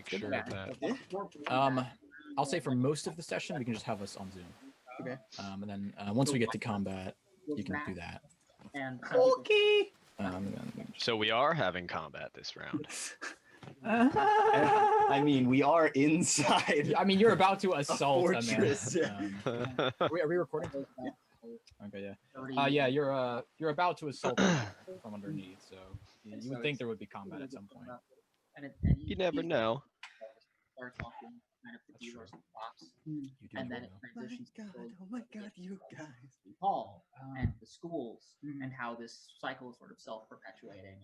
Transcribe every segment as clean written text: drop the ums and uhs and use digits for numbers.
sure with that. I'll say for most of the session, we can just have us on Zoom. Okay. And then once we get to combat, you can do that. Okay. So we are having combat this round. I mean, we are inside. I mean, you're about to assault a fortress. man. Are we recording? Okay, yeah. Yeah, you're about to assault from underneath, so you would think there would be combat at some point. You never know. That's true. And never then know. it transitions Oh my god, you guys. the hall and the schools and how this cycle is sort of self-perpetuating.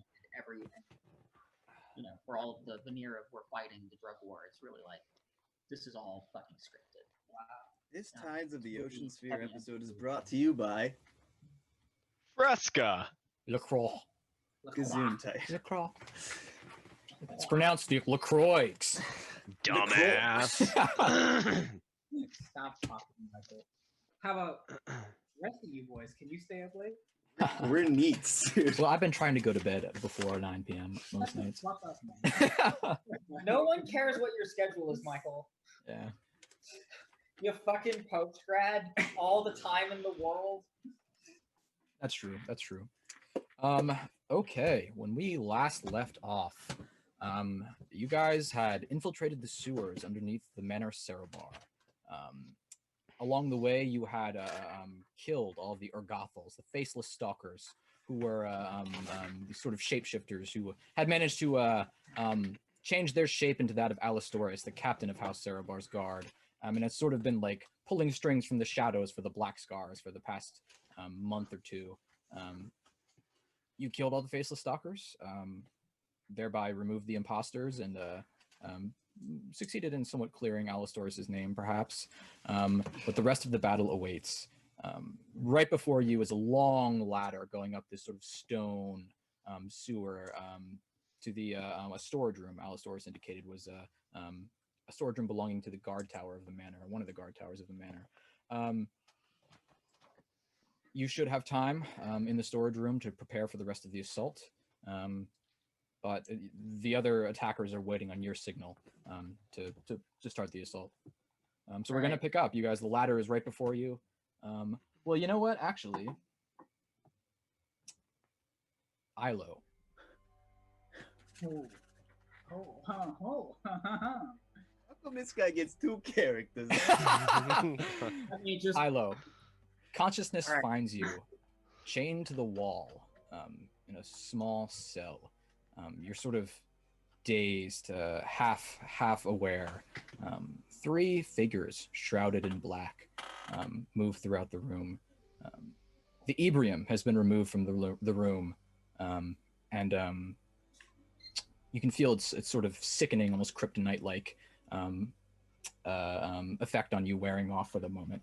And for all of the veneer of we're fighting the drug war, it's really like this is all fucking scripted. Wow. This Tides of the Ocean Sphere episode is brought to you by Fresca. LaCroix. Gesundheit. LaCroix. It's pronounced LaCroix. Dumbass. Stop talking, Michael. How about the rest of you boys? Can you stay up late? We're neats. Well, I've been trying to go to bed before 9 p.m. most nights. No one cares what your schedule is, Michael. Yeah. You fucking post-grad all the time in the world. That's true. That's true. Okay. When we last left off, you guys had infiltrated the sewers underneath the Manor Serobar. Along the way, you had killed all of the urgothols, the faceless stalkers, who were these sort of shapeshifters who had managed to change their shape into that of Alistorus, the captain of House Serobar's guard. And it's sort of been like pulling strings from the shadows for the Black Scars for the past month or two. You killed all the faceless stalkers, thereby removed the imposters, and succeeded in somewhat clearing Alistorus' name, perhaps. But the rest of the battle awaits. Right before you is a long ladder going up this sort of stone sewer to the a storage room. Alistorus indicated was a storage room belonging to the guard tower of the manor, one of the guard towers of the manor. You should have time in the storage room to prepare for the rest of the assault. But the other attackers are waiting on your signal to start the assault. So we're going to pick up. You guys, the ladder is right before you. Well, you know what? Actually, Ilo. How come this guy gets two characters? Ilo, consciousness finds you chained to the wall in a small cell. You're sort of dazed, half aware. Three figures shrouded in black move throughout the room. The ebrium has been removed from the room, and you can feel its sort of sickening, almost kryptonite-like effect on you wearing off for the moment.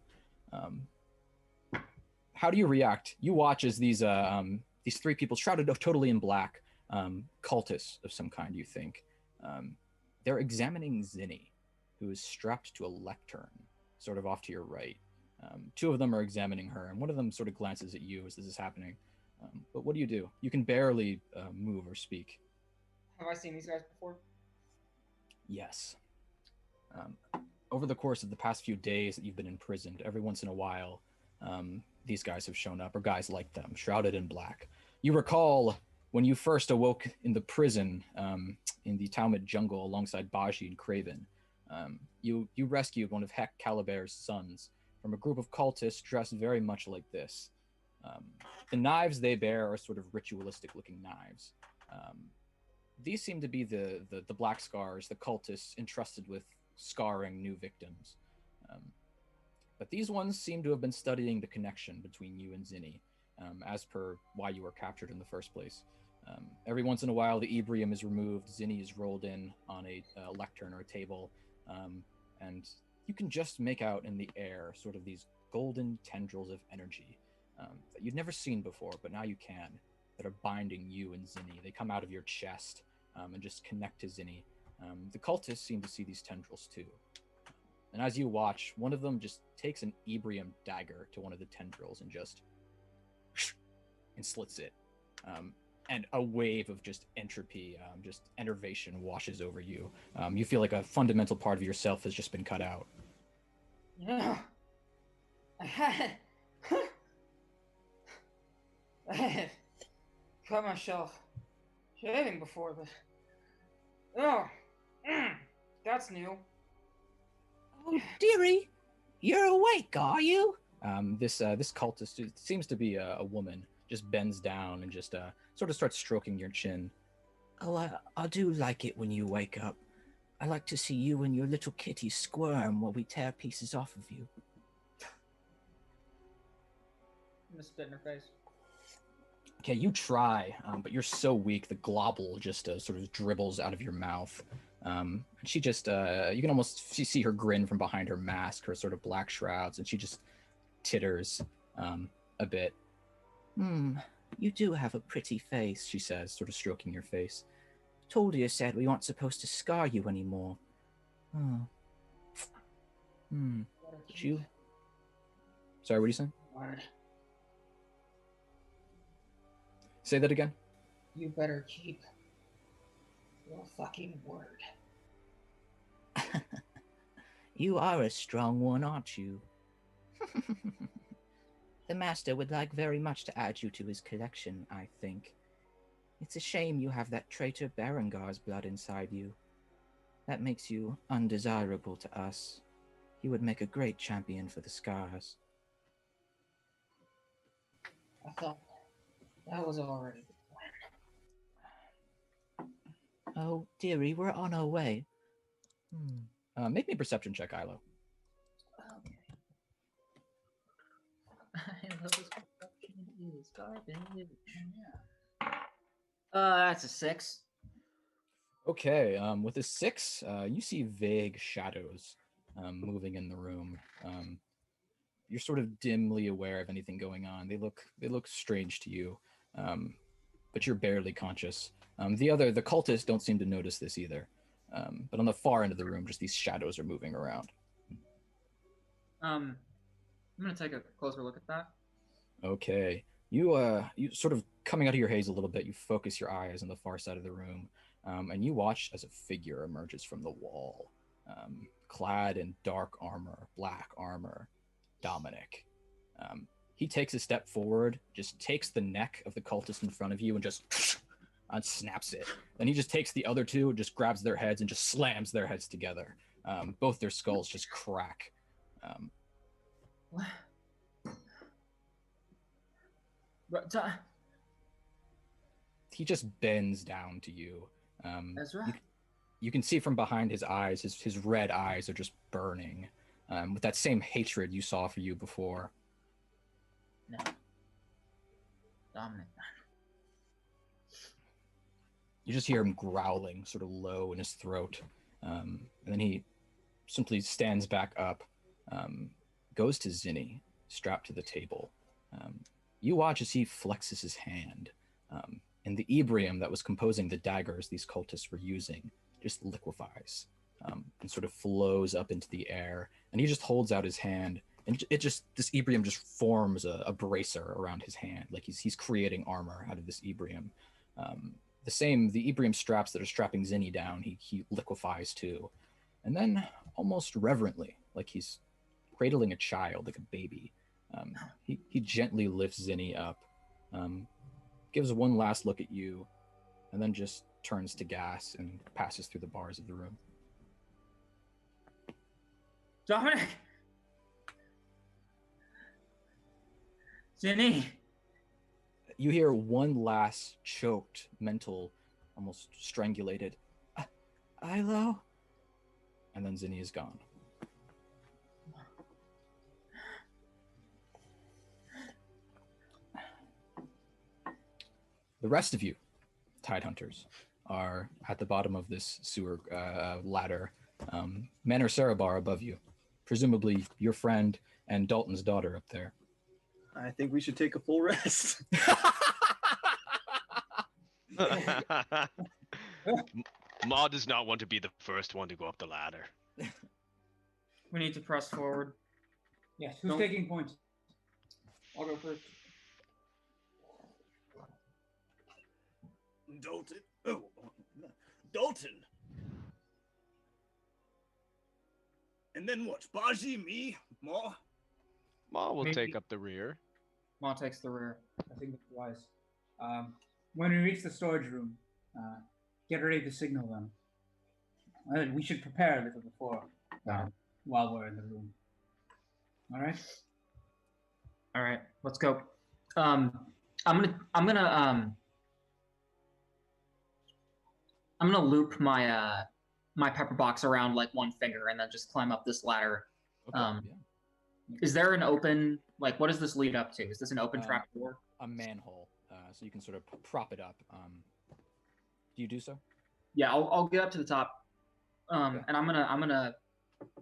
How do you react? You watch as these three people shrouded totally in black, cultists of some kind, you think. They're examining Zinny, who is strapped to a lectern, sort of off to your right. Two of them are examining her, and one of them sort of glances at you as this is happening. But what do? You can barely move or speak. Have I seen these guys before? Yes. Over the course of the past few days that you've been imprisoned, every once in a while, these guys have shown up, or guys like them, shrouded in black. You recall when you first awoke in the prison in the Talmud jungle alongside Baji and Craven. You rescued one of Hek Caliber's sons from a group of cultists dressed very much like this. The knives they bear are sort of ritualistic-looking knives. These seem to be the Black Scars, the cultists entrusted with scarring new victims. But these ones seem to have been studying the connection between you and Zinny, as per why you were captured in the first place. Every once in a while, the ebrium is removed, Zinny is rolled in on a lectern or a table, and you can just make out in the air sort of these golden tendrils of energy that you'd never seen before, but now you can, that are binding you and Zinny. They come out of your chest and just connect to Zinny. The cultists seem to see these tendrils too. And as you watch, one of them just takes an ebrium dagger to one of the tendrils and just and slits it. and a wave of just entropy, just enervation washes over you. You feel like a fundamental part of yourself has just been cut out. Yeah. I had cut myself shaving before, but that's new. Oh, dearie, you're awake, are you? This cultist, it seems to be a woman, just bends down and just sort of starts stroking your chin. Oh, I do like it when you wake up. I like to see you and your little kitty squirm while we tear pieces off of you. I'm gonna spit in her face. Okay, you try, but you're so weak, the globble just sort of dribbles out of your mouth. She just, you can almost see her grin from behind her mask, her sort of black shrouds, and she just titters a bit. You do have a pretty face, she says, sort of stroking your face. Toldia said we aren't supposed to scar you anymore. Did you? Sorry, what are you saying? Word. Say that again. You better keep your fucking word. You are a strong one, aren't you? The master would like very much to add you to his collection, I think. It's a shame you have that traitor Berengar's blood inside you. That makes you undesirable to us. He would make a great champion for the Scars. I thought that was already the plan. Oh, dearie, we're on our way. Make me a perception check, Ilo. Okay. Ilo's perception is garbage. Yeah. That's a 6. Okay, with a 6, you see vague shadows moving in the room. You're sort of dimly aware of anything going on. They look strange to you, but you're barely conscious. The cultists don't seem to notice this either. But on the far end of the room, just these shadows are moving around. I'm gonna take a closer look at that. Okay, you sort of coming out of your haze a little bit. You focus your eyes on the far side of the room, and you watch as a figure emerges from the wall, clad in dark armor, black armor. Dominic. He takes a step forward, just takes the neck of the cultist in front of you and just unsnaps it. Then he just takes the other two, just grabs their heads and just slams their heads together. Both their skulls just crack. What? He just bends down to you. Ezra? You can see from behind his eyes, his red eyes are just burning. With that same hatred you saw for you before. No. Dominic. You just hear him growling sort of low in his throat. And then he simply stands back up, goes to Zinny, strapped to the table. You watch as he flexes his hand, and the ebrium that was composing the daggers these cultists were using just liquefies. And sort of flows up into the air, and he just holds out his hand, and this ebrium just forms a bracer around his hand, like he's creating armor out of this ebrium. The ebrium straps that are strapping Zinny down, he liquefies too, and then almost reverently, like he's cradling a child, like a baby, he gently lifts Zinny up, gives one last look at you, and then just turns to gas and passes through the bars of the room. Dominic! Zinny! You hear one last choked, mental, almost strangulated, Ilo? And then Zinny is gone. The rest of you, Tidehunters, are at the bottom of this sewer ladder. Manor Serobar above you. Presumably your friend and Dalton's daughter up there. I think we should take a full rest. Ma does not want to be the first one to go up the ladder. We need to press forward. Yes, who's taking points? I'll go first. Dalton. Oh, Dalton. And then what? Baji, me, Ma? Ma will Maybe- take up the rear. Ma takes the rear. I think it's wise. When we reach the storage room, get ready to signal them. We should prepare a little before, while we're in the room. All right. All right, let's go. I'm gonna loop my my pepper box around like one finger and then just climb up this ladder. Okay, yeah. Is there an open, like, what does this lead up to? Is this an open trap door? A manhole, so you can sort of prop it up. Do you do so? Yeah, I'll get up to the top, Okay. and I'm gonna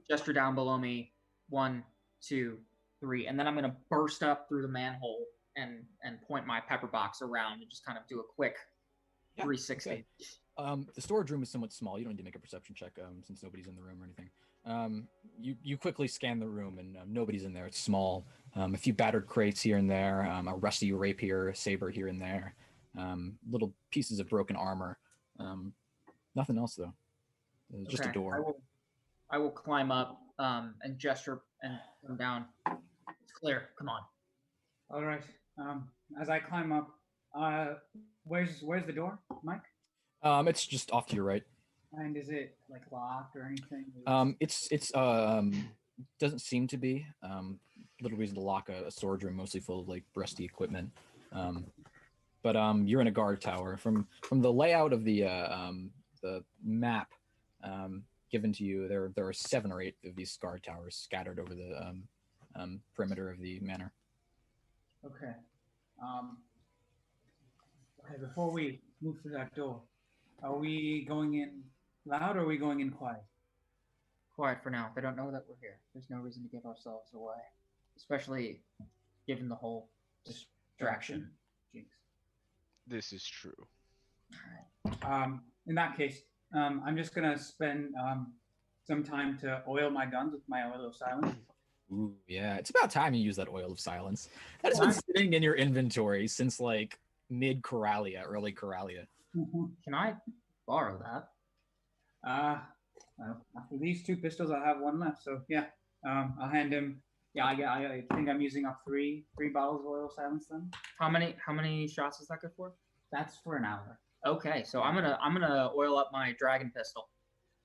gesture down below me, 1, 2, 3, and then I'm gonna burst up through the manhole and point my pepper box around and just kind of do a quick Yeah, 360. okay. The storage room is somewhat small. You don't need to make a perception check since nobody's in the room or anything. You quickly scan the room and nobody's in there. It's small. A few battered crates here and there. A rusty rapier, saber here and there. Little pieces of broken armor. Nothing else though. Just a Okay, door. I will climb up and gesture and come down. It's clear. Come on. All right. As I climb up, where's the door, Mike? It's just off to your right. And is it like locked or anything? It's doesn't seem to be. Little reason to lock a storage room, mostly full of like rusty equipment. But you're in a guard tower. From the layout of the map given to you, there are 7 or 8 of these guard towers scattered over the perimeter of the manor. Okay. Okay. Before we move through that door, are we going in loud or are we going in quiet? Quiet for now. They don't know that we're here. There's no reason to give ourselves away, especially given the whole distraction. Jinx. This is true. All right. In that case, I'm just gonna spend some time to oil my guns with my oil of silence. Ooh, yeah. It's about time you use that oil of silence. That has been sitting in your inventory since like mid Coralia, early Coralia. Can I borrow that? Well, after these 2 pistols, I have 1 left. So yeah, I'll hand him. Yeah, I think I'm using up 3 bottles of oil of silence then. How many shots is that good for? That's for an hour. Okay, so I'm gonna oil up my dragon pistol.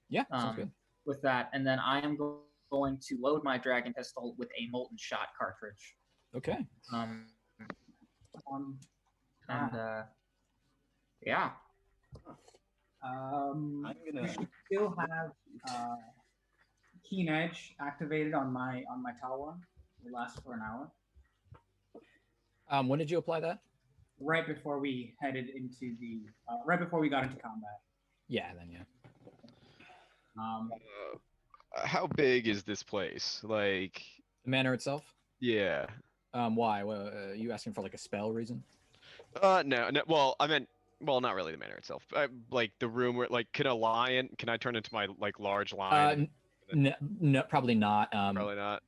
Yeah, sounds good. With that, and then I am going to load my dragon pistol with a molten shot cartridge. Okay. Yeah. I'm gonna. Still have Keen Edge activated on my tower. It lasts for an hour. When did you apply that? Right before we headed into the. Right before we got into combat. Yeah, then yeah. How big is this place? Like, The manor itself? yeah. Why? You asking for like a spell reason? No. Well, I meant, well, not really the manor itself. Like the room where, like, can I turn into my like large lion? No, probably not. Probably not.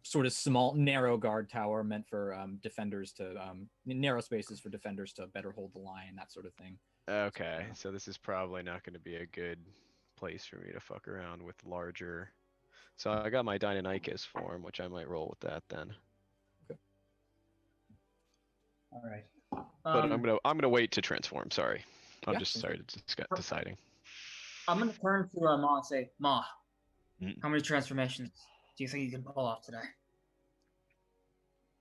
Sort of small, narrow guard tower meant for defenders to narrow spaces for defenders to better hold the line, that sort of thing. Okay, so this is probably not going to be a good place for me to fuck around with larger. So I got my Deinonychus form, which I might roll with that then. All right. But I'm gonna wait to transform. Sorry, I'm Yeah, just sounds sorry to deciding. I'm gonna turn to Ma and say, Ma, Mm. how many transformations do you think you can pull off today?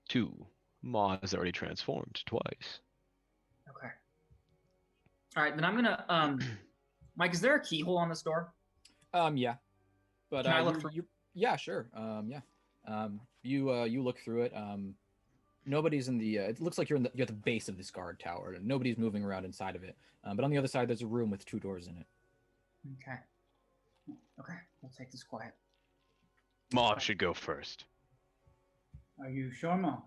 2. Ma has already transformed twice. Okay. All right, then I'm gonna Mike, is there a keyhole on this door? Yeah. But Can I look for- yeah, sure. Yeah. You look through it. Nobody's in the. It looks like you're at the base of this guard tower, and nobody's moving around inside of it. But on the other side, there's a room with 2 doors in it. Okay. Okay, we'll take this quiet. Ma should go first. Are you sure, Ma?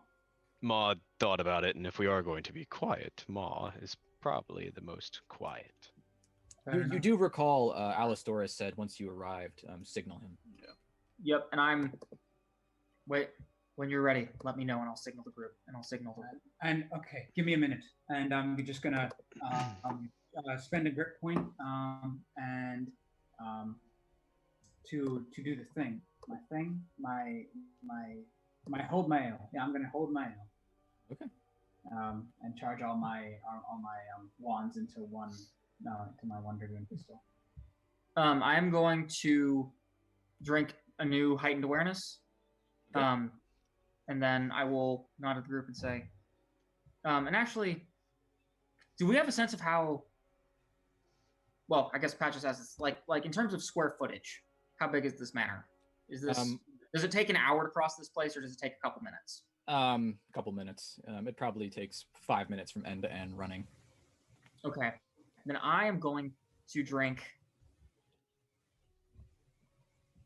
Ma thought about it, and if we are going to be quiet, Ma is probably the most quiet. You do recall Alistorus said once you arrived, signal him. Yep, and wait, when you're ready, let me know and I'll signal the group and I'll signal the And okay, give me a minute, and I'm just gonna spend a grit point and to do the thing. My hold my ale. Yeah, I'm gonna hold my ale. Okay. And charge all my wands into one to my one dragoon pistol. I'm going to drink a new heightened awareness. Okay. And then I will nod at the group and say, and actually, do we have a sense of how? Well, I guess Patches has this, like in terms of square footage. How big is this manor? Is this does it take an hour to cross this place, or does it take a couple minutes? A couple minutes. It probably takes 5 minutes from end to end running. Okay. Then I am going to drink.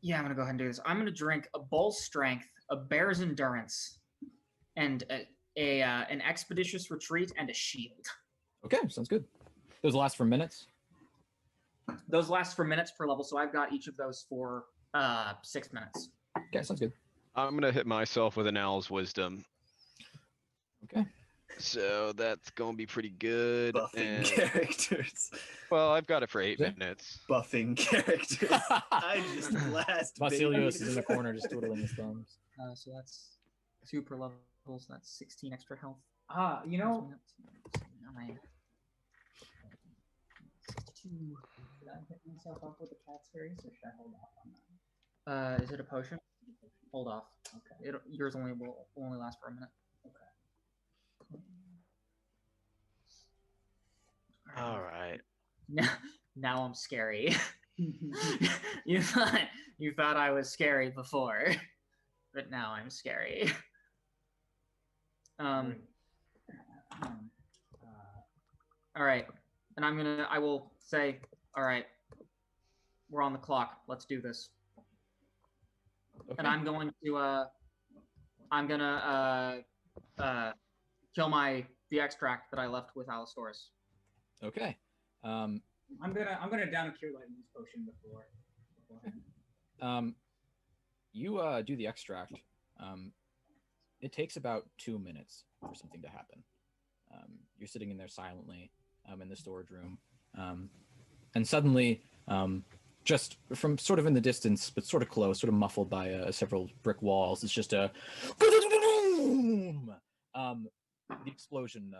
Yeah, I'm gonna go ahead and do this. I'm gonna drink a bull's strength, a bear's endurance, and an expeditious retreat and a shield. Okay, sounds good. Those last for minutes. Those last for minutes per level, so I've got each of those for 6 minutes. Okay, sounds good. I'm gonna hit myself with an owl's wisdom. Okay. So that's gonna be pretty good. Buffing characters. Well, I've got it for 8 Yeah. minutes. Buffing characters. I just blast. Vasilios is in the corner just twiddling his thumbs. So that's 2 per level, so that's 16 extra health. You know, 9. 62. should I hit myself up with the cat's fairies, or should I hold off on that? Is it a potion? Hold off. Okay. Yours will only last for a minute. All right. Now I'm scary. you thought I was scary before, but now I'm scary. All right, and I will say, all right, we're on the clock. Let's do this. Okay. And I'm going to kill the extract that I left with Alistorus. Okay. I'm gonna down a cure lightning potion beforehand. You do the extract. It takes about 2 minutes for something to happen. You're sitting in there silently in the storage room, and suddenly, just from sort of in the distance, but sort of close, sort of muffled by several brick walls, it's just a boom. The explosion,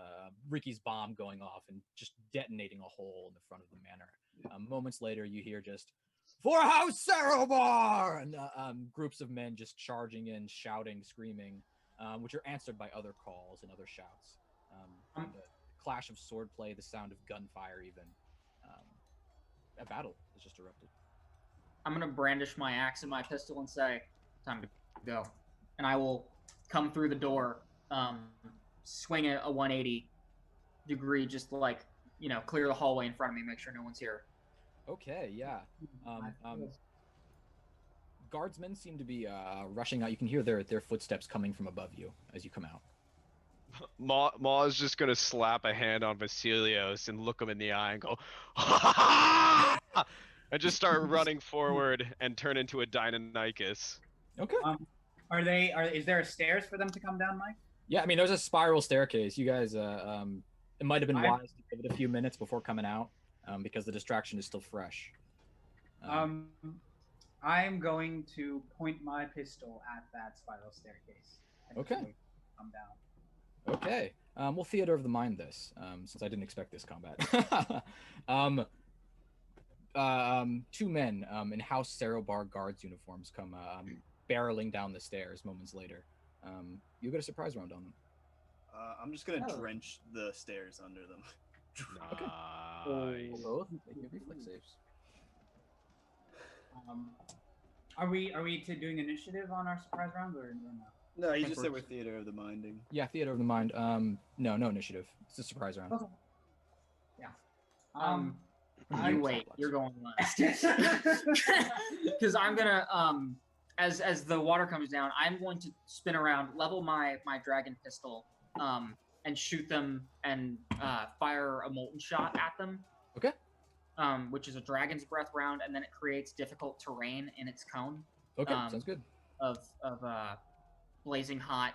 Ricky's bomb going off and just detonating a hole in the front of the manor. Moments later, you hear just "For House Serobar!" and groups of men just charging in, shouting, screaming, which are answered by other calls and other shouts. The clash of swordplay, the sound of gunfire, even. A battle has just erupted. I'm gonna brandish my axe and my pistol and say, "Time to go," and I will come through the door, swing a 180 degree, just clear the hallway in front of me, make sure no one's here. Okay, yeah. Guardsmen seem to be rushing out. You can hear their footsteps coming from above you as you come out. Ma is just gonna slap a hand on Vasilios and look him in the eye and go, and just start running forward and turn into a Deinonychus. Okay. Is there a stairs for them to come down, Mike? Yeah, I mean, there's a spiral staircase. You guys, it might have been wise to give it a few minutes before coming out, because the distraction is still fresh. I'm going to point my pistol at that spiral staircase. Okay. Come down. Okay. We'll theater of the mind this, since I didn't expect this combat. 2 men in House Serobar guards uniforms come barreling down the stairs moments later. You get a surprise round on them. I'm just gonna drench the stairs under them. Okay. Nice. Both make your reflex saves. Are we doing initiative on our surprise round or no? No, he just said we're theater of the minding. Yeah, theater of the mind. No initiative. It's a surprise round. Okay. Yeah. You wait. You're going last. Because I'm gonna as the water comes down, I'm going to spin around, level my dragon pistol, and shoot them and fire a molten shot at them. Okay. Which is a dragon's breath round, and then it creates difficult terrain in its cone. Okay, sounds good. Of blazing hot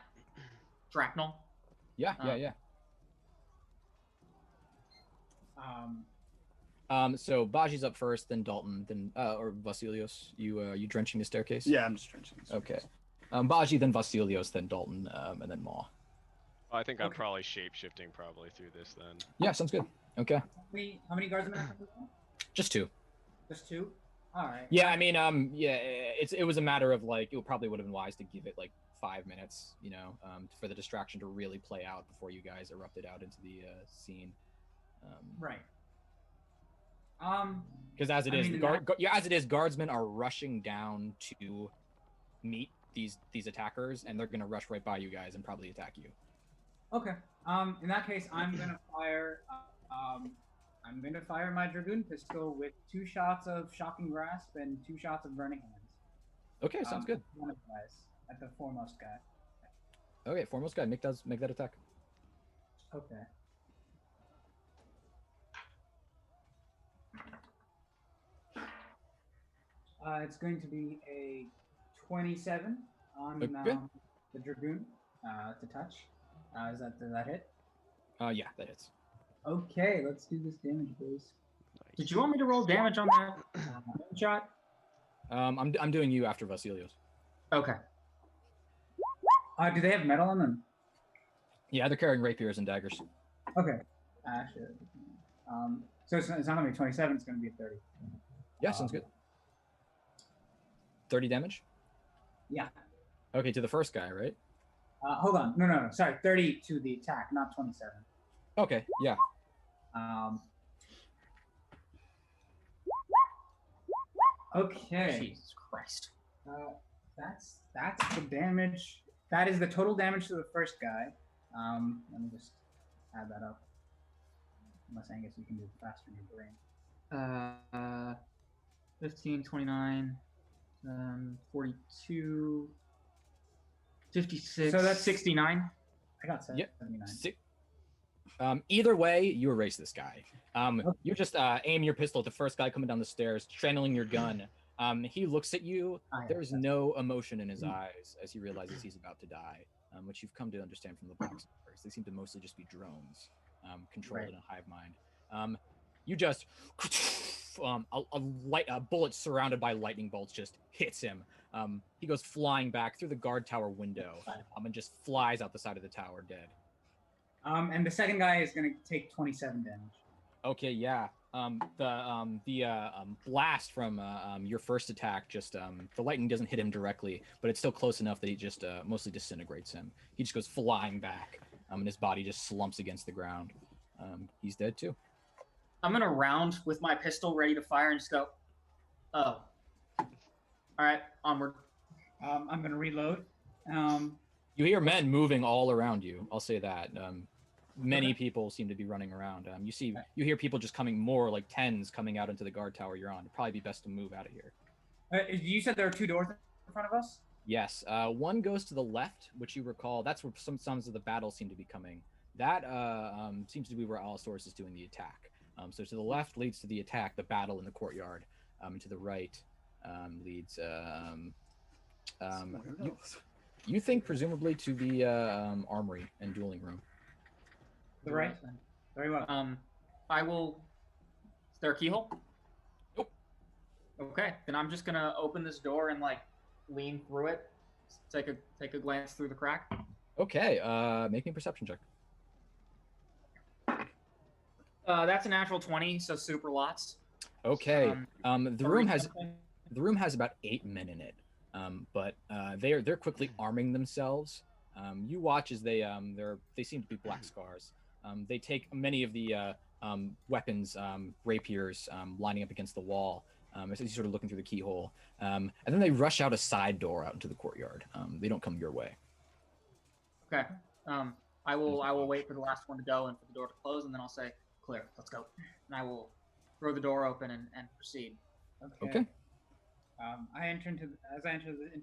shrapnel. Yeah. So Baji's up first, then Dalton, then or Vasilios. You drenching the staircase? Yeah, I'm just drenching. Okay. Baji, then Vasilios, then Dalton, and then Maw. I think I'm Okay. probably shapeshifting probably through this then. Yeah, sounds good. Okay. How many guardsmen are there? Just 2. Just 2. All right. Yeah, I mean, yeah, it was a matter of like it probably would have been wise to give it like 5 minutes, for the distraction to really play out before you guys erupted out into the scene. Right. Because as it I is, mean, as it is, guardsmen are rushing down to meet these attackers, and they're gonna rush right by you guys and probably attack you. Okay. In that case, I'm gonna fire. I'm gonna fire my dragoon pistol with 2 shots of shocking grasp and 2 shots of burning hands. Okay, sounds good. One of guys at the foremost guy. Okay, foremost guy, make that attack. Okay. It's going to be a 27 on Okay. the dragoon to touch. Does that hit? Yeah, that hits. Okay, let's do this damage, boys. Did you want me to roll damage on that shot? I'm doing you after Vasilios. Okay. Do they have metal on them? Yeah, they're carrying rapiers and daggers. Okay. Shit. So it's not going to be 27, it's going to be a 30. Yeah, sounds good. 30 damage? Yeah. Okay, to the first guy, right? Hold on. No. Sorry, 30 to the attack, not 27. Okay, yeah. Okay. Jesus Christ. That's the damage. That is the total damage to the first guy. Let me just add that up. Unless I guess you can do it faster in your brain. 15, 29, 42, 56, So that's 69. I got Yep. 79. Either way, you erase this guy. You just aim your pistol at the first guy coming down the stairs, channeling your gun. He looks at you. There's no emotion in his eyes as he realizes he's about to die, which you've come to understand from the box. They seem to mostly just be drones, controlled in a hive mind. You just a bullet surrounded by lightning bolts just hits him. He goes flying back through the guard tower window and just flies out the side of the tower dead. And the second guy is going to take 27 damage. Okay, yeah. The blast from your first attack just the lightning doesn't hit him directly, but it's still close enough that he just mostly disintegrates him. He just goes flying back, and his body just slumps against the ground. He's dead too. I'm gonna round with my pistol ready to fire and just go, oh. Alright, onward. I'm going to reload. You hear men moving all around you. I'll say that. Many people seem to be running around. You hear people just coming, more like tens coming out into the guard tower you're on. It'd probably be best to move out of here. You said there are 2 doors in front of us? Yes. One goes to the left, which you recall. That's where some sons of the battle seem to be coming. That seems to be where Alistorus is doing the attack. So to the left leads to the attack, the battle in the courtyard. And to the right leads... you think presumably to the armory and dueling room. The right? Very well. I will... Is there a keyhole? Nope. Okay, then I'm just gonna open this door and lean through it. Take a glance through the crack. Okay, make me a perception check. That's a natural 20, so super lots. Okay. The room has about 8 men in it. But they're quickly arming themselves. You watch as they seem to be black scars. They take many of the weapons, rapiers, lining up against the wall. As you're sort of looking through the keyhole, and then they rush out a side door out into the courtyard. They don't come your way. Okay. I will wait for the last one to go and for the door to close, and then I'll say, "Clear, let's go." And I will throw the door open and proceed. Okay. As I enter into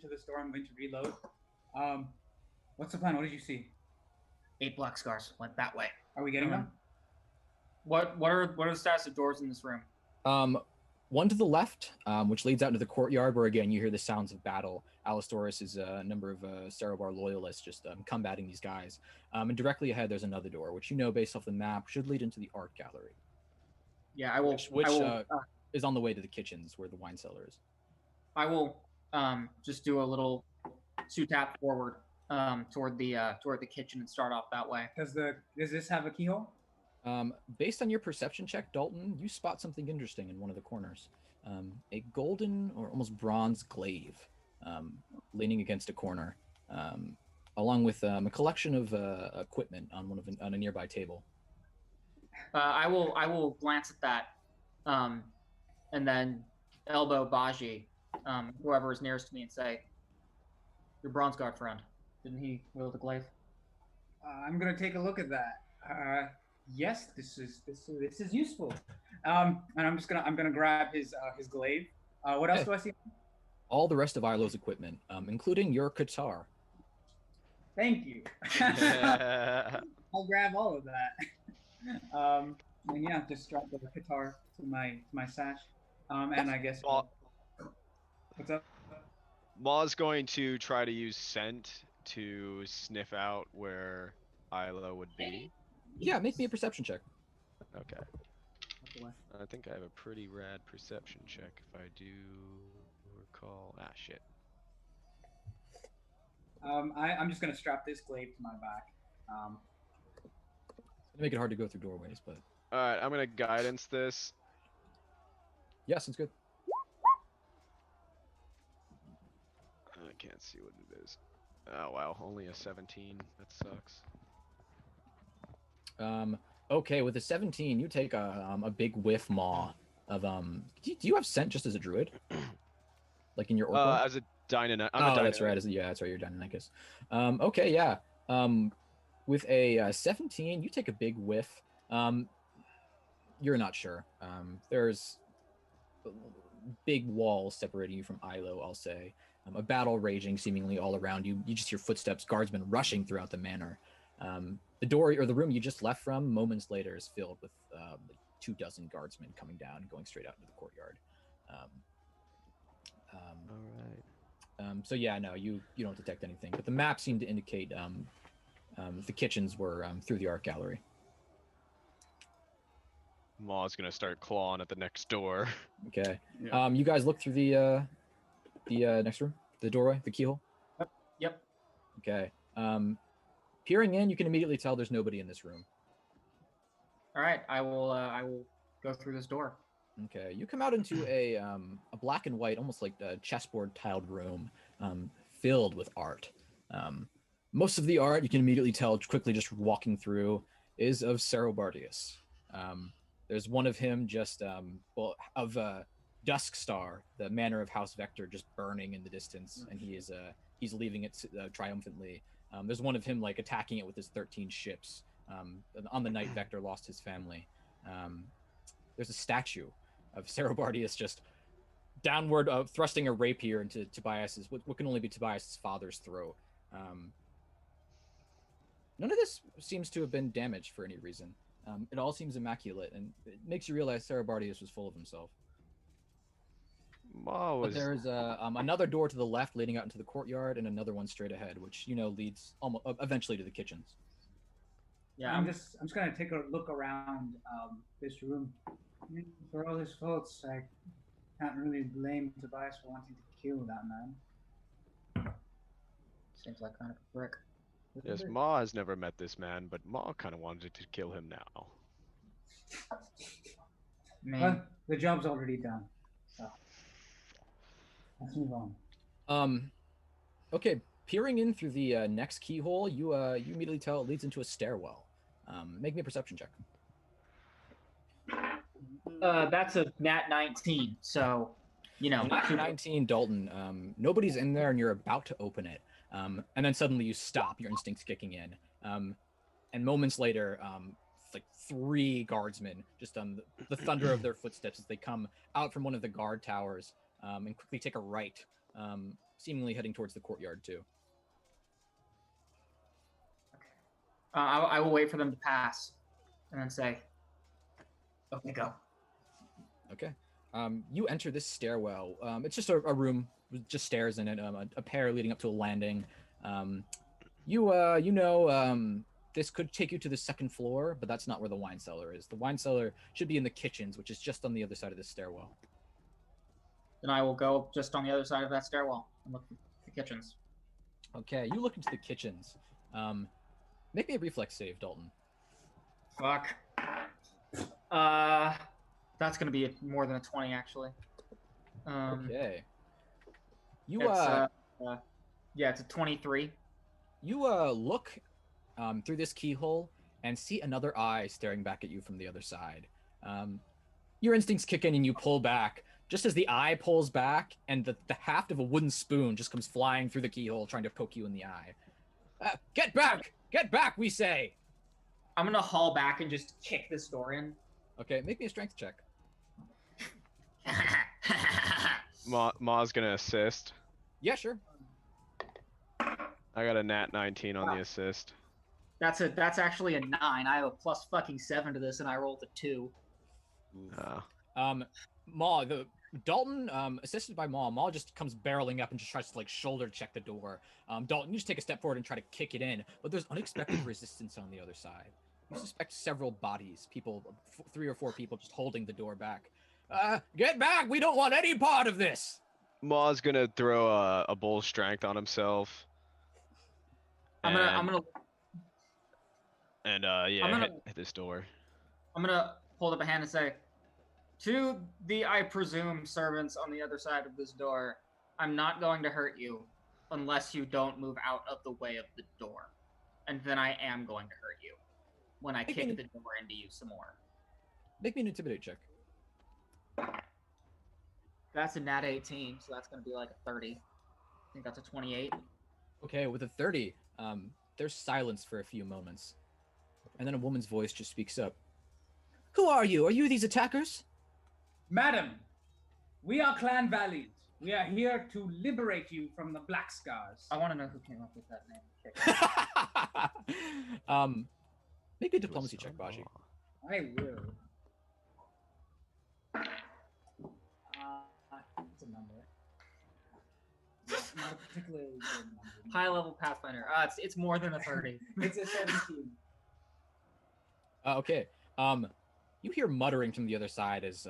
the store, I'm going to reload. What's the plan? What did you see? 8 black scars went that way. Are we getting them? What are the status of doors in this room? One to the left, which leads out into the courtyard, where again you hear the sounds of battle. Alistorus is a number of Serobar loyalists just combating these guys. And directly ahead, there's another door, which based off the map should lead into the art gallery. Yeah, I will. Which I will. is on the way to the kitchens where the wine cellar is. I will just do a little 2-tap forward toward the kitchen and start off that way. Does this have a keyhole? Based on your perception check, Dalton, you spot something interesting in one of the corners. A golden or almost bronze glaive leaning against a corner, along with a collection of equipment on a nearby table. I will glance at that, and then elbow Baji, whoever is nearest to me, and say, "Your bronze guard friend, didn't he wield the glaive?" I'm gonna take a look at that. Yes, this is useful. And I'm gonna grab his glaive. What else do I see? All the rest of Ilo's equipment, including your guitar. Thank you. I'll grab all of that. And yeah, just drop the guitar to my sash. And I guess what's up? Ma's going to try to use scent to sniff out where Ilo would be. Yeah, make me a perception check. Okay. I think I have a pretty rad perception check if I do recall. Ah, shit. I'm just gonna strap this glaive to my back. It's gonna make it hard to go through doorways, but Alright, I'm gonna guidance this. yeah, sounds good. I can't see what it is. Oh wow, only a 17. That sucks. Okay, with a 17, you take a big whiff maw of Do you have scent just as a druid? Like in your orc? As a dynamite. That's right. That's right. You're Deinonychus. Okay, yeah. With a 17, you take a big whiff. You're not sure. There's big walls separating you from Ilo, I'll say. A battle raging seemingly all around you. You just hear footsteps, guardsmen rushing throughout the manor. The door or the room you just left from moments later is filled with like 24 guardsmen coming down and going straight out into the courtyard. All right. So yeah, no, you don't detect anything, but the map seemed to indicate the kitchens were through the art gallery. Ma's gonna start clawing at the next door. Okay. Yeah. You guys look through the next room, the doorway, the keyhole. Yep. Okay. Peering in, you can immediately tell there's nobody in this room. All right, I will go through this door. Okay, you come out into a black and white, almost like a chessboard tiled room, filled with art. Most of the art, you can immediately tell, quickly just walking through, is of Serobardius. There's one of him just, of Dusk Star, the manor of House Vector, just burning in the distance, and he's leaving it triumphantly. There's one of him like attacking it with his 13 ships. On the night Vector lost his family. There's a statue of Serobardius just downward, thrusting a rapier into Tobias's what can only be Tobias's father's throat. None of this seems to have been damaged for any reason. It all seems immaculate, and it makes you realize Serobardius was full of himself. Ma But was. there's another door to the left leading out into the courtyard, and another one straight ahead, which leads almost eventually to the kitchens. Yeah, I'm just gonna take a look around this room. I mean, for all his faults, I can't really blame Tobias for wanting to kill that man. seems like kind of a brick. Yes, Ma has never met this man, but Ma kind of wanted to kill him now. Man, Well, the job's already done, so let's move on. Okay, peering in through the next keyhole, you immediately tell it leads into a stairwell. Make me a perception check. that's a nat 19. So, Nat 19, Dalton. Nobody's in there, and you're about to open it, and then suddenly you stop. Your instincts kicking in, and moments later, like 3 guardsmen, just the thunder of their footsteps as they come out from one of the guard towers, and quickly take a right, seemingly heading towards the courtyard too. I will wait for them to pass, and then say, "Okay, go." Okay. You enter this stairwell. It's just a room with just stairs in it, a pair leading up to a landing. this could take you to the second floor, but that's not where the wine cellar is. The wine cellar should be in the kitchens, which is just on the other side of the stairwell. Then I will go just on the other side of that stairwell and look for the kitchens. Okay, you look into the kitchens. Make me a reflex save, Dalton. Fuck. That's gonna be more than a 20, actually. Okay. You yeah, it's a 23. You look through this keyhole and see another eye staring back at you from the other side. Your instincts kick in and you pull back. Just as the eye pulls back and the haft of a wooden spoon just comes flying through the keyhole trying to poke you in the eye. Get back! Get back, we say! I'm gonna haul back and just kick this door in. Okay, make me a strength check. Ma's gonna assist. Yeah, sure. I got a nat 19 on the assist. That's actually a 9. I have a plus fucking 7 to this, and I rolled a 2. Ma, Dalton, assisted by Ma just comes barreling up and just tries to like shoulder check the door. Dalton, you just take a step forward and try to kick it in, but there's unexpected resistance on the other side. You suspect several bodies, 3 or 4 people just holding the door back. Get back! We don't want any part of this! Ma's gonna throw a bull strength on himself. I'm gonna hit this door. I'm gonna hold up a hand and say, to the, I presume, servants on the other side of this door, I'm not going to hurt you unless you don't move out of the way of the door. And then I am going to hurt you when I kick the door into you some more. Make me an intimidate check. That's a nat 18, so that's going to be like a 30. I think that's a 28. Okay, with a 30, there's silence for a few moments. And then a woman's voice just speaks up. Who are you? Are you these attackers? Madam, we are Clan Valiant. We are here to liberate you from the Black Scars. I want to know who came up with that name. Make a diplomacy check, Baji. I will. It's a number. Not a particularly good number. High level Pathfinder. It's more than a 30. It's a 17. Okay. You hear muttering from the other side as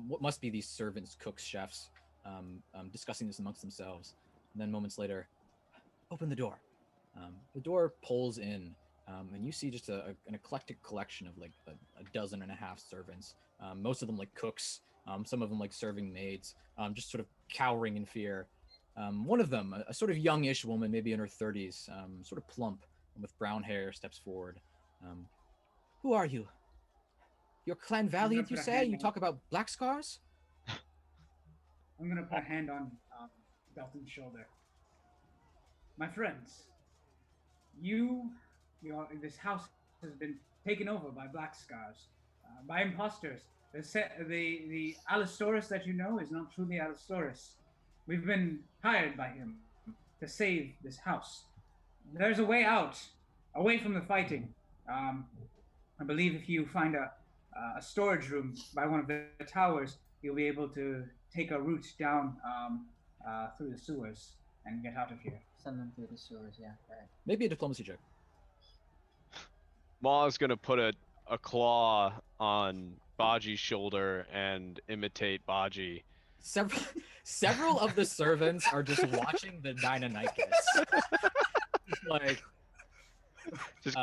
what must be these servants, cooks, chefs, discussing this amongst themselves. And then moments later, open the door. The door pulls in, and you see just an eclectic collection of like a dozen and a half servants. Most of them like cooks, some of them like serving maids, just sort of cowering in fear. One of them, a sort of youngish woman, maybe in her 30s, sort of plump and with brown hair, steps forward. Who are you? You're Clan Valiant, you say? You talk about black scars? I'm gonna put a hand on Dalton's shoulder. My friends, this house has been taken over by black scars, by imposters. The Alistorus that you know is not truly Alistorus. We've been hired by him to save this house. There's a way out, away from the fighting. I believe if you find a storage room by one of the towers, you'll be able to take a route down through the sewers and get out of here. Send them through the sewers, yeah. Right. Maybe a diplomacy check. Ma's gonna put a claw on Baji's shoulder and imitate Baji. Several of the servants are just watching the Deinonychus. Like, just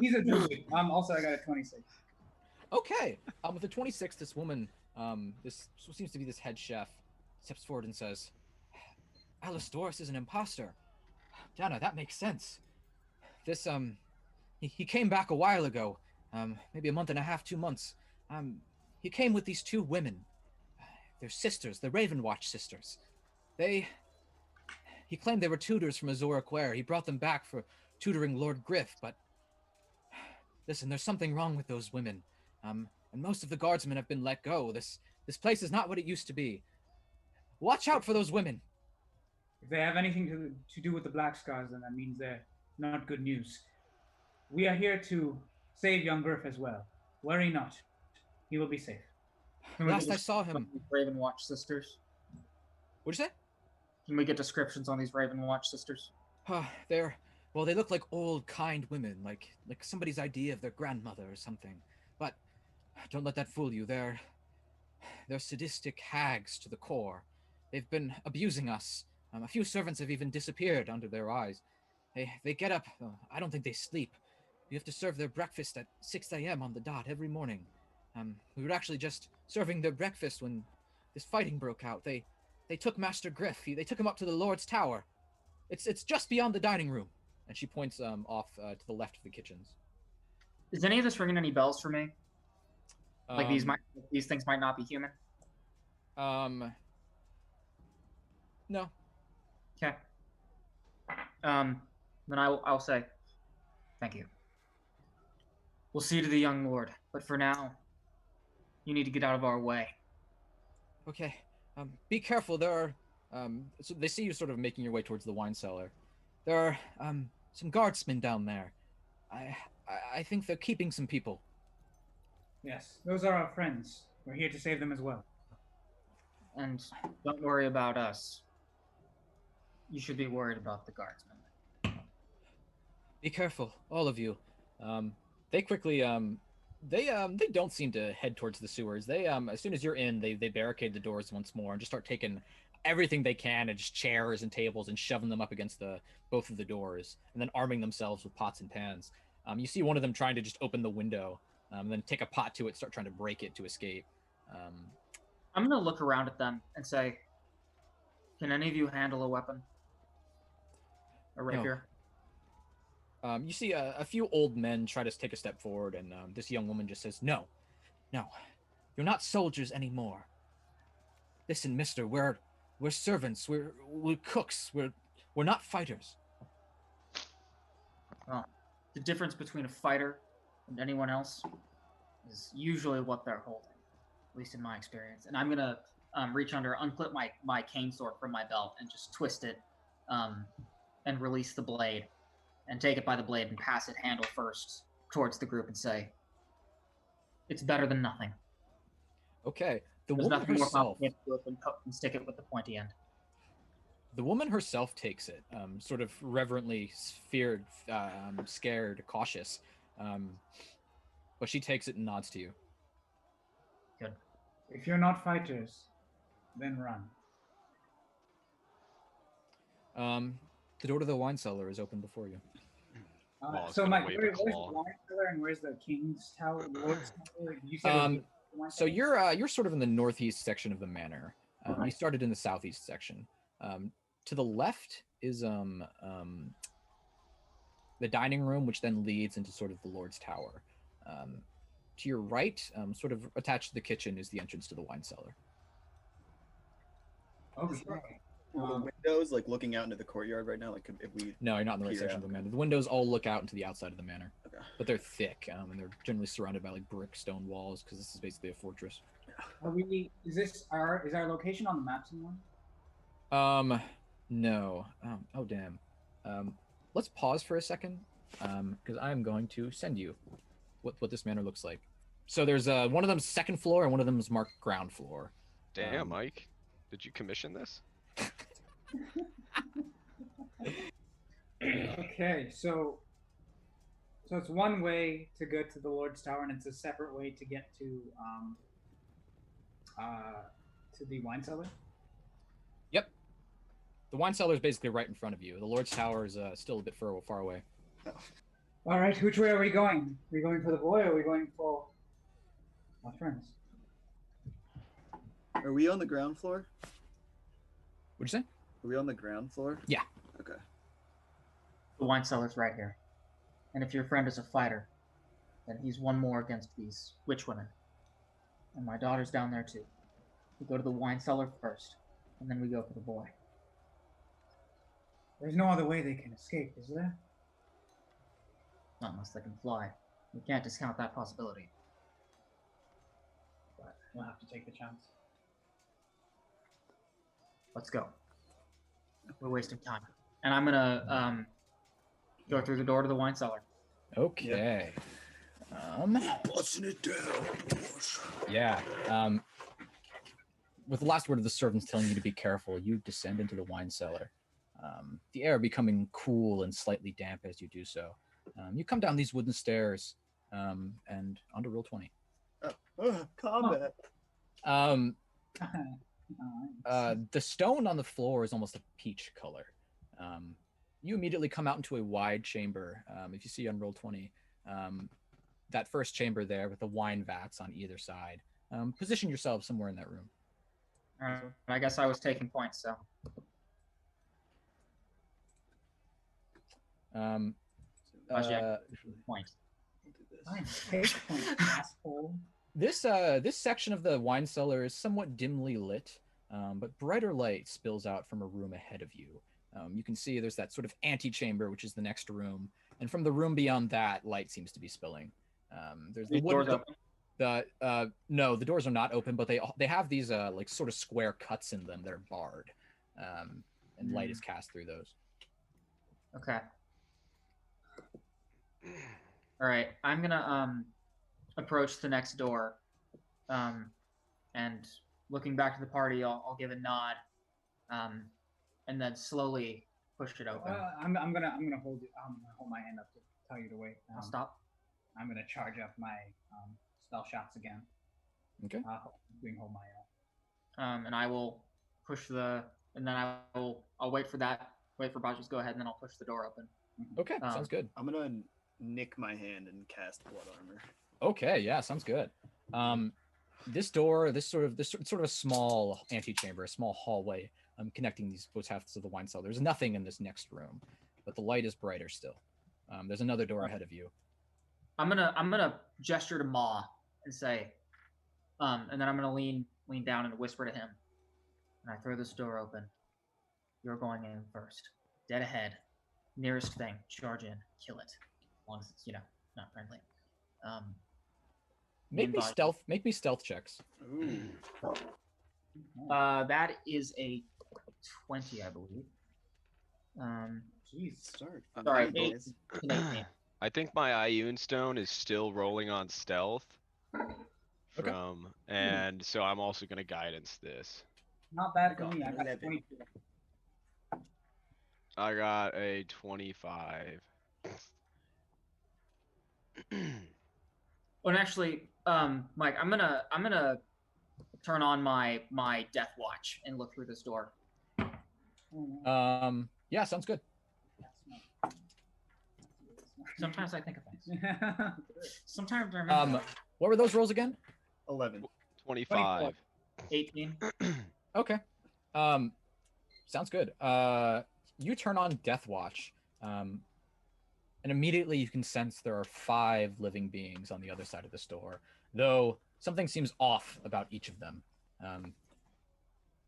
He's a druid. Also, I got a 26. Okay. With the 26, this woman, this seems to be this head chef, steps forward and says, Alistorus is an impostor. Dana, that makes sense. This, he came back a while ago, maybe a month and a half, 2 months. He came with these 2 women. They're sisters, the Ravenwatch sisters. He claimed they were tutors from Azora Quair. He brought them back for tutoring Lord Griff, but listen, there's something wrong with those women. And most of the guardsmen have been let go. This place is not what it used to be. Watch out for those women. If they have anything to do with the Black Scars, then that means they're not good news. We are here to save young Griff as well. Worry not. He will be safe. Last I saw him. Ravenwatch sisters. What'd you say? Can we get descriptions on these Ravenwatch sisters? They're Well, they look like old, kind women, like somebody's idea of their grandmother or something. But don't let that fool you. They're sadistic hags to the core. They've been abusing us. A few servants have even disappeared under their eyes. They get up. I don't think they sleep. We have to serve their breakfast at 6 a.m. on the dot every morning. We were actually just serving their breakfast when this fighting broke out. They took Master Griff. They took him up to the Lord's Tower. It's just beyond the dining room. And she points off to the left of the kitchens. Is any of this ringing any bells for me? Like these things might not be human. No. Okay. Then I'll say, thank you. We'll see to the young lord, but for now, you need to get out of our way. Okay. Be careful. There are. So they see you sort of making your way towards the wine cellar. There are some guardsmen down there. I think they're keeping some people. Yes, those are our friends. We're here to save them as well. And don't worry about us. You should be worried about the guardsmen. Be careful, all of you. They quickly they don't seem to head towards the sewers. They as soon as you're in, they barricade the doors once more and just start taking everything they can and just chairs and tables and shoving them up against both of the doors and then arming themselves with pots and pans. You see one of them trying to just open the window and then take a pot to it, start trying to break it to escape. I'm gonna look around at them and say, "Can any of you handle a weapon? A rapier?" No. You see a few old men try to take a step forward, and this young woman just says, No, you're not soldiers anymore. Listen, mister, we're servants, we're cooks, we're not fighters. Well, the difference between a fighter and anyone else is usually what they're holding, at least in my experience. And I'm gonna reach under, unclip my cane sword from my belt, and just twist it, and release the blade. And take it by the blade and pass it handle first towards the group and say, "It's better than nothing." Okay. The There's woman nothing more herself, complicated to it than stick it with the pointy end. the woman herself takes it, sort of reverently feared, scared, cautious. But she takes it and nods to you. Good. If you're not fighters, then run. The door to the wine cellar is open before you. Well, it's So, gonna Mike, wave a where's the claw. wine cellar and where's the King's Tower? The Lord's Tower? Like, you said it was the wine So cellar? you're sort of in the northeast section of the manor. You started in the southeast section. To the left is the dining room, which then leads into sort of the Lord's Tower. To your right, sort of attached to the kitchen, is the entrance to the wine cellar. Okay. Are the windows like looking out into the courtyard right now? Like if we No, you're not in the right peer section out. of the manor. The windows all look out into the outside of the manor, Okay. but they're thick, and they're generally surrounded by like brick stone walls because this is basically a fortress. Are we? Is our location on the map somewhere? No. Oh, damn. Let's pause for a second, because I'm going to send you what this manor looks like. So there's one of them's second floor and one of them's marked ground floor. Damn, Mike. Did you commission this? Okay, so it's one way to go to the Lord's Tower, and it's a separate way to get to the wine cellar. Yep. The wine cellar is basically right in front of you. The Lord's Tower is still a bit far away. All right, which way are we going? Are we going for the boy, or are we going for my friends? Are we on the ground floor? What'd you say? Are we on the ground floor? Yeah. Okay. The wine cellar's right here. And if your friend is a fighter, then he's one more against these witch women. And my daughter's down there too. We go to the wine cellar first, and then we go for the boy. There's no other way they can escape, is there? Not unless they can fly. We can't discount that possibility. But we'll have to take the chance. Let's go. We're wasting time. And I'm gonna go through the door to the wine cellar. Okay. Busting it down. Yeah. With the last word of the servants telling you to be careful, you descend into the wine cellar. the air becoming cool and slightly damp as you do so. You come down these wooden stairs and onto roll 20. Combat. The stone on the floor is almost a peach color. You immediately come out into a wide chamber. If you see on roll 20, that first chamber there with the wine vats on either side. Position yourself somewhere in that room. I guess I was taking points, so. Point. Fine, take point, asshole. This section of the wine cellar is somewhat dimly lit, but brighter light spills out from a room ahead of you. You can see there's that sort of antechamber, which is the next room, and from the room beyond that, light seems to be spilling. There's the doors open? No, the doors are not open, but they have these like sort of square cuts in them that are barred, and light is cast through those. Okay. All right, I'm gonna approach the next door, and looking back to the party, I'll give a nod, and then slowly push it open. I'm gonna hold it. I'm gonna hold my hand up to tell you to wait. I'll stop. I'm gonna charge up my spell shots again. Okay. Hold my. And I will push and then I'll wait for Baji's go ahead, and then I'll push the door open. Okay, sounds good. I'm gonna nick my hand and cast blood armor. Okay, yeah, sounds good. This door, this sort of a small antechamber, a small hallway, connecting these both halves of the wine cellar. There's nothing in this next room, but the light is brighter still. There's another door ahead of you. I'm gonna gesture to Ma and say, and then I'm gonna lean down and whisper to him. And I throw this door open. You're going in first. Dead ahead. Nearest thing. Charge in. Kill it. As long as it's, not friendly. Make me stealth checks. Ooh. That is a 20, I believe. Jeez, start. Sorry, Boys. 18. I think my Ioun stone is still rolling on stealth. Okay. And so I'm also gonna guidance this. Not bad for me. I got 11. 22. I got a 25. Oh, and actually, Mike, I'm gonna turn on my death watch and look through this door. Yeah, sounds good. Sometimes I think of things. Sometimes I remember. What were those rolls again? 11. 25. 18. Okay. Sounds good. You turn on Death Watch, and immediately you can sense there are 5 living beings on the other side of this door, though something seems off about each of them.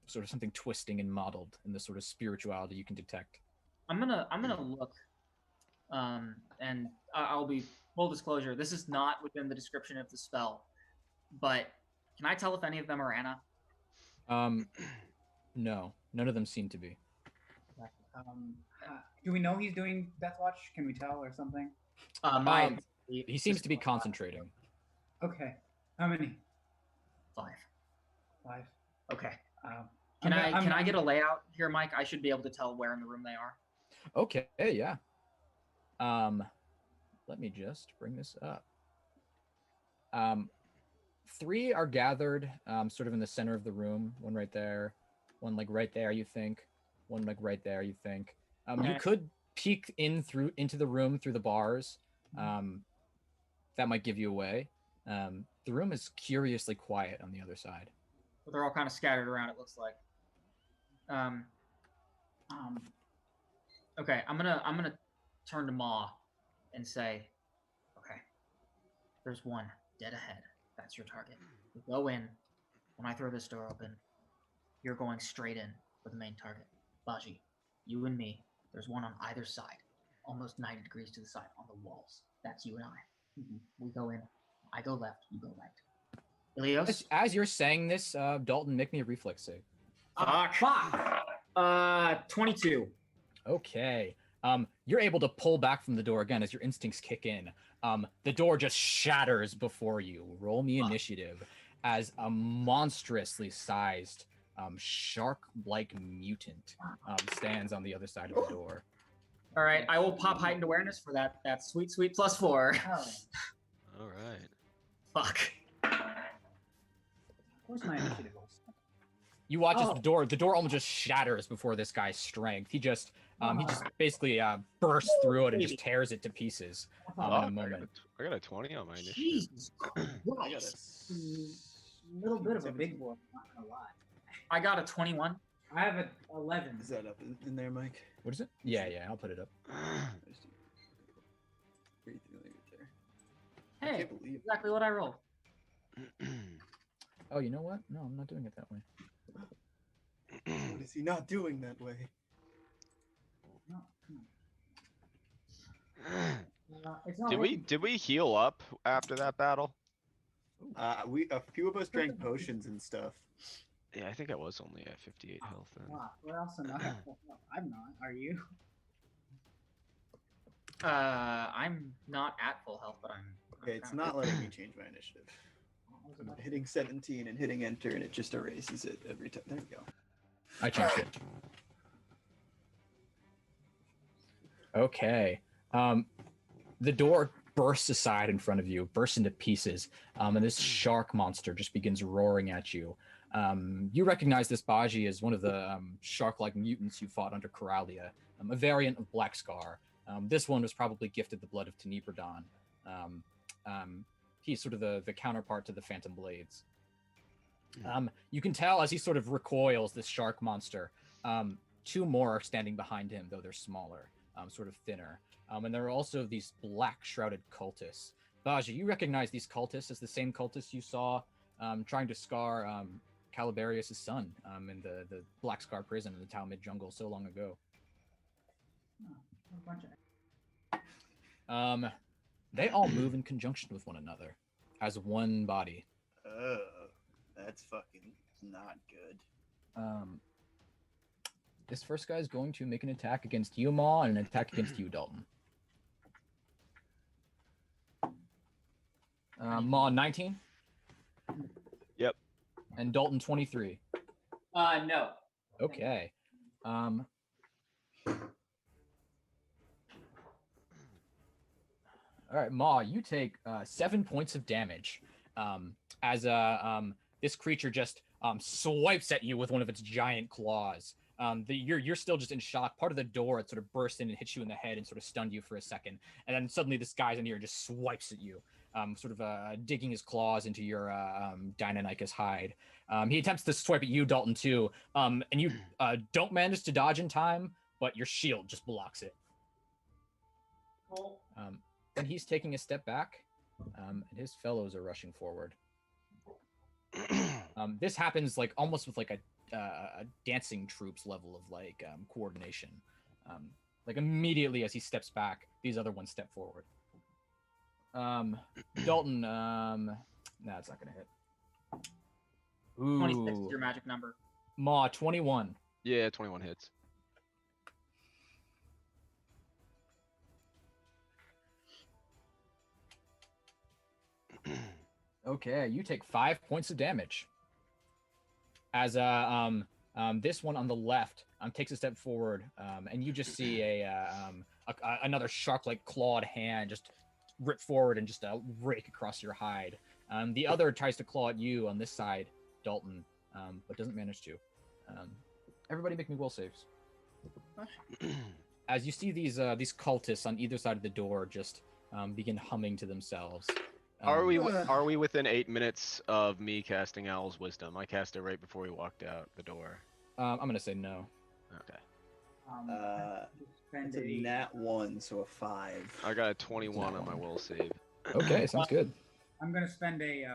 Sort of something twisting and mottled in the sort of spirituality you can detect. I'm gonna look, and I'll be full disclosure. This is not within the description of the spell, but can I tell if any of them are Anna? No, none of them seem to be. Do we know he's doing Death Watch? Can we tell or something? He seems to be concentrating. Okay. How many? 5. 5. Okay. Can I get a layout here, Mike? I should be able to tell where in the room they are. Okay, yeah. Let me just bring this up. 3 are gathered sort of in the center of the room. One right there. One like right there, you think. One like right there, you think. Okay. You could peek into the room through the bars. That might give you away. The room is curiously quiet on the other side. But they're all kind of scattered around, it looks like. Okay, I'm gonna turn to Ma and say, okay, there's one dead ahead. That's your target. You go in. When I throw this door open, you're going straight in for the main target. Baji, you and me. There's one on either side, almost 90 degrees to the side on the walls. That's you and I. We go in. I go left. You go right. Ilios? As you're saying this, Dalton, make me a reflex save. Fuck. 22. Okay. You're able to pull back from the door again as your instincts kick in. The door just shatters before you. Roll me initiative as a monstrously sized shark-like mutant stands on the other side of the door. All right, I will pop heightened awareness for that sweet +4. Oh, All right. Fuck. Of course, my initiative was. You watch as Oh. the door almost just shatters before this guy's strength. He just basically bursts through it and just tears it to pieces in Oh, a moment. I got a 20 on my initiative. Jesus I got Christ. a little bit of a big boy, not gonna lie. I got a 21. I have an 11. Is that up in there, Mike? What is it? Yeah, I'll put it up. Pretty familiar there. I Hey, can't believe exactly what I rolled. Oh, you know what? No, I'm not doing it that way. what is he not doing that way? No, come on. It's not Did working. we heal up after that battle? A few of us drank potions and stuff. Yeah, I think I was only at 58 health then. Wow, where else am I? I'm not. Are you? I'm not at full health, but I'm. Okay, it's not letting me change my initiative. I'm hitting 17 and hitting enter, and it just erases it every time. There we go. I changed it. Okay. The door bursts aside in front of you, bursts into pieces, and this shark monster just begins roaring at you. You recognize this Baji as one of the shark-like mutants you fought under Coralia, a variant of Black Scar. This one was probably gifted the blood of Tenebradon. He's sort of the counterpart to the Phantom Blades. You can tell as he sort of recoils, this shark monster. Two more are standing behind him, though they're smaller, sort of thinner. And there are also these black shrouded cultists. Baji, you recognize these cultists as the same cultists you saw trying to scar Calibarius' son in the Black Scar prison in the Talmud jungle so long ago. A bunch of... They all move in conjunction with one another as one body. Oh, that's fucking not good. This first guy is going to make an attack against you, Ma, and an attack against you, Dalton. Ma, 19? Yep. And Dalton, 23. No. Okay. All right, Ma, you take 7 points of damage as this creature just swipes at you with one of its giant claws. You're still just in shock. Part of the door, it sort of burst in and hits you in the head and sort of stunned you for a second. And then suddenly this guy's in here and just swipes at you, sort of digging his claws into your Deinonychus hide. He attempts to swipe at you, Dalton, too. And you don't manage to dodge in time, but your shield just blocks it. Cool. And he's taking a step back, and his fellows are rushing forward. This happens like almost with like a dancing troops level of like coordination. Like immediately as he steps back, these other ones step forward. Dalton, it's not gonna hit. 26 is Ooh, your magic number. Ma, 21. Yeah, 21 hits. Okay, you take 5 points of damage. As this one on the left takes a step forward, and you just see another shark-like clawed hand just rip forward and just rake across your hide. The other tries to claw at you on this side, Dalton, but doesn't manage to. Everybody make me will saves. As you see these cultists on either side of the door just begin humming to themselves. Are we within 8 minutes of me casting Owl's Wisdom? I cast it right before we walked out the door. I'm gonna say no. Okay. Spend It's a nat 1, so a 5. I got a 21 on my will save. Okay, sounds good. I'm gonna spend a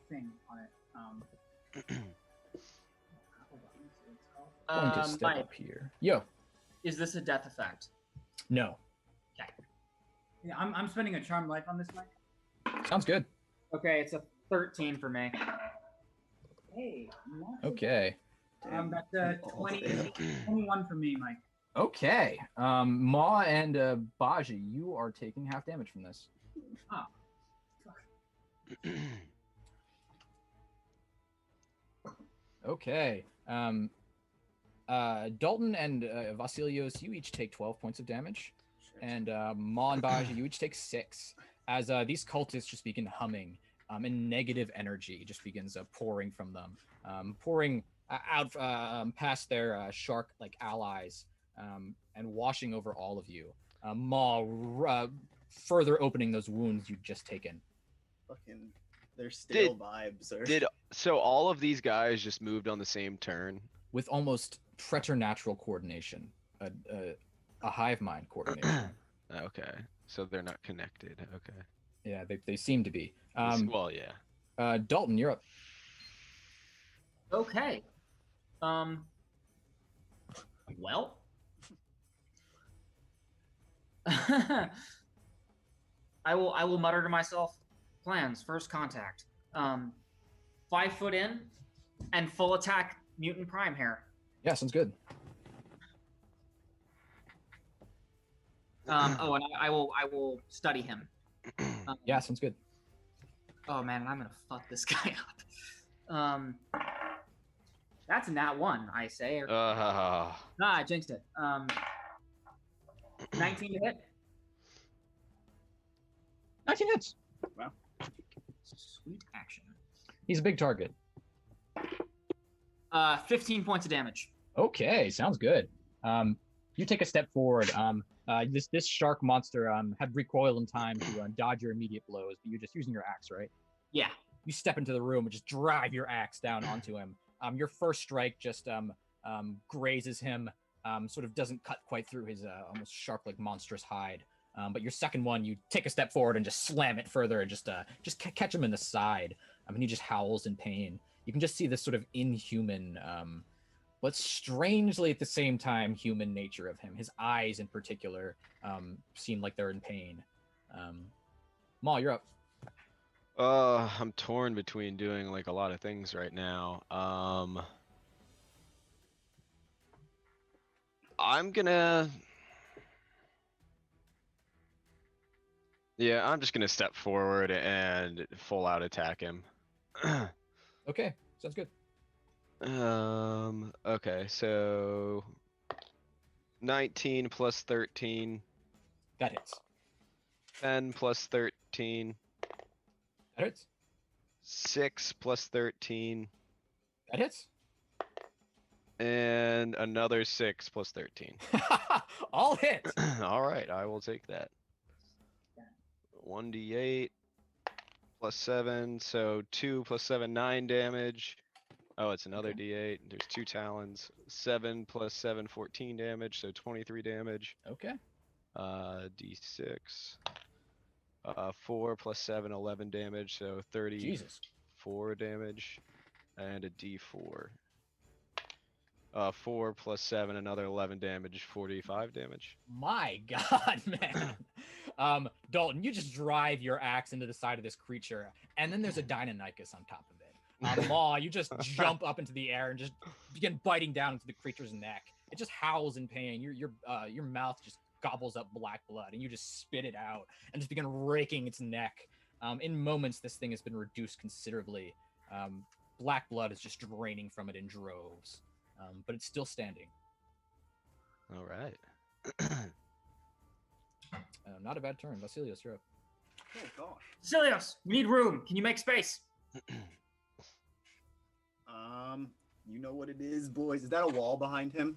thing on it. Hold on, let me see what it's called. Going to step Mike, up here. Yo, is this a death effect? no. Yeah, I'm spending a charm life on this, Mike. Sounds good. Okay, it's a 13 for me. Hey, not so Okay. bad. That's 21 for me, Mike. Okay. Ma and Baji, you are taking half damage from this. Okay. Dalton and Vasilios, you each take 12 points of damage. Shit. And Ma and Baja, you each take 6. As these cultists just begin humming, and negative energy just begins pouring from them, pouring out past their shark-like allies, and washing over all of you. Ma further opening those wounds you've just taken. Fucking, their stale vibes are. So all of these guys just moved on the same turn? With almost preternatural coordination, a hive mind coordination. Okay, so they're not connected. Okay. Yeah, they seem to be. Well, yeah. Dalton, you're up. Okay. Well. I will mutter to myself, plans, first contact. 5 foot in and full attack mutant prime hair. Yeah, sounds good. And I will study him. Yeah, sounds good. Oh man, I'm gonna fuck this guy up. That's a nat 1, I say. I jinxed it. 19 to hit. 19 hits. Wow. Sweet action. He's a big target. 15 points of damage. Okay, sounds good. You take a step forward. This shark monster had recoil in time to dodge your immediate blows, but you're just using your axe, right? Yeah. You step into the room and just drive your axe down onto him. Your first strike just grazes him, sort of doesn't cut quite through his almost sharp, like monstrous hide. But your second one, you take a step forward and just slam it further and just catch him in the side. He just howls in pain. You can just see this sort of inhuman, but strangely at the same time human nature of him. His eyes, in particular, seem like they're in pain. Ma, you're up. I'm torn between doing like a lot of things right now. I'm just gonna step forward and full out attack him. Okay, sounds good. Okay, so 19 plus 13, That hits. 10 plus 13, That hits. 6 plus 13, That hits. and another 6 plus 13. All hits. All right, I will take that. 1d8 plus 7, so 2 plus 7, 9 damage. Oh, it's another d8. There's 2 talons. 7 plus 7, 14 damage, so 23 damage. Okay. D6. 4 plus 7, 11 damage, so 34 Jesus. damage. And a d4. 4 plus 7, another 11 damage, 45 damage. My God, man. Dalton, you just drive your axe into the side of this creature, and then there's a Deinonychus on top of it. Maw, you just jump up into the air and just begin biting down into the creature's neck. It just howls in pain. Your mouth just gobbles up black blood, and you just spit it out and just begin raking its neck. In moments, this thing has been reduced considerably. Black blood is just draining from it in droves, but it's still standing. All right. Not a bad turn. Vasilios, you're up. Oh gosh. Cilios, we need room. Can you make space? You know what it is, boys. Is that a wall behind him?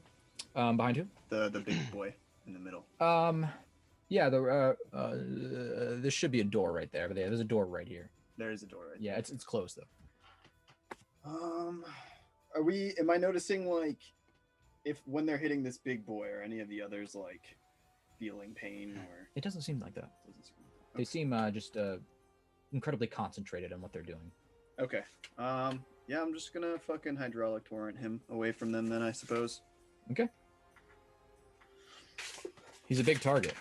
Behind who? The big boy in the middle. Yeah, there should be a door right there, but there's a door right here. There is a door right Yeah, it's closed though. Am I noticing like if when they're hitting this big boy or any of the others like feeling pain or It doesn't seem like that. doesn't seem like that? They seem just incredibly concentrated on what they're doing. Okay. Yeah, I'm just gonna fucking hydraulic torrent him away from them then, I suppose. Okay. He's a big target.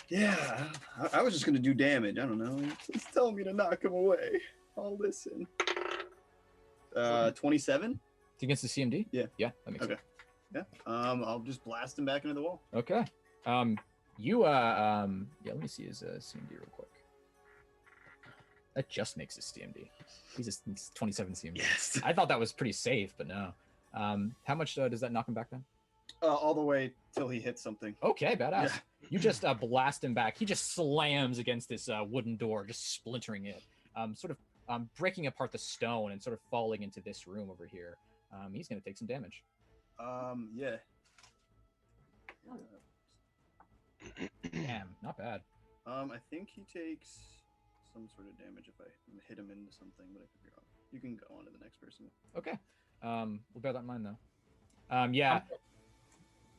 Yeah, I was just gonna do damage. I don't know. It's telling me to knock him away. I'll listen. 27? It's against the CMD? Yeah. Yeah, that makes Okay. sense. Yeah. I'll just blast him back into the wall. Okay. Yeah, let me see his CMD real quick. That just makes his CMD. He's 27 CMD. Yes. I thought that was pretty safe, but no. How much does that knock him back then? All the way till he hits something. Okay, badass. Yeah. You just blast him back. He just slams against this wooden door, just splintering it, sort of breaking apart the stone and sort of falling into this room over here. He's going to take some damage. Yeah. Damn, not bad. I think he takes some sort of damage if I hit him into something, but I could be wrong. You can go on to the next person. Okay. We'll bear that in mind, though. Yeah.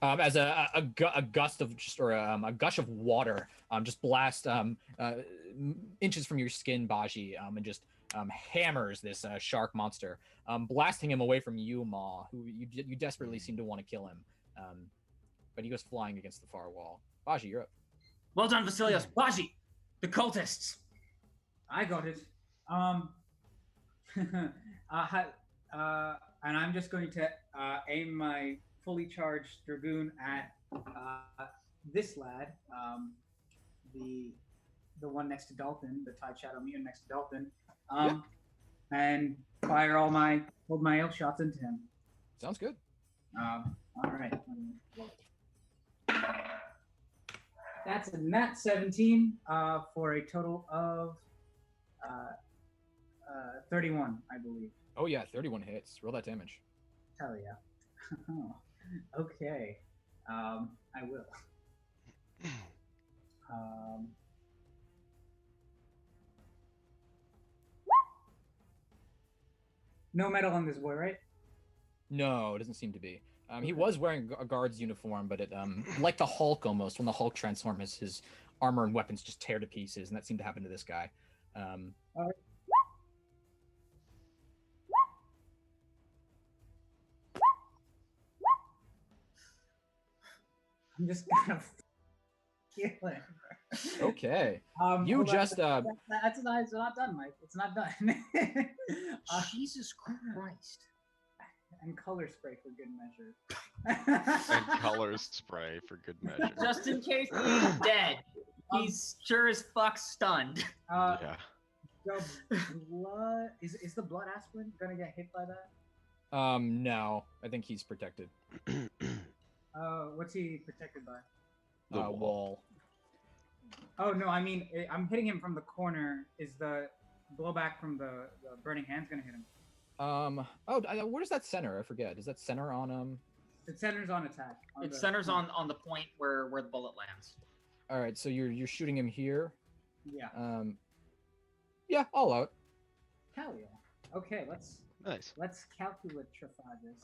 As a gust of just or a gush of water just blast inches from your skin, Baji, and just hammers this shark monster, blasting him away from you, Ma, who you desperately seem to want to kill him. But he goes flying against the far wall. Baji, you're up. Well done, Vasilios. Baji, the cultists. I got it. And I'm just going to aim my fully charged dragoon at this lad, the one next to Dalton, the Tide Shadow mutant next to Dalton, and fire all my ale shots into him. Sounds good. All right. That's a nat 17 for a total of 31, I believe. Oh yeah, 31 hits. Roll that damage. Hell yeah. Okay. I will. No metal on this boy, right? No, it doesn't seem to be. He was wearing a guard's uniform, but it, like the Hulk almost, when the Hulk transforms, his armor and weapons just tear to pieces, and that seemed to happen to this guy. All right. I'm just gonna kill him. Okay. You hold on. just That's not done, Mike. It's not done. Jesus Christ. And color spray for good measure. And colors spray for good measure. Just in case he's dead. He's sure as fuck stunned. Yeah. The blood is the blood aspirin gonna get hit by that? No, I think he's protected. What's he protected by? The Wall. Oh no, I mean I'm hitting him from the corner. Is the blowback from the burning hands gonna hit him? Where's that center? I forget. Is that center on It centers on attack. It centers on the point where the bullet lands. All right, so you're shooting him here. Yeah. Yeah, all out. Hell yeah. Okay, let's calculatrify this.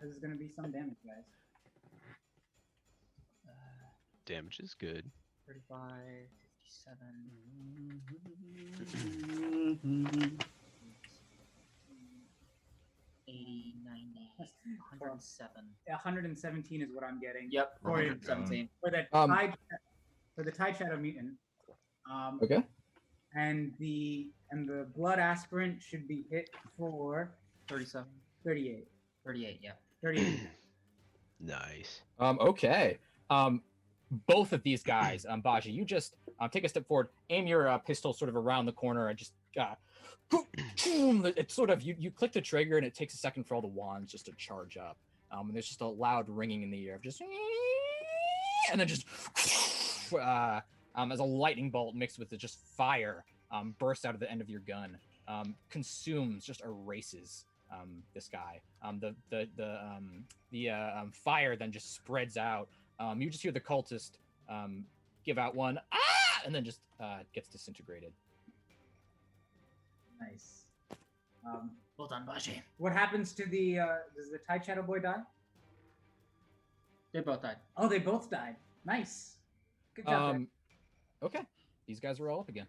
This is gonna be some damage, guys. Damage is good. 35, 57, 80, 90, 107. 117 is what I'm getting. Yep, For 117. For the Tide Shadow Mutant. Okay. And the blood aspirant should be hit for 37. 38. 38, yeah. 38. Nice. Okay. Both of these guys, Baji, you just take a step forward, aim your pistol sort of around the corner, and just it's sort of you click the trigger, and it takes a second for all the wands just to charge up. And there's just a loud ringing in the ear of just, and then just as a lightning bolt mixed with just fire bursts out of the end of your gun, consumes, just erases this guy. The fire then just spreads out. You just hear the cultist give out one, and then just gets disintegrated. Nice. Well done, Baji. What happens to the does the Tide Shadow boy die? They both died. Oh, they both died. Nice. Good job. there. Okay, these guys are all up again.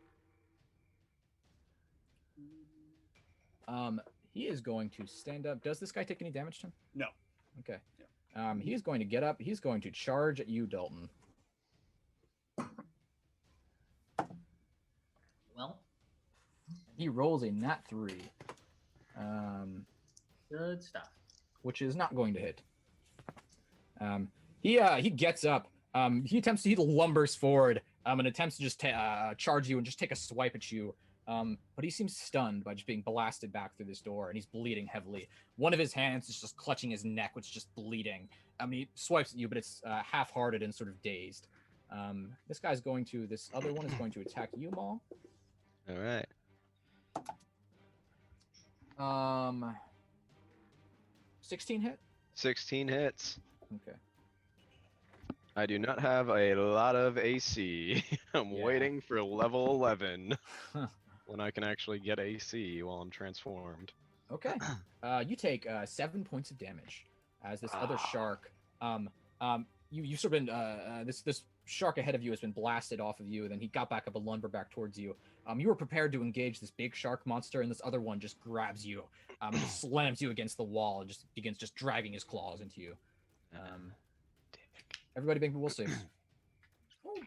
He is going to stand up. Does this guy take any damage to him? No. Okay. He's going to get up. He's going to charge at you, Dalton. Well, He rolls a nat 3. good stuff. Which is not going to hit. He gets up. He attempts to, he lumbers forward, and attempts to just charge you and just take a swipe at you. But he seems stunned by just being blasted back through this door, and he's bleeding heavily. One of his hands is just clutching his neck, which is just bleeding. He swipes at you, but it's half-hearted and sort of dazed. This other one is going to attack you, Maul. All right. 16 hit? 16 hits. Okay. I do not have a lot of AC. I'm Yeah. waiting for level 11 when I can actually get AC while I'm transformed. Okay. You take 7 points of damage as this other shark. You've sort of been this shark ahead of you has been blasted off of you, and then he got back up and lumbered back towards you. You were prepared to engage this big shark monster, and this other one just grabs you, and just slams you against the wall, and just begins just dragging his claws into you. Everybody make me will save. Oh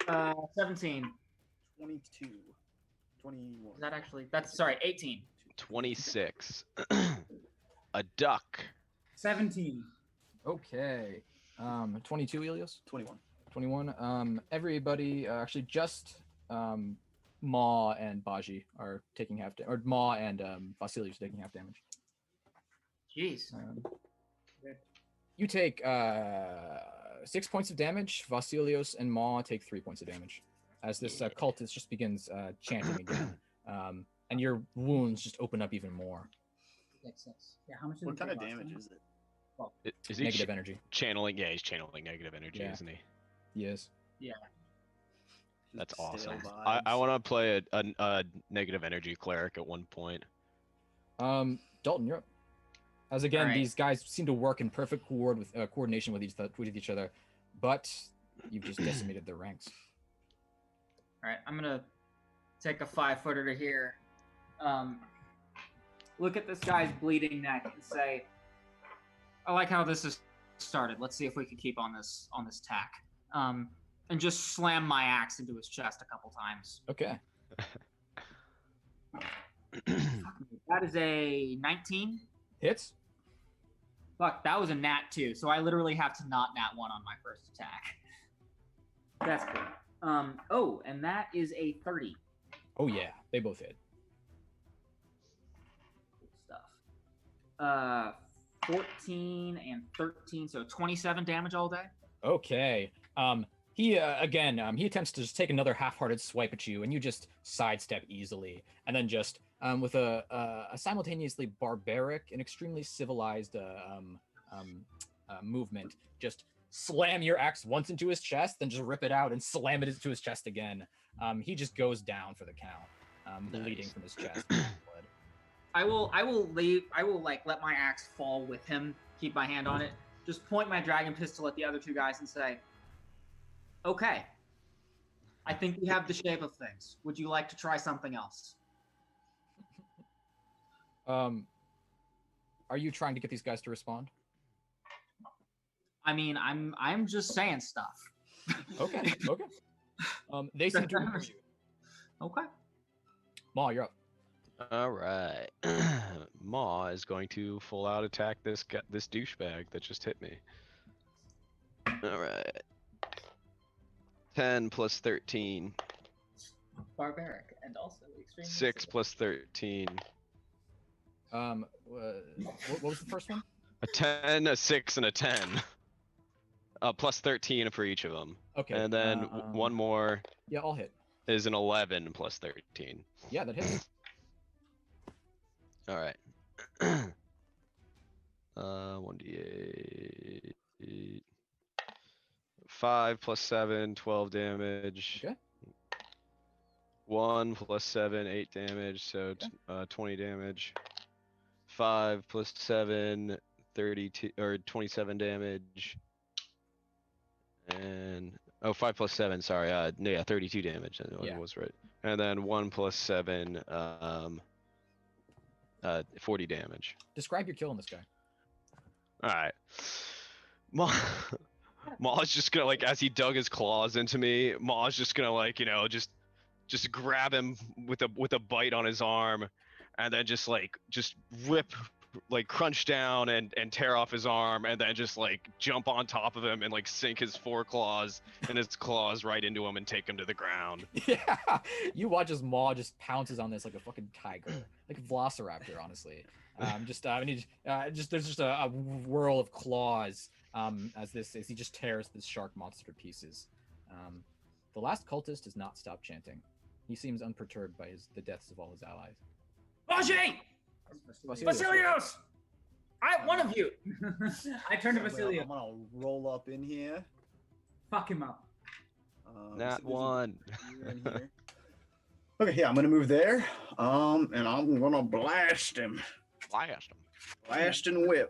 boy. 17. 22. 21. Is that actually? That's sorry. 18. 26. A duck. 17. Okay. 22, Elios? 21. 21. Everybody, actually just Maw and Baji are taking half damage, or Maw and Vasilius are taking half damage. Jeez. You take 6 points of damage. Vasilios and Maw take 3 points of damage as this cultist just begins chanting again. And your wounds just open up even more. Makes sense. Yeah, how much did What we kind take of last damage time? is it? Is he Negative energy. channeling? Yeah, he's channeling negative energy, Yeah. isn't he? Yes. That's Just stale awesome. I vibes. want to play a negative energy cleric at one point. Dalton, you're up. As again, Alright. these guys seem to work in perfect coordination with each other, but you've just decimated their ranks. All right, I'm gonna take a 5-footer to here. Look at this guy's bleeding neck and say, "I like how this has started. Let's see if we can keep on this tack." And just slam my axe into his chest a couple times. Okay. That is a 19. Hits. Fuck, that was a nat 2, so I literally have to not nat 1 on my first attack. That's cool. Oh, and that is a 30. Oh yeah, they both hit. Good stuff. 14 and 13, so 27 damage all day. Okay. He attempts to just take another half-hearted swipe at you, and you just sidestep easily, and then just with a simultaneously barbaric and extremely civilized movement, just slam your axe once into his chest, then just rip it out and slam it into his chest again. He just goes down for the count, bleeding from his chest. Blood. I will let my axe fall with him, keep my hand on it, just point my dragon pistol at the other two guys and say, "Okay, I think we have the shape of things. Would you like to try something else?" Are you trying to get these guys to respond? I mean, I'm just saying stuff. Okay. They seem to agree. Okay. Maw, you're up. All right. Maw is going to full out attack this douchebag that just hit me. All right. 10 plus 13. Barbaric and also extremely 6 civil. plus 13. What was the first one? A 10, a 6, and a 10. Plus 13 for each of them. Okay. And then one more Yeah, I'll hit. is an 11 plus 13. Yeah, that hits. All right. 1d8. 5 plus 7, 12 damage. Okay. 1 plus 7, 8 damage, so 20 damage. 5 plus 7, 32 or 27 damage. And 5 plus 7, sorry, 32 damage. I was right. And then 1 plus 7, 40 damage. Describe your kill on this guy. All right. Maw's just gonna, like, as he dug his claws into me, Maw's just gonna, like, just grab him with a bite on his arm, and then just rip like crunch down and tear off his arm, and then just like jump on top of him and like sink his foreclaws and his claws right into him and take him to the ground. Yeah, you watch as Maw just pounces on this like a fucking tiger, like a velociraptor, honestly. There's just a whirl of claws as he just tears this shark monster to pieces. The last cultist does not stop chanting. He seems unperturbed by the deaths of all his allies. Baji! Basilios! One of you! I turn to Basilios. I'm gonna roll up in here. Fuck him up. Not one. In here. Okay, yeah, I'm gonna move there. And I'm gonna blast him. Blast him. Blast and whip.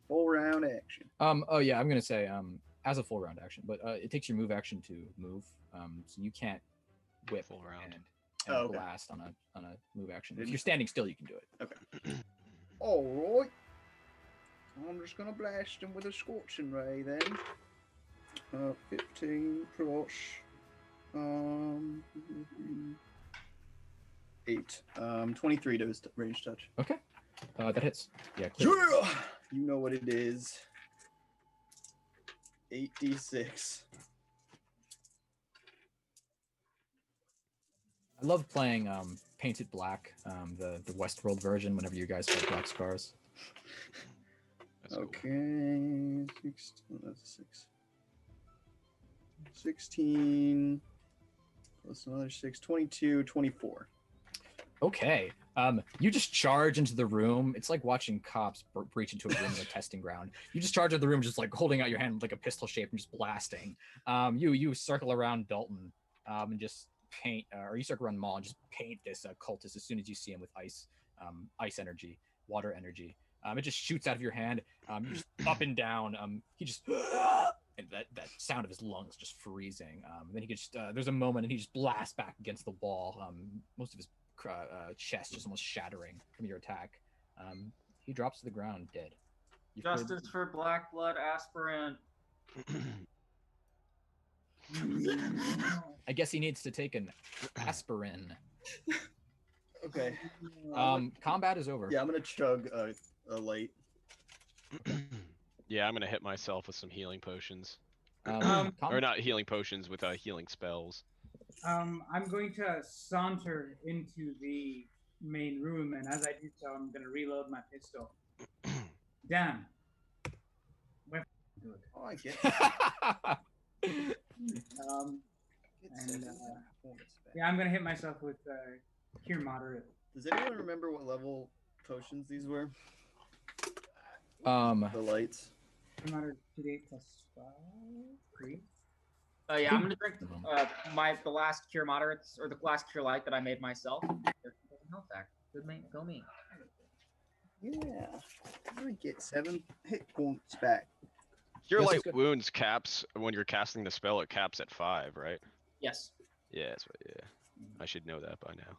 Full round action. Oh yeah, I'm gonna say as a full round action, but it takes your move action to move. So you can't whip Full round. and blast on a move action. If you're standing still, you can do it. Okay. All right. I'm just gonna blast him with a scorching ray then. 15 plus 8. 23 to range touch. Okay. That hits. Yeah. Clearly. Yeah! You know what it is. 8d6. I love playing Painted Black, the Westworld version. Whenever you guys play Black Scars. That's cool. Okay. 16, that's 6. 16 plus another 6. 22, 24. Okay. You just charge into the room. It's like watching cops breach into a room in a testing ground. You just charge into the room, just like holding out your hand like a pistol shape and just blasting. You circle around Dalton and just paint, or you circle around Maul and just paint this cultist as soon as you see him with ice energy, water energy. It just shoots out of your hand. You just up and down. He just and that sound of his lungs just freezing. Then he gets there's a moment and he just blasts back against the wall. Most of his chest just almost shattering from your attack. He drops to the ground dead. Justice for Black Blood aspirant. I guess he needs to take an aspirin. Okay. Combat is over. Yeah, I'm gonna chug a light. Yeah, I'm gonna hit myself with some healing potions. Com- Or not healing potions, with healing spells. I'm going to saunter into the main room, and as I do so, I'm going to reload my pistol. Damn. We're good. Oh, I get And, yeah, I'm going to hit myself with Cure Moderate. Does anyone remember what level potions these were? The lights. Cure Moderate 2d plus 5. 3. Yeah, I'm gonna drink the last cure moderates, or the last cure light that I made myself. Health back. Good me, go me. Yeah. I'm gonna get 7 hit points back. Cure This is light good. wounds caps when you're casting the spell. It caps at 5, right? Yes. Yeah, that's right. Yeah, I should know that by now.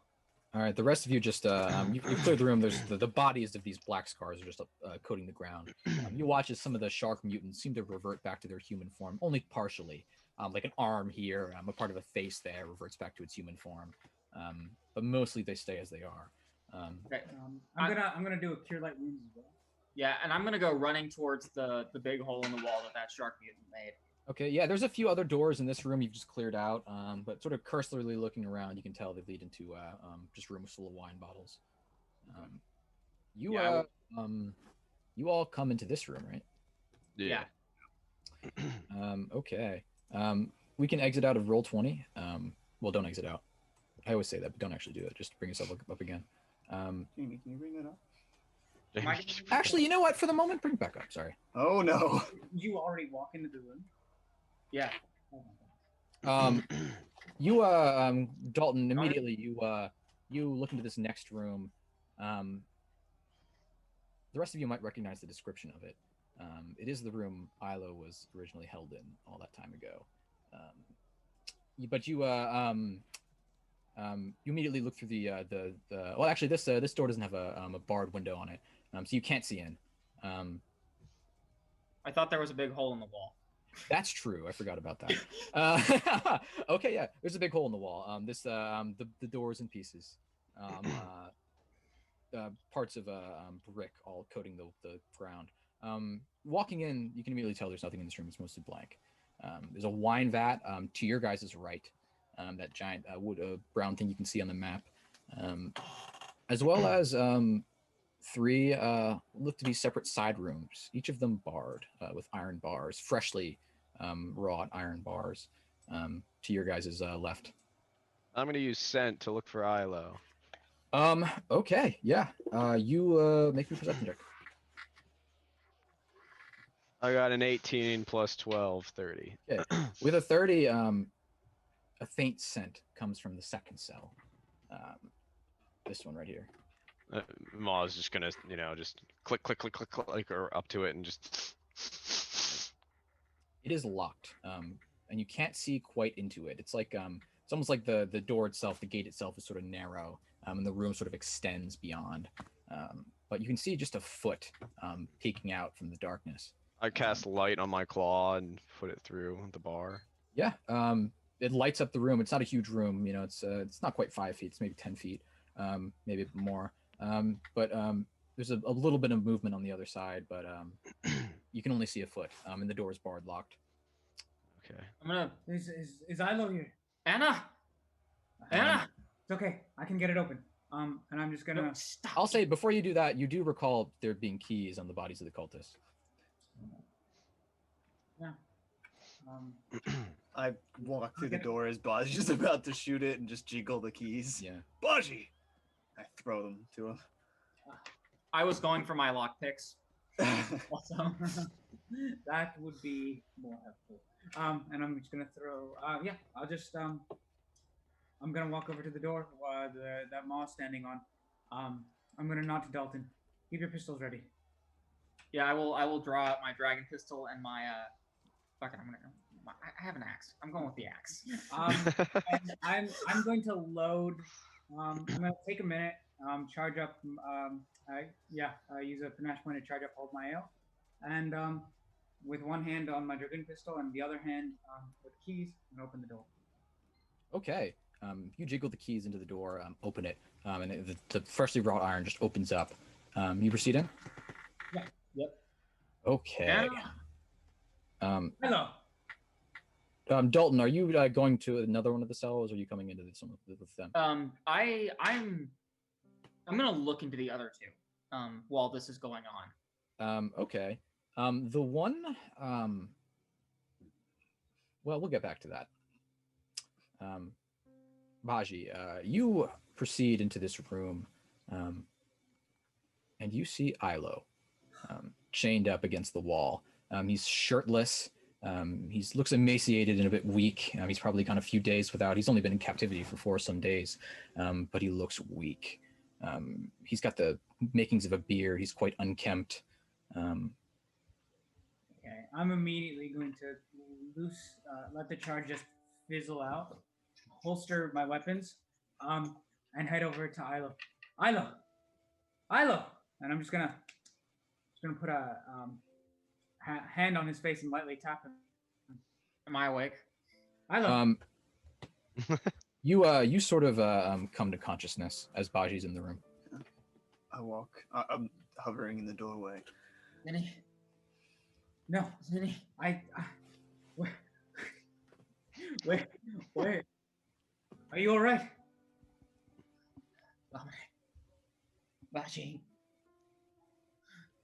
All right, the rest of you just you cleared the room. There's the bodies of these black scars are just coating the ground. You watch as some of the shark mutants seem to revert back to their human form, only partially. Like an arm here, a part of a face there reverts back to its human form, but mostly they stay as they are. Okay. I'm gonna do a Cure Light Wounds as well. Yeah, and I'm gonna go running towards the big hole in the wall that shark mutant made. Okay, yeah, there's a few other doors in this room you've just cleared out, but sort of cursorily looking around, you can tell they lead into just rooms full of wine bottles. You all come into this room, right? Yeah. Okay. We can exit out of roll 20. Well, don't exit out. I always say that, but don't actually do it. Just bring yourself up again. Jamie, can you bring that up? Actually, you know what? For the moment, bring it back up. Sorry. Oh no. You already walk into the room. Yeah. You Dalton, immediately you look into this next room. The rest of you might recognize the description of it. It is the room Ilo was originally held in all that time ago. But you immediately look through the well, actually this door doesn't have a barred window on it, so you can't see in. I thought there was a big hole in the wall. That's true. I forgot about that. Okay, yeah, there's a big hole in the wall. The door's in pieces. parts of a brick all coating the ground. Walking in, you can immediately tell there's nothing in this room. It's mostly blank. There's a wine vat to your guys' right, that giant wood brown thing you can see on the map, as well as three look to be separate side rooms, each of them barred with iron bars, freshly wrought iron bars, to your guys' left. I'm gonna use scent to look for Ilo. Okay, yeah. You make me a perception check. I got an 18 plus 12, 30. Okay. With a 30, a faint scent comes from the second cell. This one right here. Ma's just gonna, just click, click, click, click, click, or up to it and just. It is locked, and you can't see quite into it. It's like it's almost like the door itself, the gate itself is sort of narrow, and the room sort of extends beyond. But you can see just a foot peeking out from the darkness. I cast light on my claw and put it through the bar. Yeah, it lights up the room. It's not a huge room, it's not quite 5 feet. It's maybe 10 feet, maybe more. But there's a little bit of movement on the other side, but you can only see a foot, and the door is barred, locked. Okay. I'm gonna. Is Ilo here? Anna. Anna. It's okay. I can get it open. And I'm just gonna. No, stop. I'll say before you do that, you do recall there being keys on the bodies of the cultists. Yeah. I walk through the door as Baji's just about to shoot it and just jiggle the keys. Yeah. Baji! I throw them to him. I was going for my lockpicks. Also, That would be more helpful. And I'm just gonna throw. Yeah. I'll just. I'm gonna walk over to the door that Ma's standing on. I'm gonna nod to Dalton. Keep your pistols ready. yeah, I will draw out my dragon pistol and my Fuck it, I have an axe. I'm going with the axe. And I'm going to load. I'm gonna take a minute. Charge up. Use a panache point to charge up hold my ale, and with one hand on my dragon pistol and the other hand with keys, and open the door. Okay. You jiggle the keys into the door, open it, and the freshly wrought iron just opens up. You proceed in? Yeah. Yep. Okay. Hello. Dalton, are you going to another one of the cells, or are you coming into this one with them? I'm gonna look into the other two while this is going on. Okay. The one. Well, we'll get back to that. Baji, you proceed into this room, and you see Ilo chained up against the wall. He's shirtless. He looks emaciated and a bit weak. He's probably gone a few days without. He's only been in captivity for some days, but he looks weak. He's got the makings of a beard. He's quite unkempt. Okay, I'm immediately going to let the charge just fizzle out, holster my weapons, and head over to Ilo. Ilo, and I'm just gonna put a hand on his face and lightly tap him. Am I awake? Ilo. You sort of come to consciousness as Baji's in the room. I walk. I'm hovering in the doorway. Zinny? No, Zinny? Wait. Are you all right? Baji.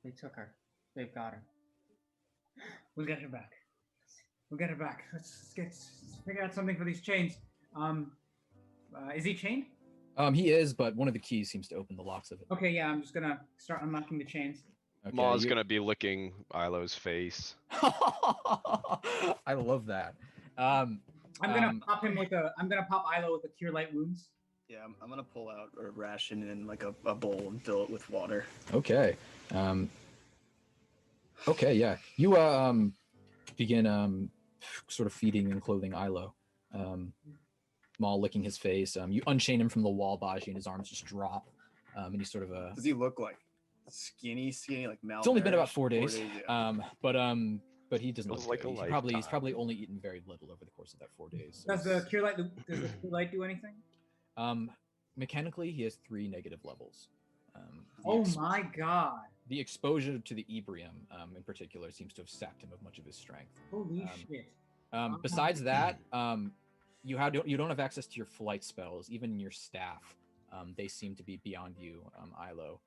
They took her. They've got her. We'll get her back. Let's figure out something for these chains. Is he chained? He is, but one of the keys seems to open the locks of it. Okay, yeah, I'm just gonna start unlocking the chains. Okay, Ma's gonna be licking Ilo's face. I love that. I'm gonna pop Ilo with a cure light wounds. Yeah, I'm gonna pull out a ration in like a bowl and fill it with water. Okay. Okay, yeah. You begin sort of feeding and clothing Ilo. Maul licking his face. You unchain him from the wall, Baji, and his arms just drop. And he's sort of Does he look like skinny, like malnourished? It's only been about 4 days. Yeah. But he doesn't Feels look like good. a He's probably only eaten very little over the course of that 4 days. So Does the cure light do anything? mechanically, he has 3 negative levels. The Oh my god. The exposure to the Ebrium, in particular, seems to have sapped him of much of his strength. Holy shit. Besides that, you don't have access to your flight spells, even your staff. They seem to be beyond you, Ilo.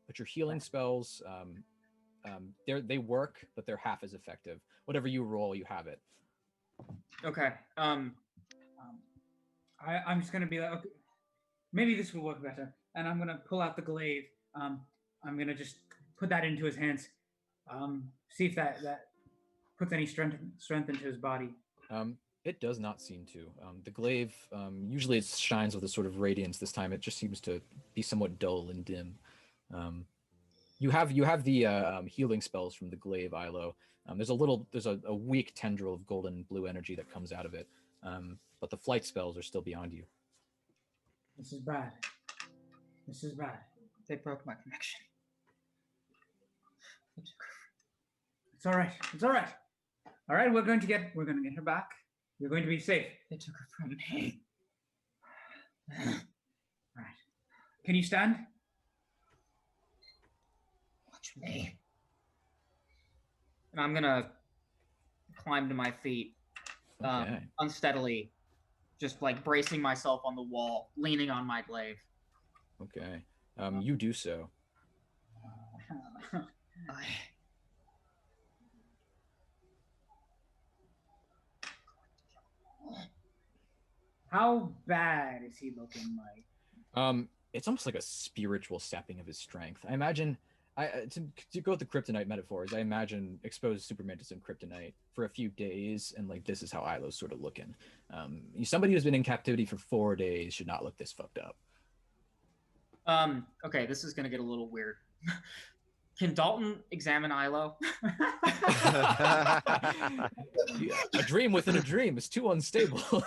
But your healing spells, they work, but they're half as effective. Whatever you roll, you have it. Okay. I'm just gonna be like, okay, maybe this will work better. And I'm gonna pull out the glaive. I'm gonna just put that into his hands. See if that puts any strength into his body. It does not seem to. The glaive, usually it shines with a sort of radiance. This time, it just seems to be somewhat dull and dim. You have the healing spells from the glaive, Ilo. There's a weak tendril of golden blue energy that comes out of it. But the flight spells are still beyond you. This is bad. This is bad. They broke my connection. It's all right. It's all right. All right, we're going to get her back. You're going to be safe. They took her from me. All right. Can you stand? Watch me. And I'm gonna climb to my feet, Okay. unsteadily, just like bracing myself on the wall, leaning on my glaive. Okay. You do so. How bad is he looking like? It's almost like a spiritual sapping of his strength. I imagine, to go with the kryptonite metaphors, I imagine exposed Superman to some kryptonite for a few days, and like this is how Ilo's sort of looking. Somebody who's been in captivity for 4 days should not look this fucked up. Okay, this is gonna get a little weird. Can Dalton examine Ilo? Yeah, a dream within a dream is too unstable.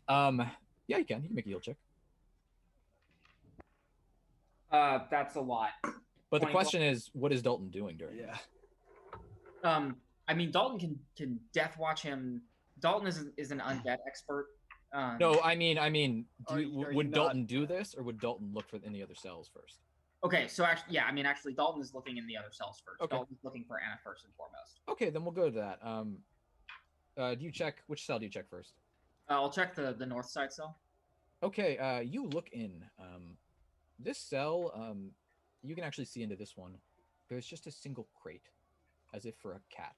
Yeah, you can make a heal check. That's a lot. But the question is, what is Dalton doing during this? I mean, Dalton can death watch him. Dalton is an undead expert. No, I mean, would not- Dalton do this, or would Dalton look for any other cells first? Okay, so actually, yeah, I mean, actually, Dalton is looking in the other cells first. Okay. Dalton's looking for Anna first and foremost. Okay, then we'll go to that. Do you check, which cell do you check first? I'll check the north side cell. Okay, you look in. This cell, you can actually see into this one. There's just a single crate, as if for a cat,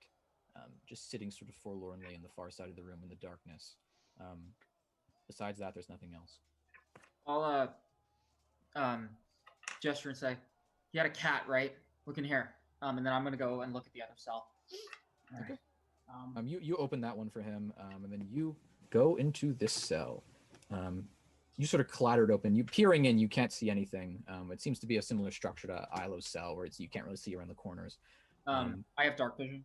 just sitting sort of forlornly in the far side of the room in the darkness. Besides that, there's nothing else. I'll gesture and say, "You had a cat, right? Look in here." And then I'm gonna go and look at the other cell. All right. Okay. You open that one for him, and then you go into this cell. You sort of clattered open. You peering in, you can't see anything. It seems to be a similar structure to Ilo's cell, where you can't really see around the corners. I have dark vision.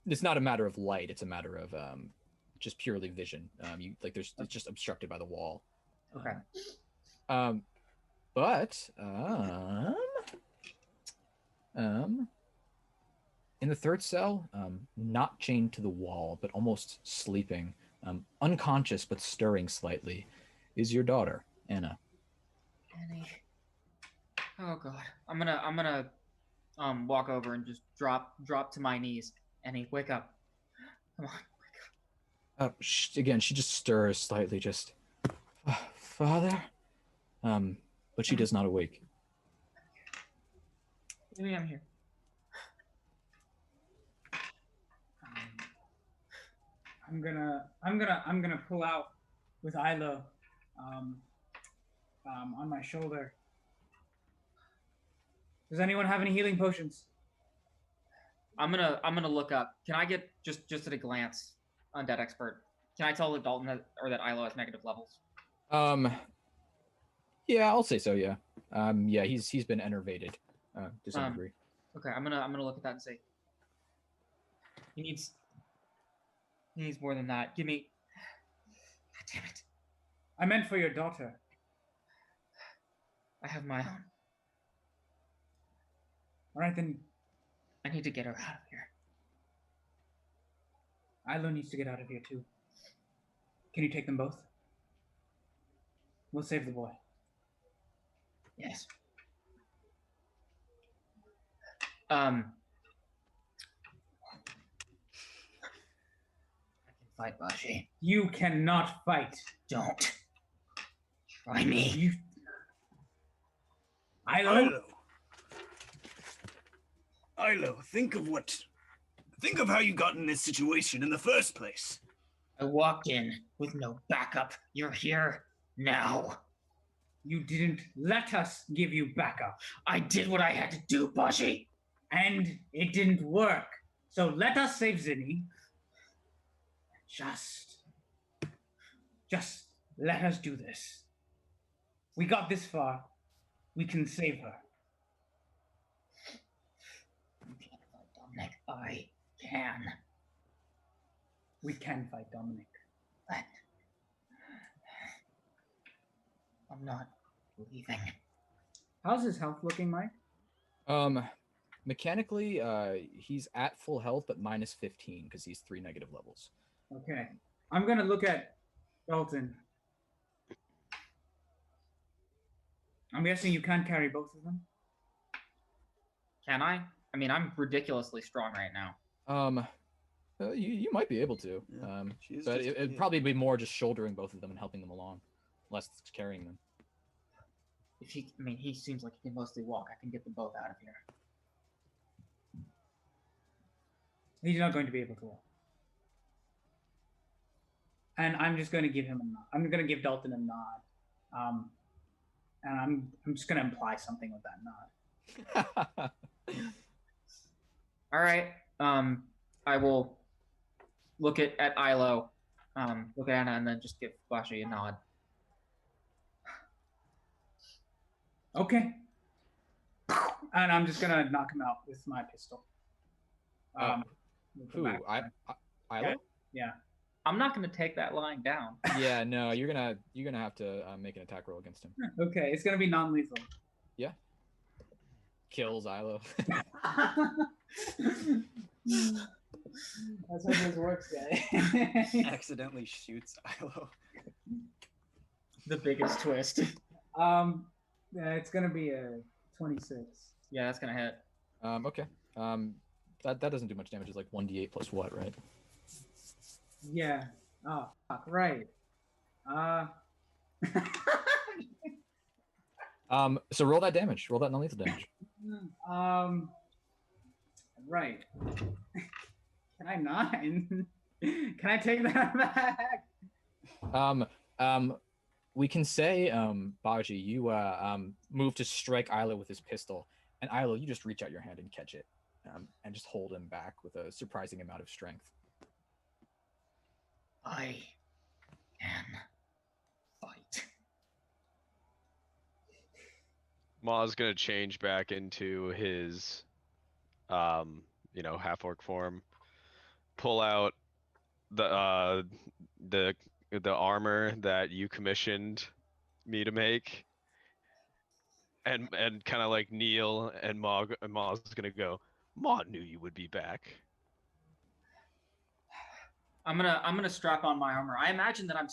It's not a matter of light; it's a matter of just purely vision. It's just obstructed by the wall. Okay. But in the third cell, not chained to the wall, but almost sleeping, unconscious but stirring slightly, is your daughter, Anna. Annie. Oh god. I'm gonna walk over and just drop to my knees. Annie, wake up. Come on, wake up. Again, she just stirs slightly, just Father. But she does not awake. Maybe I'm here. I'm gonna pull out with Ilo, on my shoulder. Does anyone have any healing potions? I'm gonna look up. Can I get just at a glance, undead expert? Can I tell that Dalton or that Ilo has negative levels? Yeah, I'll say so. Yeah. Yeah, he's been enervated to some degree. Okay, I'm gonna look at that and say he needs more than that. Give me. God damn it! I meant for your daughter. I have my own. All right, then. I need to get her out of here. Ilo needs to get out of here too. Can you take them both? We'll save the boy. Yes. I can fight Bashi. You cannot fight. Don't try me. You... Ilo? Ilo, think of how you got in this situation in the first place. I walked in with no backup. You're here now. You didn't let us give you backup. I did what I had to do, Bashi. And it didn't work. So let us save Zinny. Just let us do this. We got this far. We can save her. You can't fight Dominic. I can. We can fight Dominic. But I'm not leaving. How's his health looking, Mike? Mechanically, he's at full health, but minus 15 because he's 3 negative levels. Okay. I'm gonna look at Dalton. I'm guessing you can't carry both of them? Can I? I mean, I'm ridiculously strong right now. You might be able to. Yeah, But it'd probably be more just shouldering both of them and helping them along, less carrying them. If he seems like he can mostly walk. I can get them both out of here. He's not going to be able to walk. And I'm just going to give him a nod. I'm going to give Dalton a nod. And I'm just going to imply something with that nod. All right. I will look at Ilo, look at Anna, and then just give Bashi a nod. Okay. And I'm just going to knock him out with my pistol. Who? Ilo? Yeah. I'm not going to take that lying down. Yeah, no, you're gonna have to make an attack roll against him. Okay, it's going to be non-lethal. Yeah. Kills Ilo. That's how this works, guy. Accidentally shoots Ilo. The biggest twist. It's going to be a 26. Yeah, that's going to hit. Okay. That doesn't do much damage. It's like 1d8 plus what, right? Yeah. Oh, fuck, right. So roll that damage. Roll that non-lethal damage. Right. Can I not? Can I take that back? We can say, Baji, you move to strike Ilo with his pistol, and Ilo, you just reach out your hand and catch it, and just hold him back with a surprising amount of strength. I can fight. Ma's gonna change back into his, half-orc form. Pull out the armor that you commissioned me to make, and kind of like kneel, and Ma's gonna go, Ma knew you would be back. I'm gonna strap on my armor. I imagine that I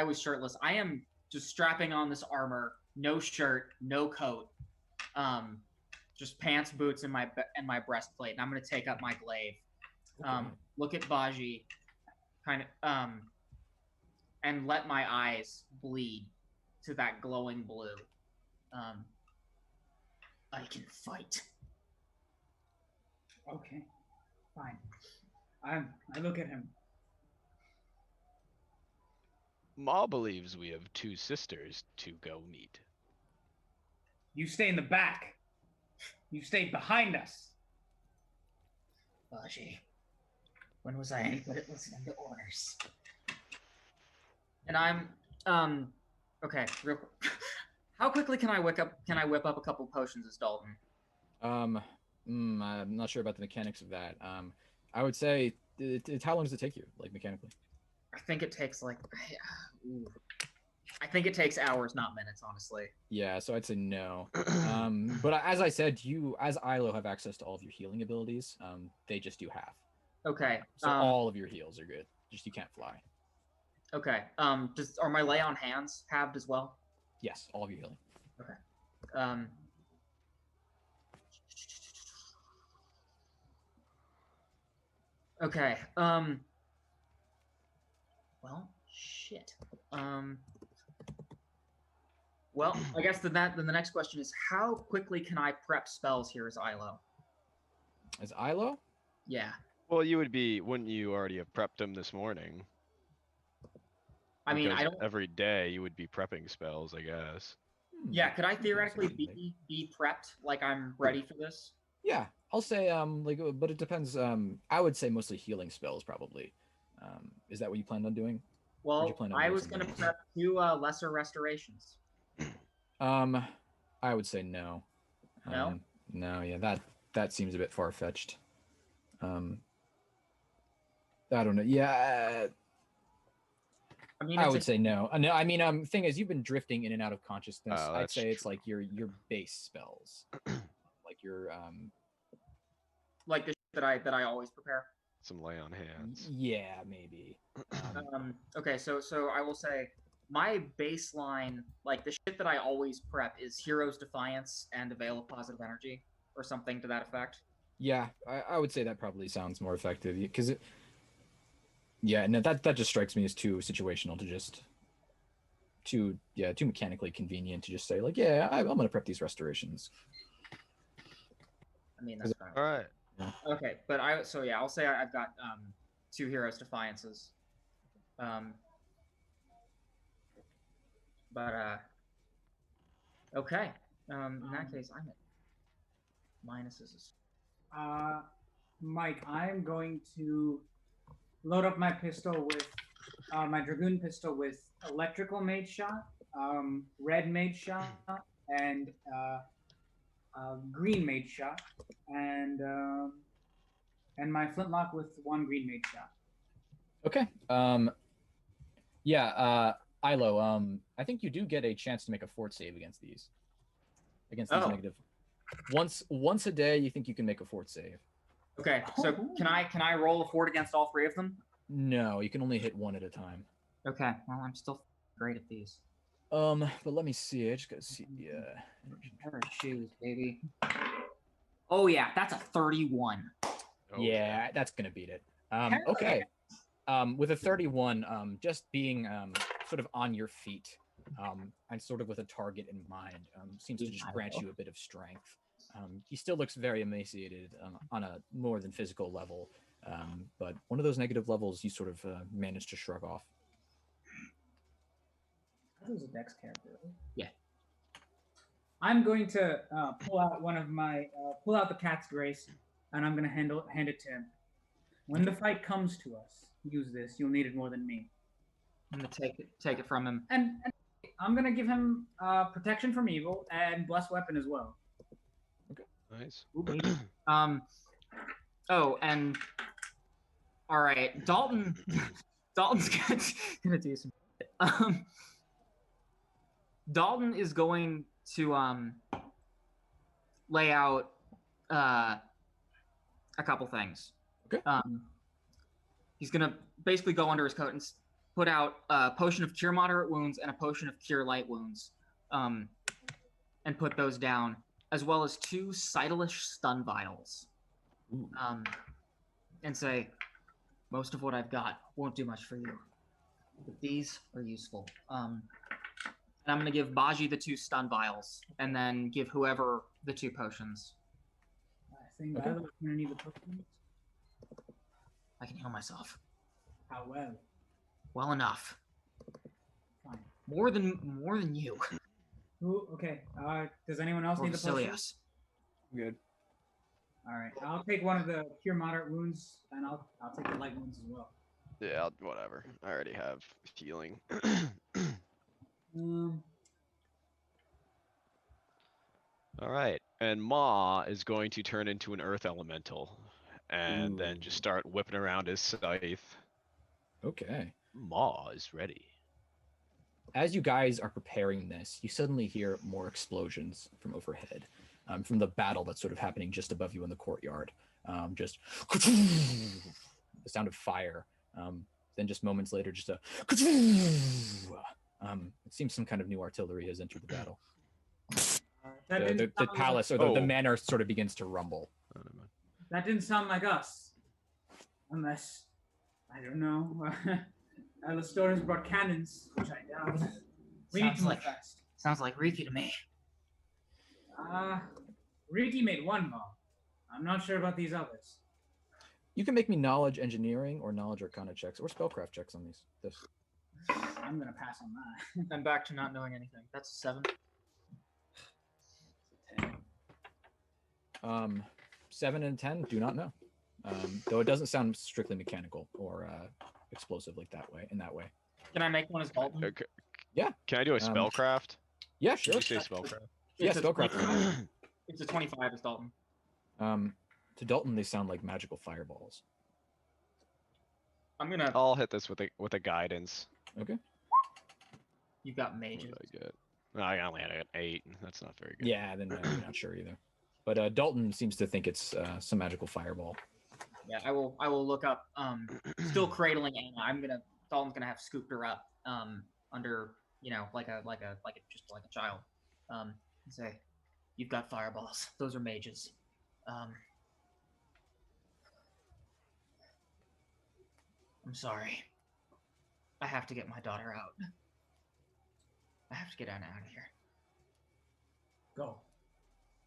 was shirtless. I am just strapping on this armor, no shirt, no coat, just pants, boots, and my breastplate. And I'm gonna take up my glaive. Look at Baji, kind of, and let my eyes bleed to that glowing blue. I can fight. Okay, fine. I look at him. Ma believes we have 2 sisters to go meet. You stay in the back. You stay behind us. Baji, when was I any good at listening to orders? And I'm, okay, real quick. How quickly can I whip up a couple potions as Dalton? I'm not sure about the mechanics of that. I would say, how long does it take you, like, mechanically? I think it takes I think it takes hours, not minutes, honestly. Yeah, so I'd say no. But as I said, you, as Ilo, have access to all of your healing abilities. They just do half. Okay. So all of your heals are good. Just you can't fly. Okay. Are my lay on hands halved as well? Yes, all of you healing. Um. Okay. Well, shit. Well, I guess then the next question is how quickly can I prep spells here as Ilo? As Ilo? Yeah. Well, wouldn't you already have prepped them this morning? I mean, Because I don't. every day you would be prepping spells, I guess. Yeah, could I theoretically be prepped like I'm ready for this? Yeah, I'll say but it depends. I would say mostly healing spells probably. Is that what you planned on doing? Or did you Well, plan on I doing was something gonna else? prep 2 lesser restorations. I would say no. No? No, yeah, that seems a bit far fetched. I don't know. Yeah, I mean, I would say no. No, I mean, thing is, you've been drifting in and out of consciousness. Oh, I'd that's say it's true. like your base spells, like your like the shit that I always prepare. Some lay on hands. Yeah, maybe. Okay, so I will say my baseline, like the shit that I always prep, is Hero's Defiance and Avail of Positive Energy, or something to that effect. Yeah, I would say that probably sounds more effective because yeah, no, that just strikes me as too situational to just too mechanically convenient to just say like, yeah, I'm gonna prep these restorations. I mean, that's fine. All right. Okay, but I'll say I've got 2 Hero's Defiances. Okay. In that case, I'm at minuses. Mike, I'm going to load up my pistol with my dragoon pistol with electrical mage shot, red mage shot, and green mage shot, and my flintlock with 1 green mage shot. Okay. Yeah. Ilo. I think you do get a chance to make a fort save against these. Against these negative. Once a day, you think you can make a fort save. Okay, so can I roll a fort against all 3 of them? No, you can only hit 1 at a time. Okay, well I'm still great at these. But let me see. I just gotta see. Yeah. Pair of shoes, baby. Oh yeah, that's a 31. Oh, yeah, that's gonna beat it. Okay. With a 31, just being sort of on your feet, and sort of with a target in mind, seems to just grant you a bit of strength. He still looks very emaciated on a more than physical level, but one of those negative levels you sort of managed to shrug off. That was a Dex character, right? Yeah. I'm going to pull out pull out the cat's grace, and I'm going to hand it to him. When the fight comes to us, use this. You'll need it more than me. I'm gonna take it from him. And I'm going to give him protection from evil and blessed weapon as well. Nice. Oh, and all right, Dalton's gonna do some. Dalton is going to lay out a couple things. Okay. He's gonna basically go under his coat and put out a potion of cure moderate wounds and a potion of cure light wounds, and put those down, as well as 2 Cytalish stun vials. And say, most of what I've got won't do much for you, but these are useful. And I'm going to give Baji the 2 stun vials, and then give whoever the 2 potions. I think I'm going to need the potions. I can heal myself. How well? Well enough. Fine. More than you. Ooh, okay. Does anyone else need the potions? Good. All right. I'll take one of the cure moderate wounds, and I'll take the light wounds as well. Yeah, whatever. I already have healing. All right, and Ma is going to turn into an earth elemental, and then just start whipping around his scythe. Okay. Ma is ready. As you guys are preparing this, you suddenly hear more explosions from overhead, from the battle that's sort of happening just above you in the courtyard. Just the sound of fire. Then just moments later, just a it seems some kind of new artillery has entered the battle. That didn't The sound palace or the manor sort of begins to rumble. Oh, never mind. That didn't sound like us. Unless, I don't know, Alistorus brought cannons, which I doubt. We need Sounds to move like- fast. Sounds like Riki to me. Riki made one bomb. I'm not sure about these others. You can make me knowledge engineering or knowledge arcana checks or spellcraft checks on this. I'm gonna pass on that. I'm back to not knowing anything. That's a 7. 7 and 10, do not know. Though it doesn't sound strictly mechanical or explosive like that way. In that way. Can I make one as Dalton? Okay. Yeah. Can I do a spellcraft? Yeah, Did sure. you say spellcraft? Yeah, It's a spellcraft. 25. It's a 25 as Dalton. To Dalton, they sound like magical fireballs. I'm gonna. I'll hit this with a guidance. Okay. You've got What mages. did I get? No, I only had an 8. That's not very good. Yeah, then I'm not sure either. But Dalton seems to think it's some magical fireball. Yeah, I will look up. Still cradling Anna. Dalton's gonna have scooped her up. Under like a child. And say, you've got fireballs. Those are mages. I'm sorry. I have to get my daughter out. I have to get Anna out of here. Go.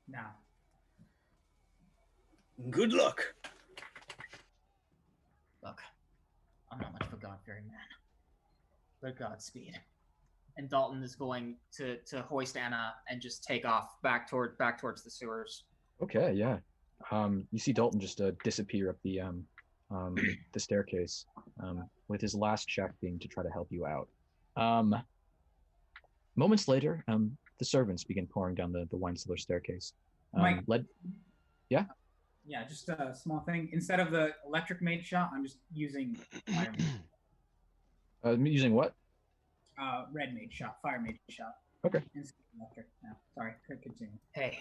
Now. Good luck. Look, I'm not much of a God-fearing man. But Godspeed. And Dalton is going to hoist Anna and just take off back towards the sewers. Okay, yeah. You see Dalton just disappear up the staircase, with his last check being to try to help you out. Moments later, the servants begin pouring down the wine cellar staircase. Mike. Yeah, just a small thing. Instead of the electric mage shot, I'm just using fire using what? red mage shot, fire mage shot. Okay. Instead of electric. No, sorry, could continue. Hey,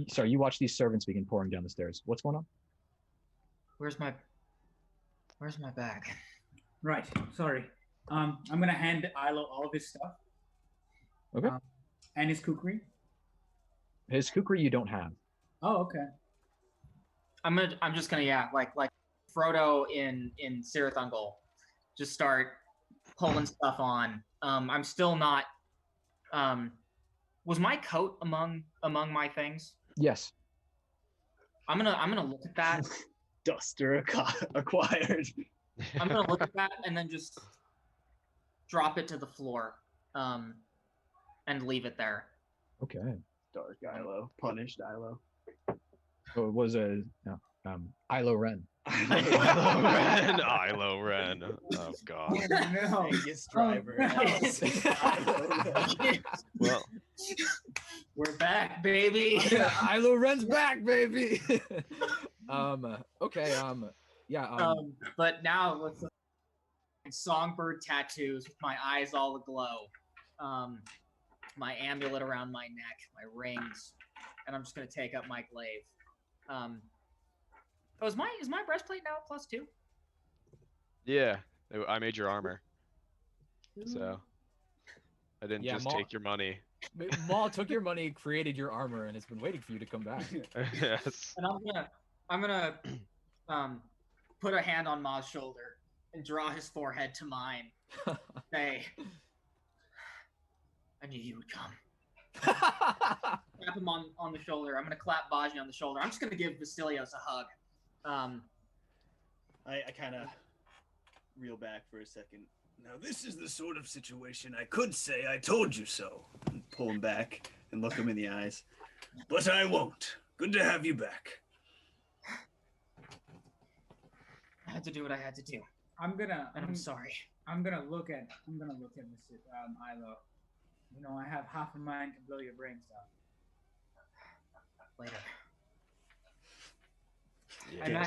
Sorry, you watch these servants begin pouring down the stairs. What's going on? where's my bag? Right, sorry. I'm gonna hand Ilo all of his stuff. Okay. And his kukri. His kukri you don't have. Oh, okay. I'm just gonna like Frodo in Sirathungol, just start pulling stuff on. I'm still not. Was my coat among my things? Yes. I'm gonna look at that. Duster acquired. I'm gonna look at that and then just drop it to the floor, and leave it there. Okay. Dark Ilo. Punished Ilo. So it was Ilo Ren. Ilo Ren. Oh god. No. Vegas driver. Well, We're back, baby. Ilo Ren's back, baby. Okay. Yeah. But now with the songbird tattoos, with my eyes all aglow, my amulet around my neck, my rings, and I'm just gonna take up my glaive. Is my breastplate now +2? yeah. I made your armor, so I didn't Yeah, just Ma- take your money. Maul took your money, created your armor, and has been waiting for you to come back. Yes. And I'm gonna put a hand on Ma's shoulder and draw his forehead to mine. Say, I knew you would come. Clap him on the shoulder. I'm gonna clap Baji on the shoulder. I'm just gonna give Vasilios a hug. I kind of reel back for a second. Now this is the sort of situation I could say I told you so. And pull him back and look him in the eyes. But I won't. Good to have you back. I had to do what I had to do, I'm and I'm sorry. I'm gonna look at Mr. Ilo. You know, I have half a mind to blow your brains out. Later. Yes. And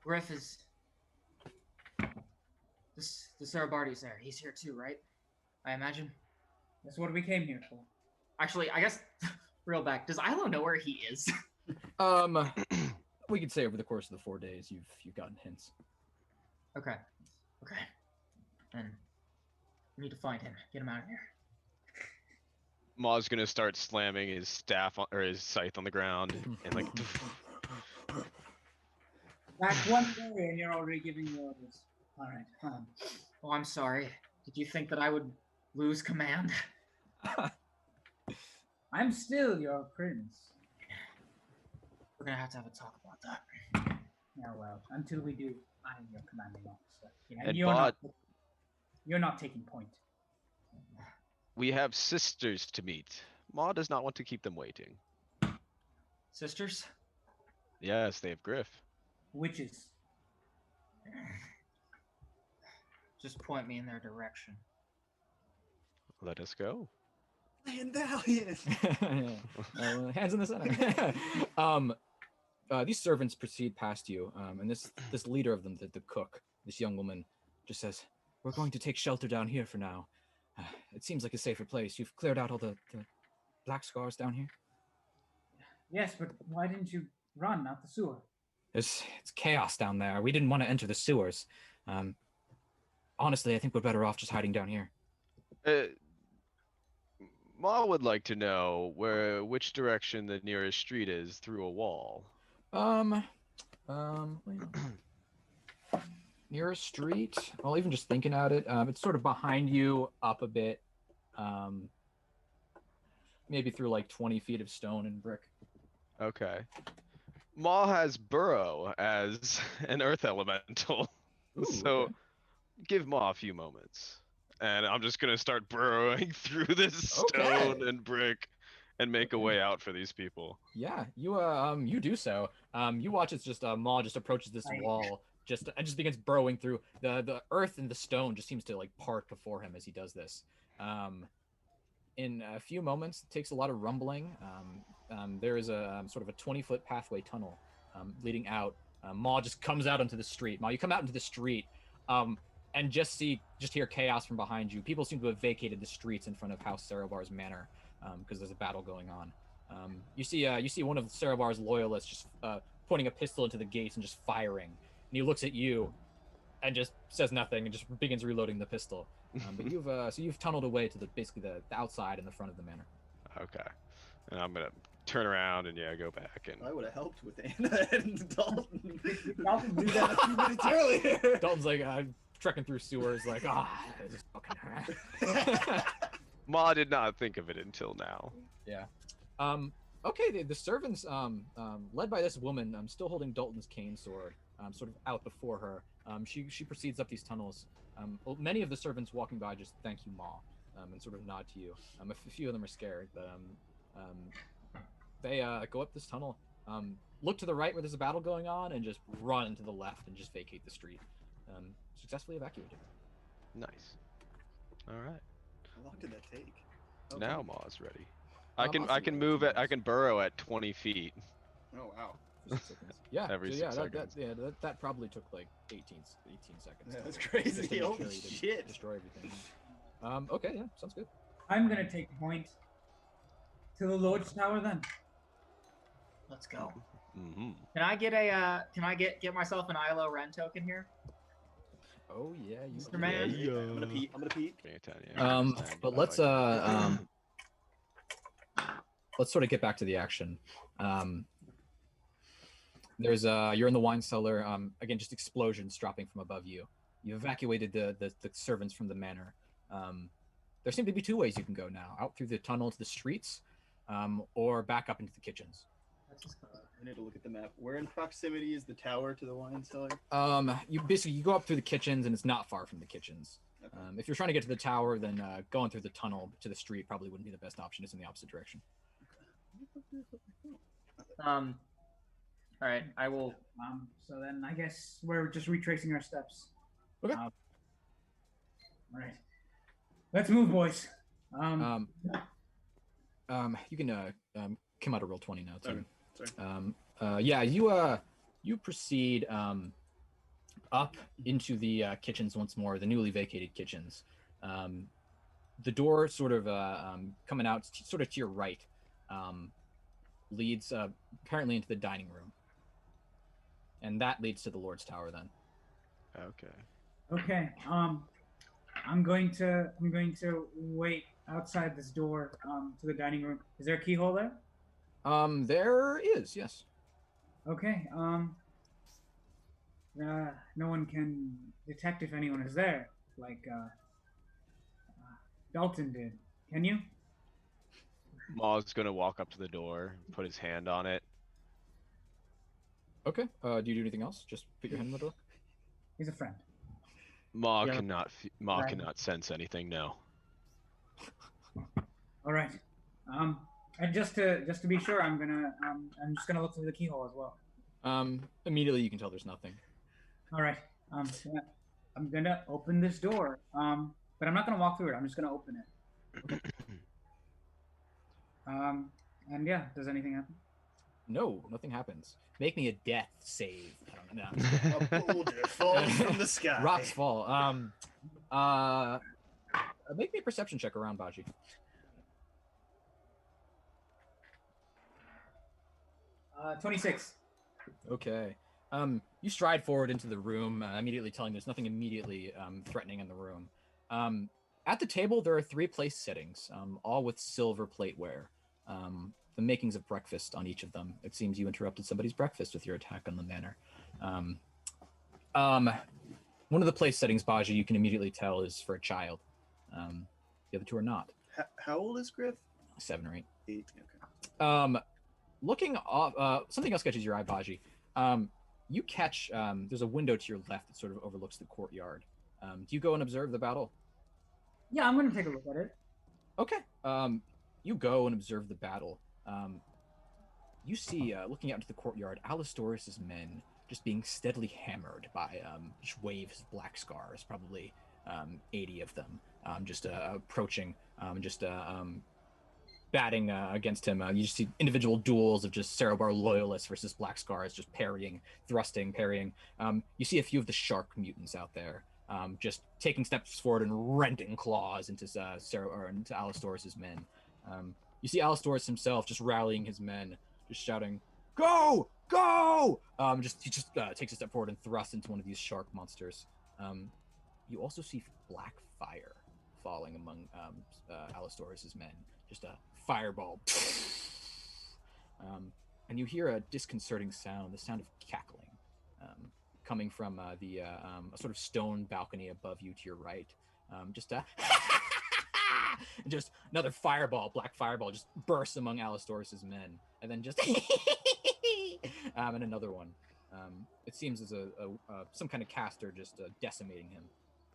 Griff is. The Serobardi's there. He's here too, right? I imagine. That's what we came here for. Actually, I guess. Real back. Does Ilo know where he is? We could say over the course of the 4 days, you've gotten hints. Okay. Okay. And we need to find him. Get him out of here. Maw's gonna start slamming his staff or his scythe on the ground and like. Back one day and you're already giving me orders. All right. Oh, I'm sorry. Did you think that I would lose command? I'm still your prince. We're gonna have to have a talk about that. Yeah, well, until we do, I'm your commanding officer. Yeah, And you're not taking point. We have sisters to meet. Maw does not want to keep them waiting. Sisters? Yes, they have Griff. Witches. Just point me in their direction. Let us go. Clan Valiant. Hands in the center. These servants proceed past you, and this leader of them, the cook, this young woman, just says, "We're going to take shelter down here for now. It seems like a safer place. You've cleared out all the black scars down here." Yes, but why didn't you run out the sewer? It's chaos down there. We didn't want to enter the sewers. Honestly, I think we're better off just hiding down here. Ma would like to know which direction the nearest street is through a wall. Nearest street? Well, even just thinking at it, it's sort of behind you, up a bit. Maybe through like 20 feet of stone and brick. Okay. Ma has burrow as an earth elemental. Ooh, So okay. give Ma a few moments. And I'm just gonna start burrowing through this Okay. stone and brick and make a way out for these people. Yeah, you do so. You watch as just Ma just approaches this wall, and just begins burrowing through. The earth and the stone just seems to like part before him as he does this. In a few moments, it takes a lot of rumbling. There is a sort of a 20-foot pathway tunnel leading out. Ma just comes out onto the street. Ma, you come out into the street, and just hear chaos from behind you. People seem to have vacated the streets in front of House Serobar's manor because there's a battle going on. You see one of Serobar's loyalists just pointing a pistol into the gates and just firing. And he looks at you and just says nothing and just begins reloading the pistol. But you've tunneled away to basically the outside and the front of the manor. Okay. And I'm gonna turn around and go back and I would have helped with Anna and Dalton. Dalton Do that a few minutes earlier. Dalton's like trekking through sewers, like just fucking. Ma did not think of it until now. Yeah. Okay. The servants, led by this woman, still holding Dalton's cane sword, sort of out before her. She proceeds up these tunnels. Many of the servants walking by just thank you, Ma, and sort of nod to you. A few of them are scared, but they go up this tunnel, look to the right where there's a battle going on, and just run to the left and just vacate the street. Successfully evacuated. Nice. All right. How long did that take? Now Ma's ready. Ma's I can move it. I can burrow at 20 feet. Oh wow. For 6 seconds. Yeah. Every so 6 seconds. That probably took like 18 seconds. Yeah, that's Just crazy. to make Holy sure you didn't shit. destroy everything. Okay. Yeah. Sounds good. I'm gonna take point to the Lord's Tower then. Let's go. Mm-hmm. Can I get get myself an ILO Ren token here? Oh yeah. You Mr. Man? Yeah. I'm gonna peek. But let's sort of get back to the action. There's you're in the wine cellar. Again, just explosions dropping from above you. You evacuated the servants from the manor. There seem to be two ways you can go now: out through the tunnel to the streets, or back up into the kitchens. I need to look at the map. Where in proximity is the tower to the wine cellar? You go up through the kitchens, and it's not far from the kitchens. Okay. If you're trying to get to the tower, then going through the tunnel to the street probably wouldn't be the best option. It's in the opposite direction. All right, I will. So then I guess we're just retracing our steps. Okay. All right. Let's move, boys. You can come out a roll 20 now too. Sorry. You proceed up into the kitchens once more, the newly vacated kitchens. The door sort of coming out sort of to your right leads apparently into the dining room. And that leads to the Lord's Tower then. Okay. Okay. I'm going to wait outside this door to the dining room. Is there a keyhole there? There is, yes. Okay. No one can detect if anyone is there, like Dalton did. Can you? Maul's gonna walk up to the door, put his hand on it. Okay. Do you do anything else? Just put your hand on the door. He's a friend. Maul Yeah. Maul Right. cannot sense anything. No. All right. And just to be sure, I'm just gonna look through the keyhole as well. Immediately you can tell there's nothing. All right. Yeah, I'm gonna open this door. But I'm not gonna walk through it. I'm just gonna open it. And yeah, does anything happen? No, nothing happens. Make me a death save. I don't know. A boulder falls from the sky. Rocks fall. Make me a perception check around Baji. Uh, 26. Okay. You stride forward into the room, immediately telling there's nothing immediately threatening in the room. At the table, there are 3 place settings, all with silver plateware. The makings of breakfast on each of them. It seems you interrupted somebody's breakfast with your attack on the manor. One of the place settings, Baji, you can immediately tell is for a child. The other 2 are not. How old is Griff? 7 or 8. 8. Okay. Looking off, something else catches your eye, Baji. You catch, there's a window to your left that sort of overlooks the courtyard. Do you go and observe the battle? Yeah, I'm gonna take a look at it. Okay. You go and observe the battle. You see, looking out into the courtyard, Alistorus' men just being steadily hammered by just waves of black scars, probably 80 of them, just approaching, batting against him. You just see individual duels of just Serobar loyalists versus black scars, just parrying, thrusting, parrying. You see a few of the shark mutants out there, just taking steps forward and rending claws into into Alistorus' men. You see Alistorus himself just rallying his men, just shouting, "Go! Go!" He just takes a step forward and thrusts into one of these shark monsters. You also see black fire falling among Alistorus' men. Just a fireball. And you hear a disconcerting sound, the sound of cackling, coming from a sort of stone balcony above you to your right. And just another fireball, black fireball, just bursts among Alistorus' men, and then just and another one. It seems as some kind of caster just decimating him.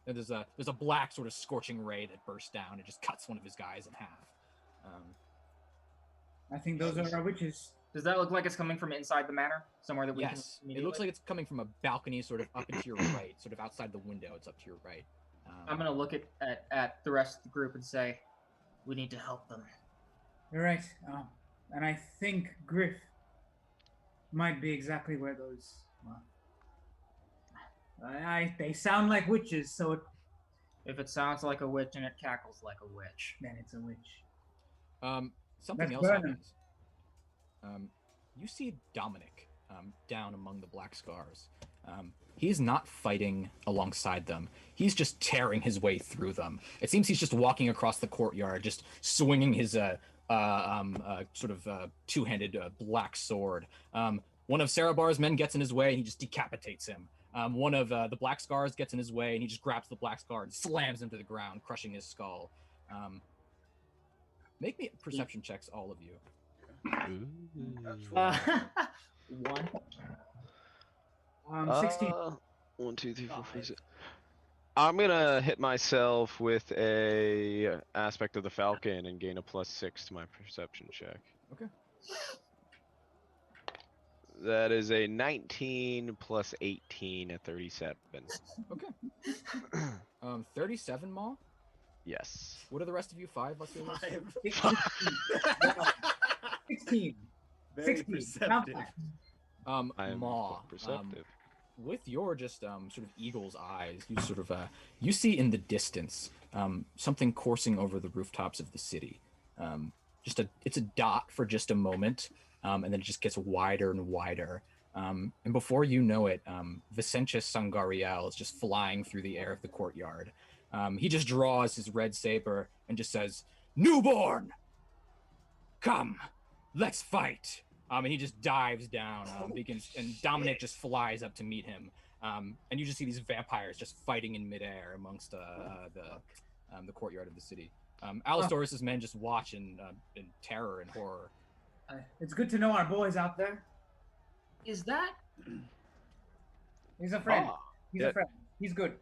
And there's a black sort of scorching ray that bursts down and just cuts one of his guys in half. I think those are our witches. Does that look like it's coming from inside the manor? Somewhere that we Yes, can... it looks like it's coming from a balcony sort of up into your right, sort of outside the window. It's up to your right. I'm going to look at the rest of the group and say, we need to help them. You're right. And I think Griff might be exactly where those... they sound like witches, so If it sounds like a witch and it cackles like a witch. then it's a witch. Something Let's else burn 'em. happens. You see Dominic down among the black scars. He's not fighting alongside them. He's just tearing his way through them. It seems he's just walking across the courtyard, just swinging his sort of two-handed black sword. One of Serobar's men gets in his way, and he just decapitates him. One of the black scars gets in his way, and he just grabs the black scar and slams him to the ground, crushing his skull. Make me perception checks, all of you. One. 16. 1, 2, 3, 4, 5, 6. I'm gonna hit myself with a aspect of the Falcon and gain a +6 to my perception check. Okay. That is a 19 plus 18 at 37. Okay. 37, Maul? Yes. What are the rest of you? 5? Let's do this. 16. Very 16. perceptive. I am Maw, perceptive. with your just sort of eagle's eyes, you sort of you see in the distance something coursing over the rooftops of the city. It's a dot for just a moment, and then it just gets wider and wider. And before you know it, Vicentius Sangariel is just flying through the air of the courtyard. He just draws his red saber and just says, "Newborn, come, let's fight." And he just dives down, and Dominic just flies up to meet him. And you just see these vampires just fighting in midair amongst the courtyard of the city. Alistorus' men just watch in terror and horror. It's good to know our boy's out there. Is that? He's a friend. Ah, He's yeah. a friend. He's good.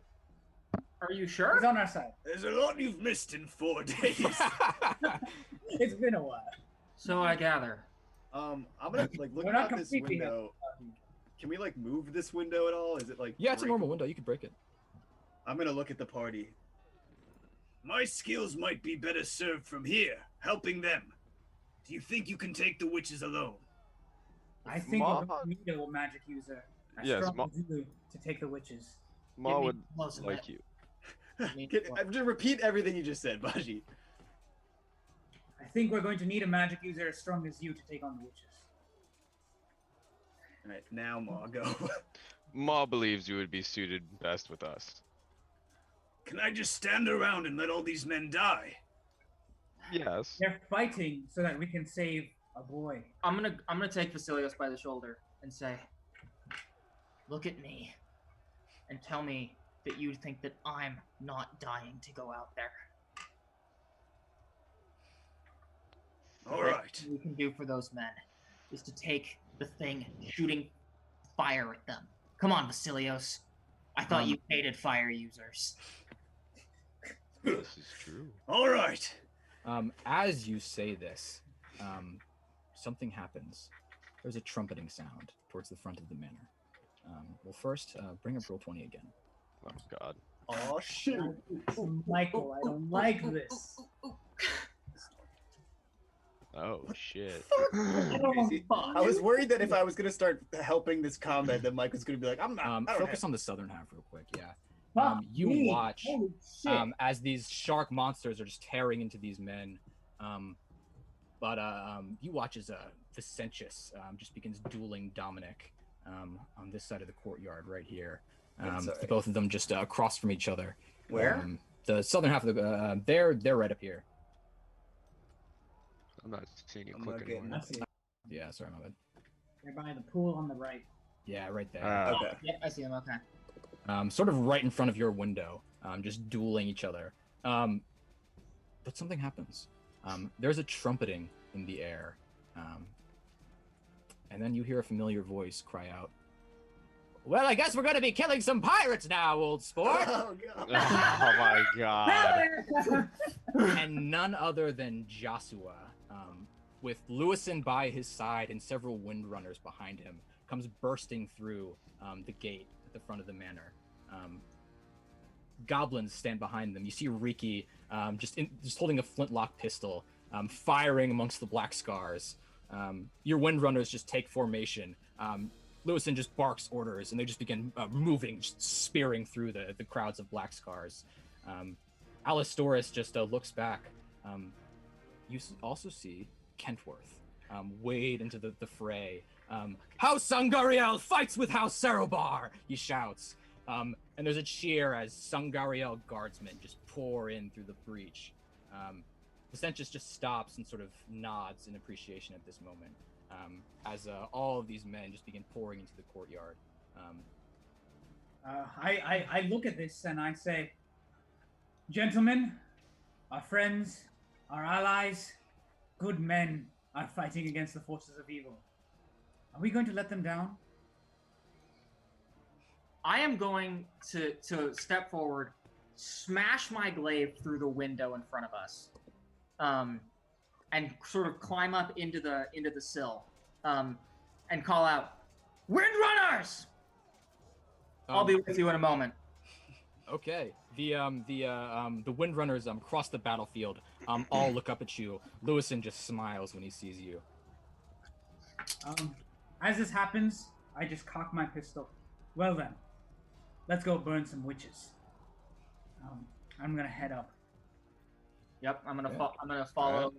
Are you sure? He's on our side. There's a lot you've missed in 4 days. It's been a while. So I gather. I'm gonna like look We're not out this completely window. Can we like move this window at all? Is it like? Yeah, it's a normal breakable? window. You can break it. I'm gonna look at the party. My skills might be better served from here, helping them. Do you think you can take the witches alone? I think Ma- we're going to need a magic user. As Yes, strong Ma- as you to take the witches. Ma me would close a like bit. you. Just repeat everything you just said, Baji. I think we're going to need a magic user as strong as you to take on the witches. All right, now Ma, go. Ma believes you would be suited best with us. Can I just stand around and let all these men die? Yes. They're fighting so that we can save a boy. I'm gonna take Vasilios by the shoulder and say, "Look at me, and tell me that you think that I'm not dying to go out there." All right. What we can do for those men is to take the thing shooting fire at them. Come on, Vasilios. I thought you hated fire users. This is true. All right. As you say this, something happens. There's a trumpeting sound towards the front of the manor. Well, first, bring up roll 20 again. Oh God. Oh shoot. Michael, I don't like this. Oh shit. I was worried that if I was gonna start helping this combat, that Mike was gonna be like, "I'm not." I don't Focus have- on the southern half real quick, yeah. Fuck You me. watch Holy shit. as these shark monsters are just tearing into these men. But you watch as Vicentius just begins dueling Dominic on this side of the courtyard right here. sorry. Both of them just across from each other. Where? The southern half of the they're right up here. I'm not seeing you I'm not clicking. getting more. that. Yeah, sorry, my bad. They're by the pool on the right. Yeah, right there. Okay. Yep, I see him. Okay. Sort of right in front of your window, just dueling each other. But something happens. There's a trumpeting in the air, and then you hear a familiar voice cry out, "Well, I guess we're going to be killing some pirates now, old sport!" Oh god. Oh my God. And none other than Joshua, with Lewison by his side and several windrunners behind him, comes bursting through the gate at the front of the manor. Goblins stand behind them. You see Riki just holding a flintlock pistol, firing amongst the black scars. Your windrunners just take formation. Lewison just barks orders, and they just begin moving, just spearing through the crowds of black scars. Alistorus just looks back. You also see Kentworth wade into the fray. House Sangariel fights with House Serobar, he shouts. And there's a cheer as Sangariel guardsmen just pour in through the breach. Vicentius just stops and sort of nods in appreciation at this moment, as all of these men just begin pouring into the courtyard. I look at this and I say, "Gentlemen, our friends, our allies, good men are fighting against the forces of evil. Are we going to let them down?" I am going to step forward, smash my glaive through the window in front of us, and sort of climb up into the sill, and call out, "Windrunners! I'll be with you in a moment." Okay. The windrunners cross the battlefield. All look up at you. Lewison just smiles when he sees you. As this happens, I just cock my pistol. Well then, let's go burn some witches. I'm gonna head up. Yep, I'm gonna Okay. I'm gonna follow.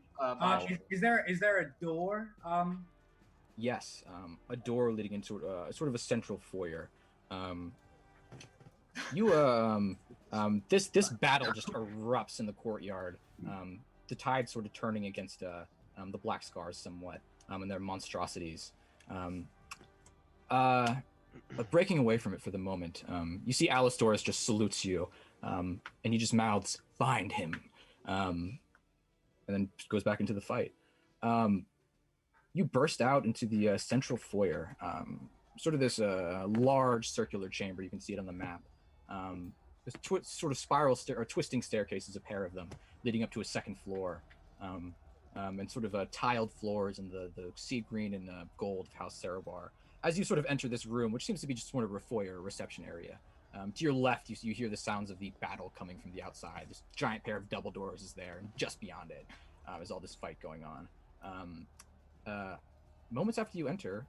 Is there a door Yes, a door leading into sort of a central foyer. This battle just erupts in the courtyard. The tide sort of turning against the Black Scars somewhat, and their monstrosities. But breaking away from it for the moment, you see Alistorus just salutes you, and he just mouths, "Find him," and then goes back into the fight. You burst out into the central foyer, sort of this large circular chamber. You can see it on the map. There's sort of spiral or twisting staircases, a pair of them, leading up to a second floor, and sort of tiled floors in the sea green and gold of House Serobar. As you sort of enter this room, which seems to be just sort of a foyer, reception area, to your left, you hear the sounds of the battle coming from the outside. This giant pair of double doors is there, and just beyond it is all this fight going on. Moments after you enter,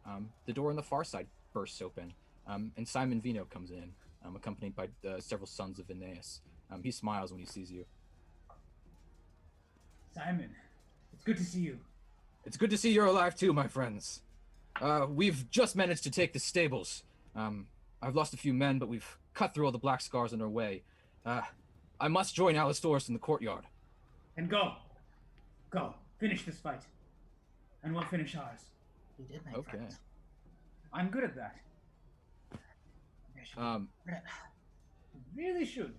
the door on the far side bursts open, and Simon Vino comes in, accompanied by several Sons of Veneias. He smiles when he sees you. Simon, it's good to see you. It's good to see you're alive too, my friends. We've just managed to take the stables. I've lost a few men, but we've cut through all the Black Scars on our way. I must join Alistorus in the courtyard. And go. Finish this fight. And we'll finish ours. We did make Okay. friends. I'm good at that. Really should.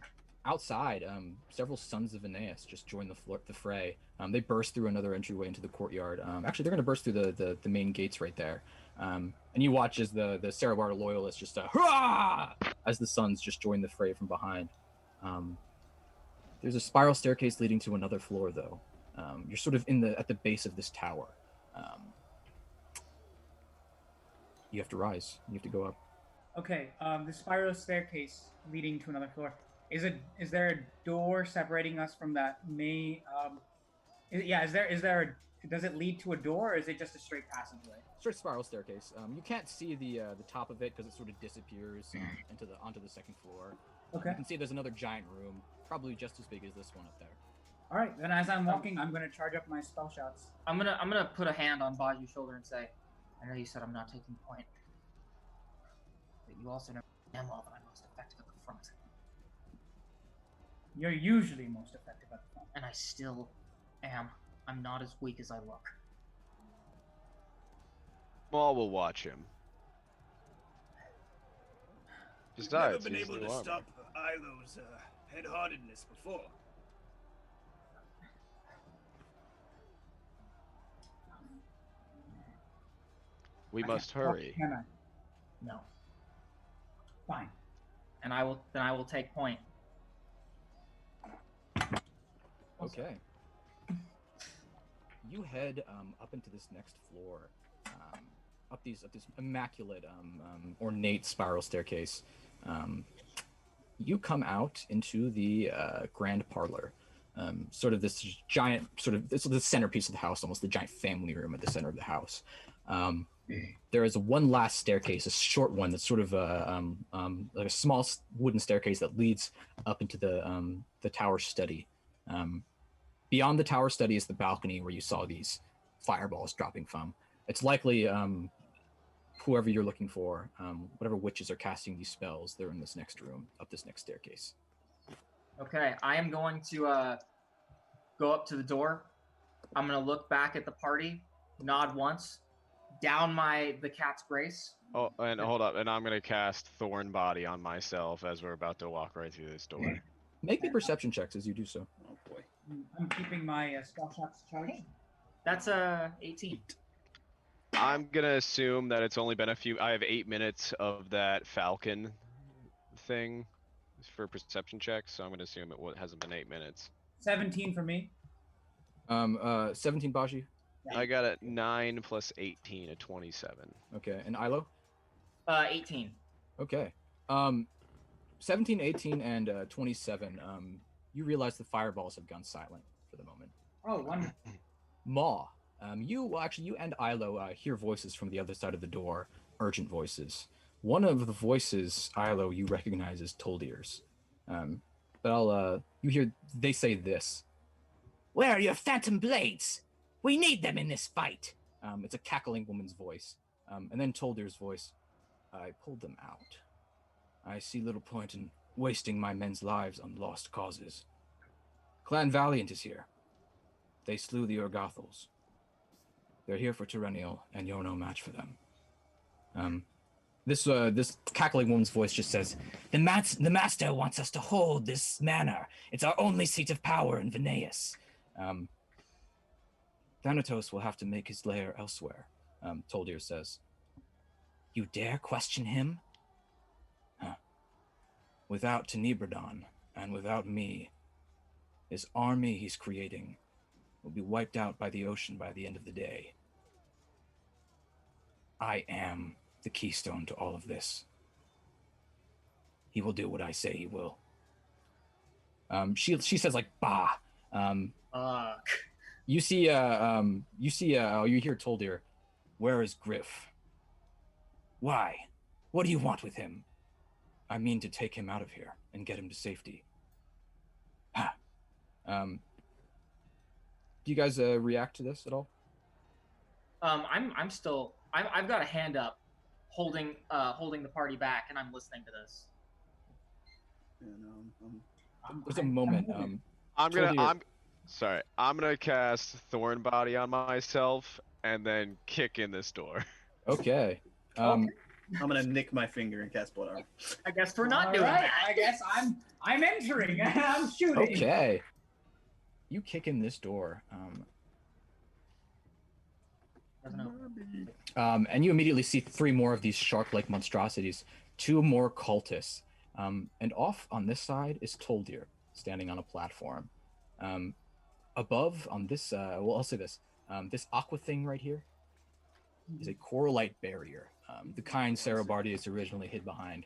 Outside, several Sons of Veneias just join the fray. They burst through another entryway into the courtyard. Actually, they're going to burst through the main gates right there. And you watch as the Serobar loyalists just hurrah! As the Sons just join the fray from behind. There's a spiral staircase leading to another floor, though. You're sort of at the base of this tower. You have to rise. You have to go up. Okay, the spiral staircase leading to another floor. Is there a door separating us from that main? Is there does it lead to a door, or is it just a straight passageway? Straight spiral staircase. You can't see the top of it because it sort of disappears onto the second floor. Okay. You can see there's another giant room, probably just as big as this one up there. All right. Then as I'm walking, I'm gonna charge up my spell shots. I'm gonna put a hand on Baju's shoulder and say, "I know you said I'm not taking point, but you also know damn well that I'm most effective at the front, You're usually most effective at the front. and I still am. I'm not as weak as I look." Maul will watch him. We've never Besides, been he's able new to armor. stop Ilo's head-heartedness before. We I must can't- hurry. Can I? No, Fine. and I will take point. Okay. You head up into this next floor, up this immaculate, ornate spiral staircase. You come out into the grand parlor, sort of this giant, this is the centerpiece of the house, almost the giant family room at the center of the house. There is one last staircase, a short one that's sort of like a small wooden staircase that leads up into the tower study. Beyond the tower study is the balcony where you saw these fireballs dropping from. It's likely whoever you're looking for, whatever witches are casting these spells, they're in this next room, up this next staircase. Okay, I am going to go up to the door. I'm gonna look back at the party, nod once, down the cat's grace. Oh, and hold up, and I'm gonna cast Thorn Body on myself as we're about to walk right through this door. Make me perception checks as you do so. Oh boy. I'm keeping my spell shots charged. That's 18. I'm gonna assume that it's only been a few. I have 8 minutes of that Falcon thing for perception checks, so I'm gonna assume it hasn't been 8 minutes. 17 for me. 17 Baji. I got a 9 plus 18, a 27. Okay, and Ilo? 18. Okay. 17, 18, and 27. You realize the fireballs have gone silent for the moment. Oh, wonderful. Maw, you and Ilo hear voices from the other side of the door, urgent voices. One of the voices, Ilo, you recognize as Toldir's. But you hear they say this. Where are your phantom blades? We need them in this fight. It's a cackling woman's voice. And then Toldir's voice. I pulled them out. I see little point in wasting my men's lives on lost causes. Clan Valiant is here. They slew the urgothols. They're here for Terennial, and you're no match for them. This cackling woman's voice just says, the master wants us to hold this manor. It's our only seat of power in Veneias. Thanatos will have to make his lair elsewhere, Toldir says. You dare question him? Without Tenebradon, and without me, this army he's creating will be wiped out by the ocean by the end of the day. I am the keystone to all of this. He will do what I say he will. She says like bah. You hear Toldir. Where is Griff? Why? What do you want with him? I mean to take him out of here and get him to safety. Do you guys react to this at all? I've got a hand up, holding the party back, and I'm listening to this. There's a moment. I'm gonna cast Thorn Body on myself and then kick in this door. Okay. I'm gonna nick my finger and cast Blood Armor. I guess we're not doing Alright, that. I guess I'm entering. I'm shooting. Okay. You kick in this door. And you immediately see 3 more of these shark-like monstrosities, 2 more cultists. And off on this side is Toldir, standing on a platform. Above on this, I'll say this. This aqua thing right here is a coralite barrier, the kind Serobar is originally hid behind.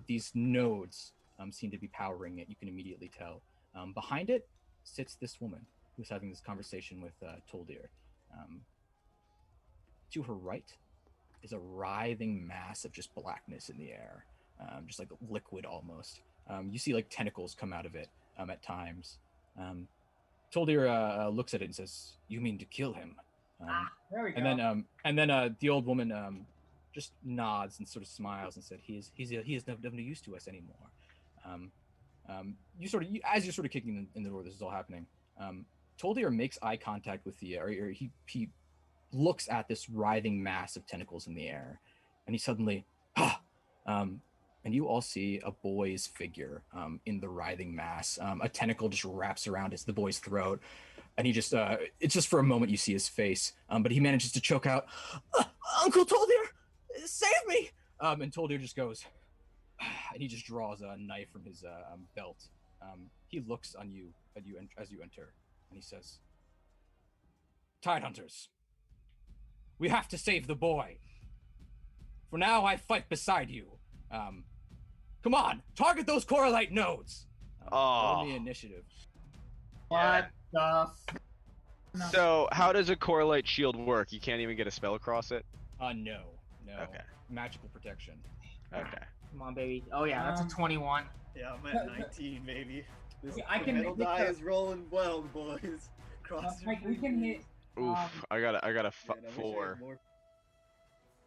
These nodes seem to be powering it. You can immediately tell. Behind it sits this woman who's having this conversation with Toldir. To her right is a writhing mass of just blackness in the air, just like liquid almost. You see like tentacles come out of it at times. Toldir looks at it and says, "You mean to kill him?" There we go. And then the old woman just nods and sort of smiles and said, "He is no use to us anymore." As you're sort of kicking in the door, this is all happening. Toldir makes eye contact with the air. He looks at this writhing mass of tentacles in the air, and he suddenly, and you all see a boy's figure in the writhing mass. A tentacle just wraps around the boy's throat, and he just, it's just for a moment you see his face, but he manages to choke out, "Uncle Toldir, save me!" And Toldir just goes, and he just draws a knife from his belt. He looks at you as you enter, and he says, "Tidehunters, we have to save the boy. For now, I fight beside you. Come on, target those coralite nodes." Roll me initiative. What the? So, how does a coralite shield work? You can't even get a spell across it? No. Okay. Magical protection. Okay. Come on, baby. Oh yeah, that's a 21. Yeah, I'm at 19, baby. This I can middle hit die the- is rolling well, boys. Cross your Mike, we can fingers. hit. Oof, I got a Man, I wish I had 4. more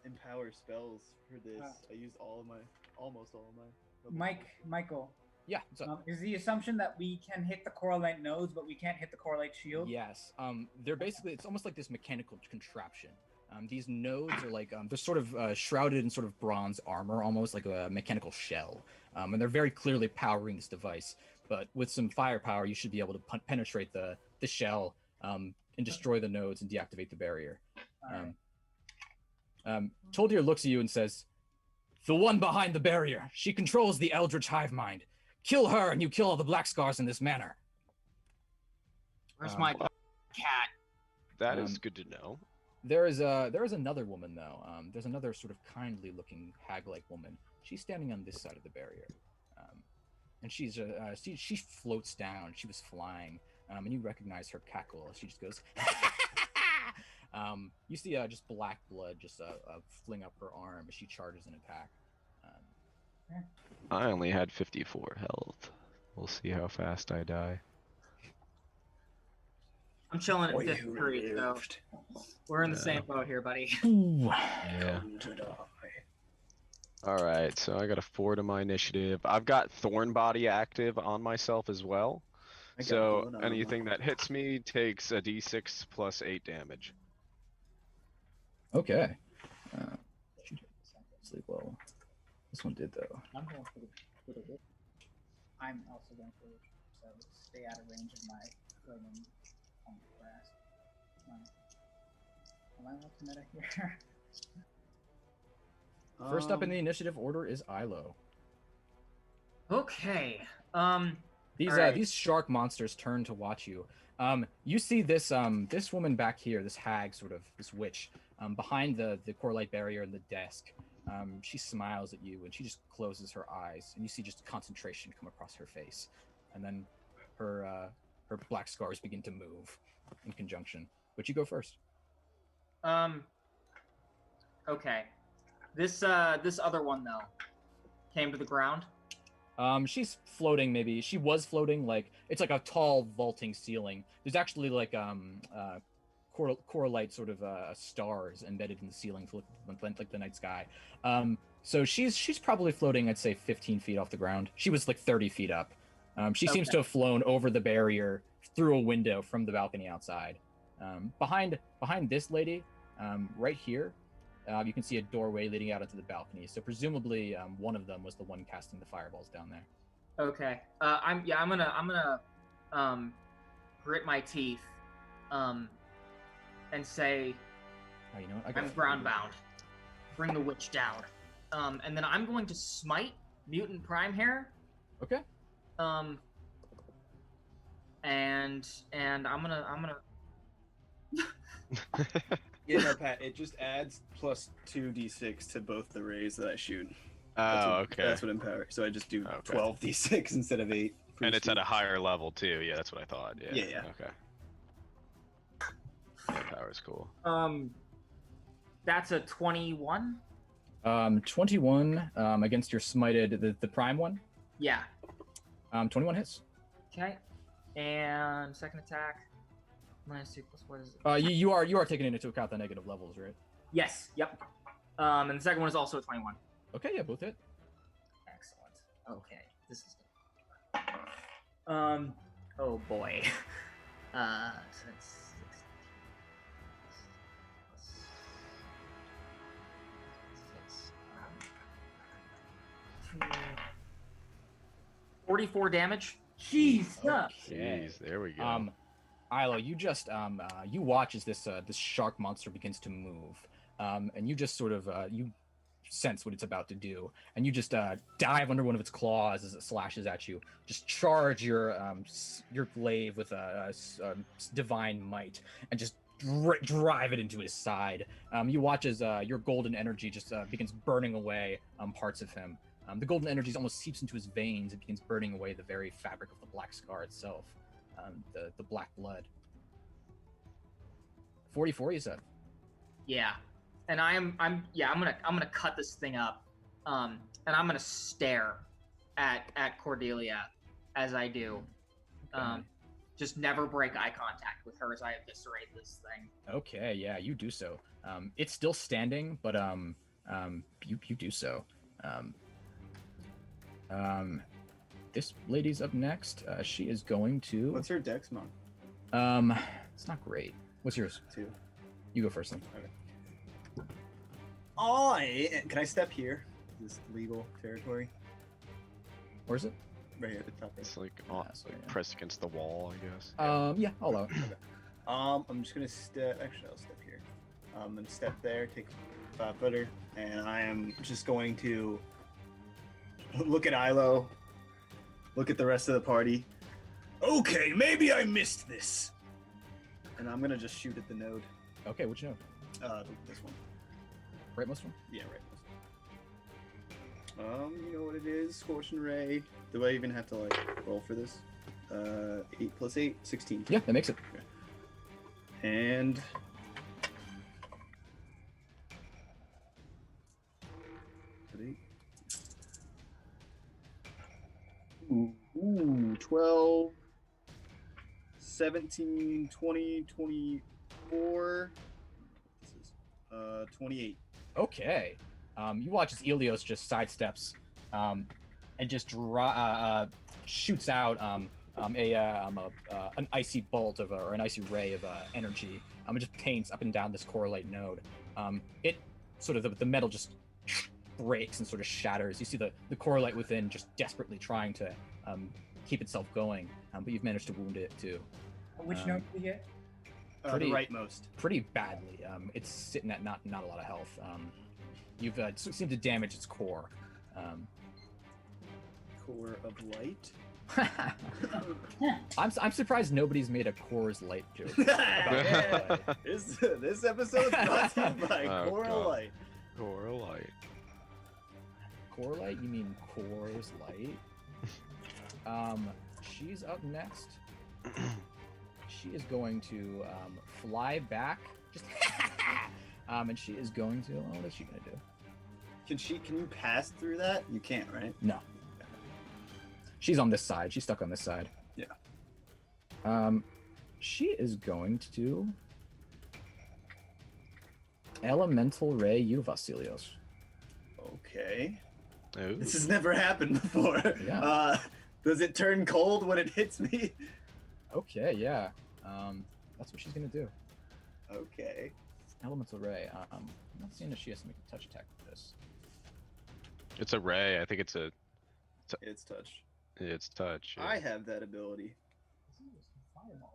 empower spells for this. I used almost all of my. Michael. Yeah. So, Is the assumption that we can hit the coralite nodes, but we can't hit the coralite shield? yes. They're basically, it's almost like this mechanical contraption. These nodes are like, they're sort of shrouded in sort of bronze armor, almost like a mechanical shell. And they're very clearly powering this device. But with some firepower, you should be able to penetrate the shell and destroy the nodes and deactivate the barrier. Toldir looks at you and says, "The one behind the barrier. She controls the eldritch hive mind. Kill her and you kill all the black scars in this manor." Where's my cat? That is good to know. There is another woman though. There's another sort of kindly looking hag-like woman. She's standing on this side of the barrier, and she floats down. She was flying, and you recognize her cackle. She just goes. You see just black blood just fling up her arm as she charges an attack. I only had 54 health. We'll see how fast I die. I'm chilling at Boy, fifth who degree, so lived. we're in the same boat here, buddy. Ooh. Yeah. Come to die. Alright, so I got a 4 to my initiative. I've got Thorn Body active on myself as well. I got So blood armor. anything that hits me takes a d6 plus 8 damage. Okay. She did sleep well. This one did though. I'm going for the whip. I'm also going for the whip, so stay out of range of my flaming on the grass. Am I looking at it here? First up in the initiative order is Ilo. Okay. These All right. these shark monsters turn to watch you. You see this this woman back here, this hag, sort of this witch, behind the core light barrier and the desk. She smiles at you and she just closes her eyes, and you see just concentration come across her face, and then her black scars begin to move in conjunction. But you go first. Okay. This other one though came to the ground. She's floating. Maybe she was floating. Like it's like a tall vaulting ceiling. There's actually like coralite sort of stars embedded in the ceiling to look like the night sky. So she's probably floating. I'd say 15 feet off the ground. She was like 30 feet up. She seems to have flown over the barrier through a window from the balcony outside. Behind this lady, right here, you can see a doorway leading out into the balcony. So presumably, one of them was the one casting the fireballs down there. Okay. I'm gonna grit my teeth, and say, Oh, you know what? I'm ground bound. Bring the witch down. And then I'm going to smite Mutant Prime Hair. Okay. And I'm gonna. Yeah, no, Pat. It just adds plus 2d6 to both the rays that I shoot. Oh, okay. That's what empower. So I just do Okay. 12d6 instead of 8. And it's at a higher level too. Yeah, that's what I thought. Yeah. Yeah. Okay. Yeah, power's cool. That's a 21. 21 against your smited the prime one. Yeah. 21 hits. Okay. And second attack. -2 plus what is it? You are taking into account the negative levels, right? Yes. Yep. And the second one is also a 21. Okay, yeah, both hit. Excellent. Okay. This is good. Oh boy. So that's 44 damage. Jesus. Jeez, there we go. Ilo, you just you watch as this shark monster begins to move, and you just sort of you sense what it's about to do, and you just dive under one of its claws as it slashes at you. Just charge your glaive with a divine might, and just drive it into his side. You watch as your golden energy just begins burning away parts of him. The golden energy almost seeps into his veins. It begins burning away the very fabric of the black scar itself. The black blood. 44, you said? Yeah. And I'm gonna cut this thing up. And I'm gonna stare at Cordelia as I do. Okay. Just never break eye contact with her as I eviscerate this thing. Okay, yeah, you do so. It's still standing, but you do so. This lady's up next. She is going to. What's her dex mod? It's not great. What's yours? 2. You go first then. Okay. Can I step here? Is this legal territory? Where is it? Right here at the top. It's like, so, yeah. pressed against the wall, I guess. Yeah, I'll allow it. I'm just gonna step. Actually, I'll step here. I'm gonna step there, take a 5-footer, and I am just going to look at Ilo, look at the rest of the party. Okay, maybe I missed this. And I'm gonna just shoot at the node. Okay, which node? This one. Rightmost one? Yeah, right. You know what it is? Scorching Ray. Do I even have to like roll for this? 8 plus 8, 16. Yeah, that makes it. Okay. And Ooh, 12, 17, 20, 24. This is 28. Okay. You watch as Ilios just sidesteps and just shoots out an icy bolt of or an icy ray of energy. It just paints up and down this correlate node. It sort of the metal just breaks and sort of shatters. You see the correlate within just desperately trying to keep itself going, but you've managed to wound it too. Which note did we get? The rightmost. Pretty badly. It's sitting at not a lot of health. You've seemed to damage its core. Core of light. I'm surprised nobody's made a Core's Light joke. Yeah. This episode is brought to you by Core of Light. Core light. Core Light? You mean Core's Light? She's up next. She is going to fly back. Just and she is going to. Oh, what is she gonna do? Can you pass through that? You can't, right? No. She's on this side. She's stuck on this side. Yeah. She is going to do Elemental Ray you, Vasilios. Okay. Ooh. This has never happened before. Yeah. Does it turn cold when it hits me? Okay, yeah. That's what she's gonna do. Okay. Elemental Ray. I'm not seeing if she has to make a touch attack with this. It's a ray. I think it's a. It's touch. It's touch. Yeah. I have that ability. Fireball.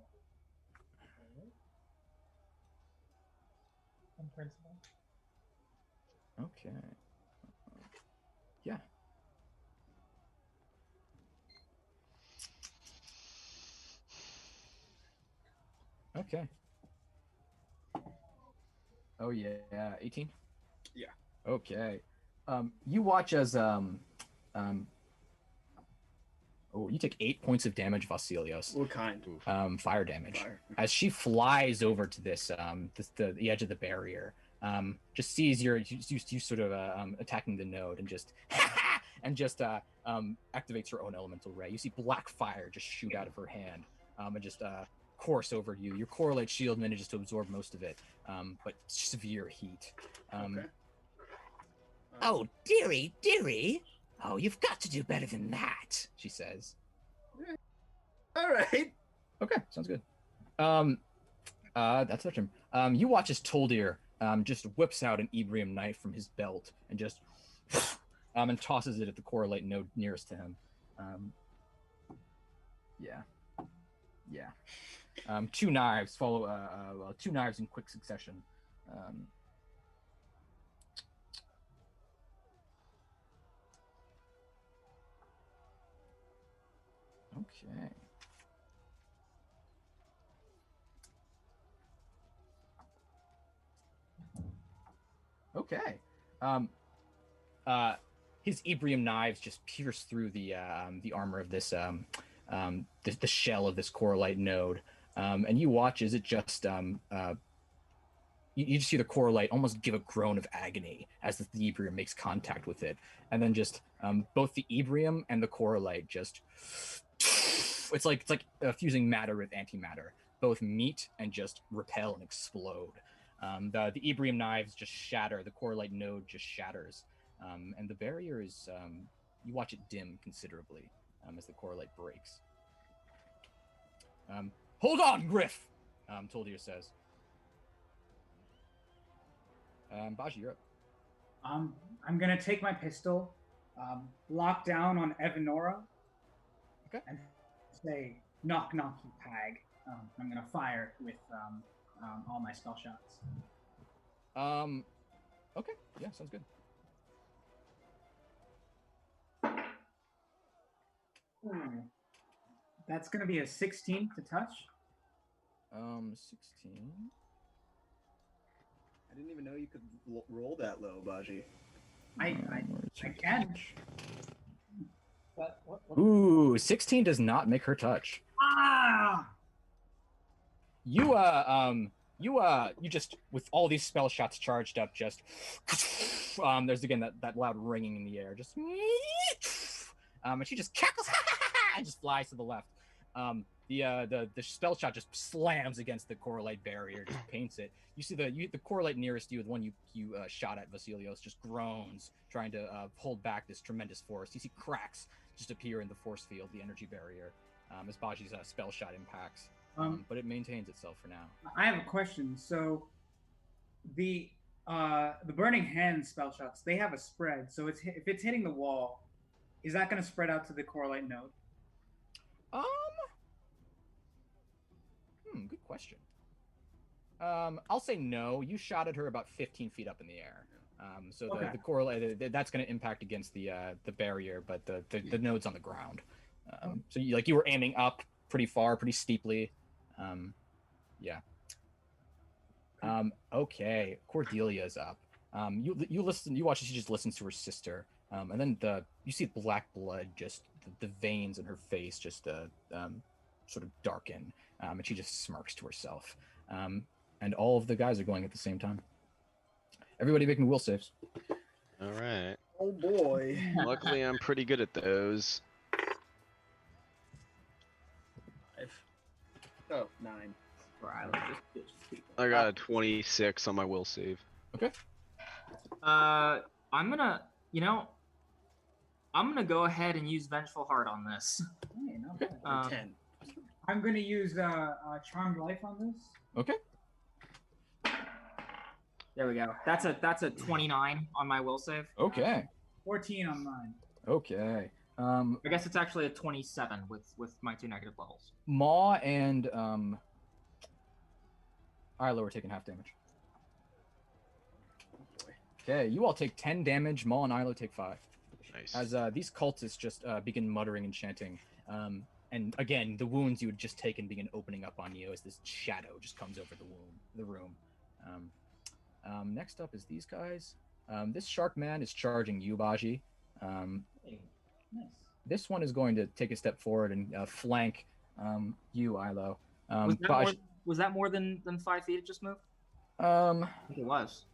In principle. Okay. Yeah. Okay. Oh yeah, 18? Yeah. Okay. You watch as oh, you take 8 points of damage, Vasilios. What kind? Fire damage. Fire. As she flies over to this the edge of the barrier, just sees you sort of attacking the node and just activates her own elemental ray. You see black fire just shoot out of her hand and just course over you. Your correlate shield manages to absorb most of it, but severe heat. Okay. Oh, dearie. Oh, you've got to do better than that, she says. All right. Okay, sounds good. That's such him. You watch as Toldir just whips out an Ebrium knife from his belt and just and tosses it at the correlate node nearest to him. Yeah. Two knives follow. Two knives in quick succession. Okay. Okay. His Ebrium knives just pierce through the armor of this the shell of this correlite node, and you watch as it just you just see the correlite almost give a groan of agony as the Ebrium makes contact with it, and then just both the Ebrium and the correlite just it's like fusing matter with antimatter. Both meet and just repel and explode. The Ebrium knives just shatter. The correlite node just shatters, and the barrier is you watch it dim considerably as the correlate breaks. Hold on, Griff! Toldir says. Baji, you're up. I'm gonna take my pistol, lock down on Evanora, Okay. and say, "Knock, knock, you pag." I'm gonna fire with all my spell shots. Okay, yeah, sounds good. Ooh. That's gonna be a 16 to touch. 16. I didn't even know you could roll that low, Baji. I can. But what? Ooh, 16 does not make her touch. Ah! You just with all these spell shots charged up, just there's again that loud ringing in the air, just and she just cackles and just flies to the left. The spell shot just slams against the correlite barrier, just paints it. You see the correlite nearest you, the one you shot at, Vasilios, just groans, trying to hold back this tremendous force. You see cracks just appear in the force field, the energy barrier, as Baji's spell shot impacts. But it maintains itself for now. I have a question. So, the burning hand spell shots, they have a spread. So if it's hitting the wall, is that going to spread out to the correlite node? Good question. I'll say no. You shot at her about 15 feet up in the air. So the correlate that's going to impact against the barrier, but the node's on the ground. So you were aiming up pretty far, pretty steeply. Yeah. Okay. Cordelia's up. You listen. You watch as she just listens to her sister. And then you see black blood, just the veins in her face just sort of darken. And she just smirks to herself. And all of the guys are going at the same time. Everybody making will saves. All right. Oh boy. Luckily, I'm pretty good at those. 5. Oh, 9. I got a 26 on my will save. Okay. I'm gonna go ahead and use Vengeful Heart on this. Hey, not bad. 10. I'm going to use Charmed Life on this. Okay. There we go. That's a 29 on my will save. Okay. 14 on mine. Okay. I guess it's actually a 27 with my 2 negative levels. Maw and Ilo are taking half damage. Okay, you all take 10 damage. Maw and Ilo take 5. Nice. As these cultists just begin muttering and chanting. And again, the wounds you had just taken begin opening up on you as this shadow just comes over the room. Next up is these guys. This shark man is charging you, Baji. Nice. This one is going to take a step forward and flank you, Ilo. Was that more than 5 feet it just moved? I think it was.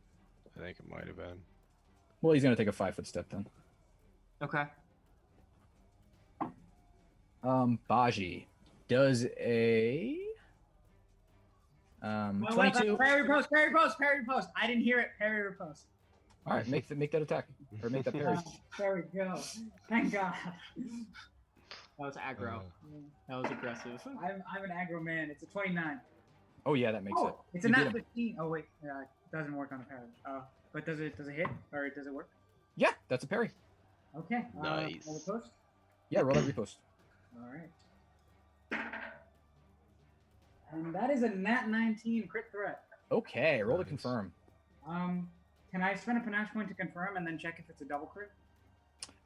I think it might have been. Well, he's going to take a 5-foot step then. Okay. Baji does a 22. Parry riposte, parry riposte, parry riposte. I didn't hear it. Parry riposte. All right, make that attack or make that parry. There we go. Thank God. That was aggro. That was aggressive. I'm an aggro man. It's a 29. Oh yeah, that makes it. It's a You beat nat him. 15. Oh wait, it doesn't work on a parry. But does it hit or does it work? Yeah, that's a parry. Okay. Nice. Roll the post. Yeah, roll that repost. All right. And that is a nat 19 crit threat. Okay, roll to Nice. confirm. Can I spend a panache point to confirm and then check if it's a double crit?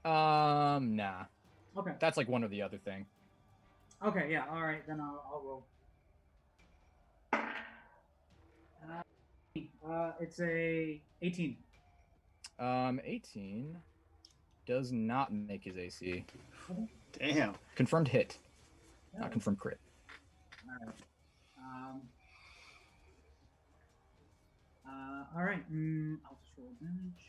Nah. Okay. That's like one or the other thing. Okay, yeah, all right, then I'll roll. It's a 18. 18 does not make his AC. Damn. Confirmed hit, not confirmed crit. All right. All right. I'll just roll damage.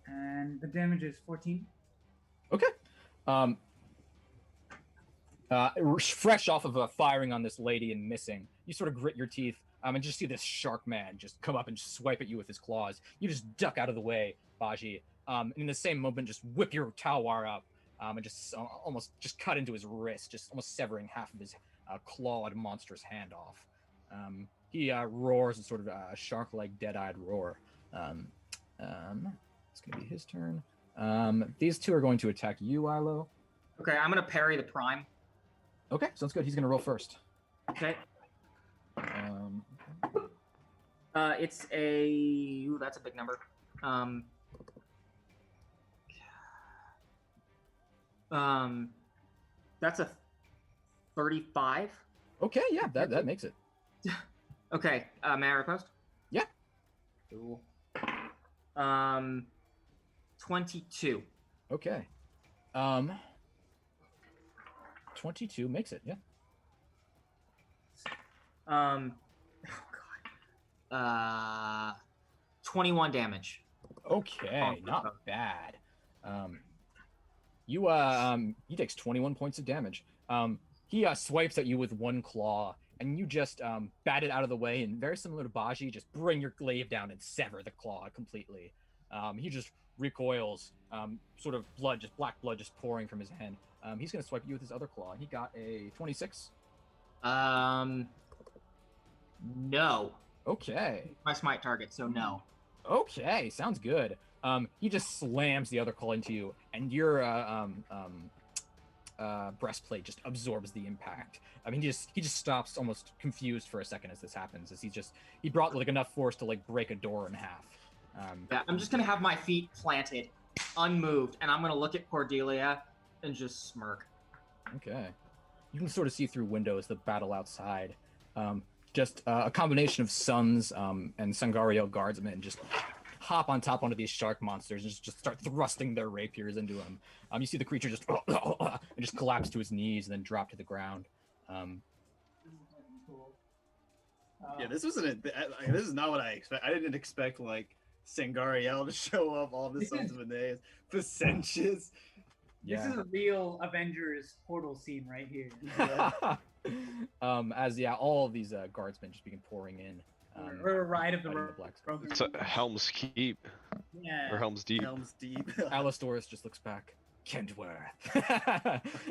And the damage is 14. Okay. Fresh off of firing on this lady and missing, you sort of grit your teeth and just see this shark man just come up and just swipe at you with his claws. You just duck out of the way, Baji. And in the same moment, just whip your Tawar up and just almost just cut into his wrist, just almost severing half of his clawed, monstrous hand off. He roars a sort of shark-like, dead-eyed roar. It's going to be his turn. These two are going to attack you, Ilo. Okay, I'm gonna parry the prime. Okay, sounds good. He's going to roll first. Okay. Um, It's a. Ooh, that's a big number. That's a 35. okay, yeah, that makes it. Okay, may I riposte? Yeah. Cool. 22. Okay. 22 makes it, yeah. Oh god. 21 damage. Okay, Oh, not bad. He takes 21 points of damage. He swipes at you with one claw, and you just bat it out of the way, and very similar to Baji, just bring your glaive down and sever the claw completely. He just recoils, sort of blood, just black blood, just pouring from his hand. He's gonna swipe you with his other claw. He got a 26. No. Okay. My smite target, so no. Okay, sounds good. He just slams the other claw into you, and your breastplate just absorbs the impact. I mean, he just stops, almost confused for a second as this happens, as he brought like enough force to like break a door in half. Yeah, I'm just gonna have my feet planted, unmoved, and I'm gonna look at Cordelia and just smirk. Okay. You can sort of see through windows the battle outside. Just a combination of Sons and Sangario guardsmen just hop on top one of these shark monsters and just start thrusting their rapiers into him. You see the creature just and just collapse to his knees and then drop to the ground. Yeah, this wasn't. This is not what I expect. I didn't expect like Sangariel to show up. All the Sons of Veneias, Vicentius. Yeah. This is a real Avengers portal scene right here. As all of these guardsmen just begin pouring in. Or a ride of the fighting road. It's a Helm's Keep Yeah. or Helm's Deep. Helm's Deep. Alistorus just looks back. Kentworth.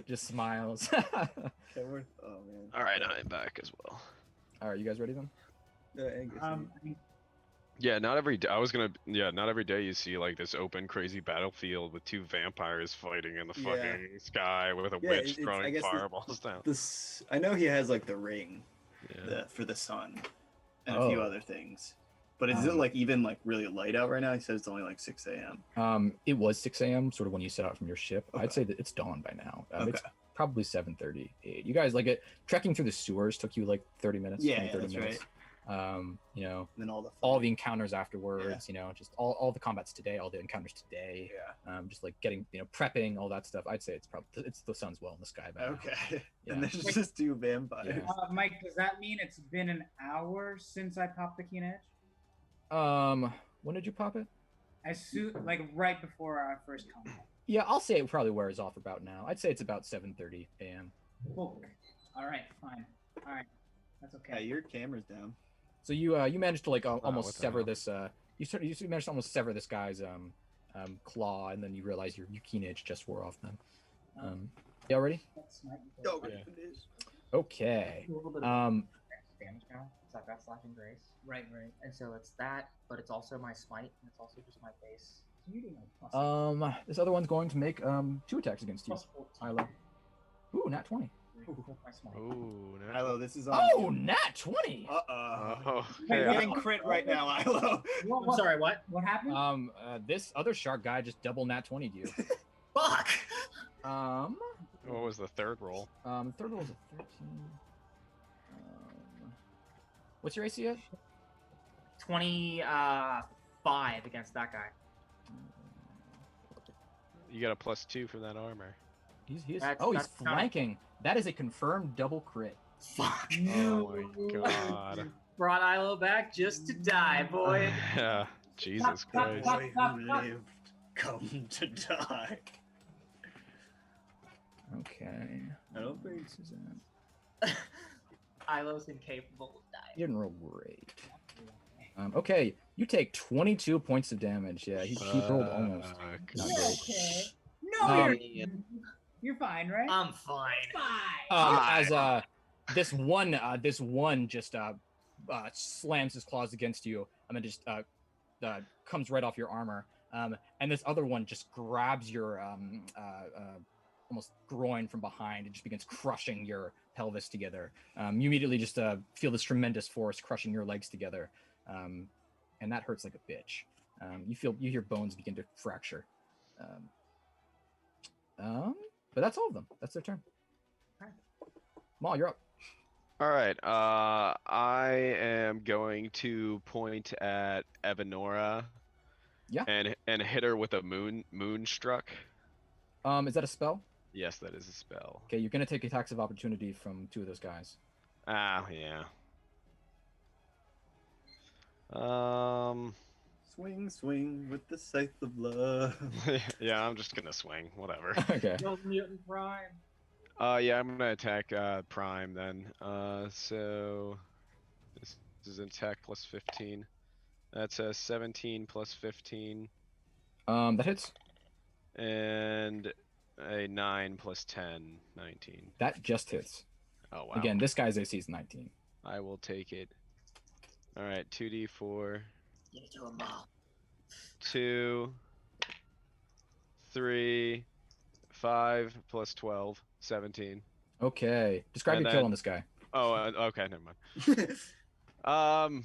Just smiles. Kentworth? Oh man. All right, I'm back as well. All right, you guys ready then? Angus, Yeah, not every day. Not every day you see like this open, crazy battlefield with two vampires fighting in the fucking sky with a witch throwing fireballs down. I know he has like the ring, Yeah. for the sun, and a few other things. But is it like even like really light out right now? He says it's only like 6 a.m. It was 6 a.m. sort of when you set out from your ship. Okay. I'd say that it's dawn by now. Okay. It's probably 7:38. You guys trekking through the sewers took you like 30 minutes. Yeah, 20, 30 that's minutes. right. And then all the encounters afterwards, just all the combats today, all the encounters today. Just like getting, prepping, all that stuff. I'd say it's the sun's well in the sky by now. Okay. Yeah. And there's just two vampires. Mike, does that mean it's been an hour since I popped the keen edge? When did you pop it? Like right before our first combat. Yeah, I'll say it probably wears off about now. I'd say it's about 7:30 a.m. Cool. All right, fine. All right, that's okay. Yeah, your camera's down. So you managed to like almost what the sever hell? this. You managed to almost sever this guy's claw, and then you realize your keen edge just wore off then. You all ready? That's my Oh, Yeah. it is. Okay. A little bit of damage now, so I've got slashing grace. Right. And so it's that, but it's also my smite, and it's also just my base. So you're doing like plus This other one's going to make 2 attacks against you. plus 14. Ilo. Ooh, nat 20. With my smite. Ooh, no. Ilo, this is on. Oh, nat 20. Oh, You're hey, getting crit right now, Ilo. I'm sorry, what? What happened? This other shark guy just double nat 20'd you. Fuck! what was the third roll? Third roll is a 13. What's your AC at? 25 against that guy. You got a +2 for that armor. He's That's not- flanking. That is a confirmed double crit. Fuck! Oh my god. Brought Ilo back just to die, boy. Yeah. Jesus Christ. Boy who lived, come to die. Okay. I don't think. This is it. Ilo's incapable of dying. You didn't roll great. Okay, you take 22 points of damage. Yeah, he rolled almost. Fuck. Not You're great. okay. No, Um, you're fine, right? I'm fine. fine. As this one just slams his claws against you, and then just comes right off your armor. And this other one just grabs your almost groin from behind and just begins crushing your pelvis together. You immediately just feel this tremendous force crushing your legs together, and that hurts like a bitch. You hear bones begin to fracture. But that's all of them. That's their turn. Maul, you're up. All right. I am going to point at Evanora. Yeah. And hit her with a moonstruck. Is that a spell? Yes, that is a spell. Okay, you're gonna take attacks of opportunity from 2 of those guys. Ah, yeah. Swing, swing with the scythe of love. Yeah, I'm just gonna swing. Whatever. Okay. No mutant prime. Yeah, I'm gonna attack Prime then. So this is an attack plus 15. That's a 17 plus 15, That hits. and a 9 plus 10, 19. That just hits. Oh wow. Again, this guy's AC is 19. I will take it. All right, 2d4. Give it to him, Ball. 2, 3, 5 plus 12, 17. Okay. Describe And your kill then- on this guy. Oh, okay, never mind.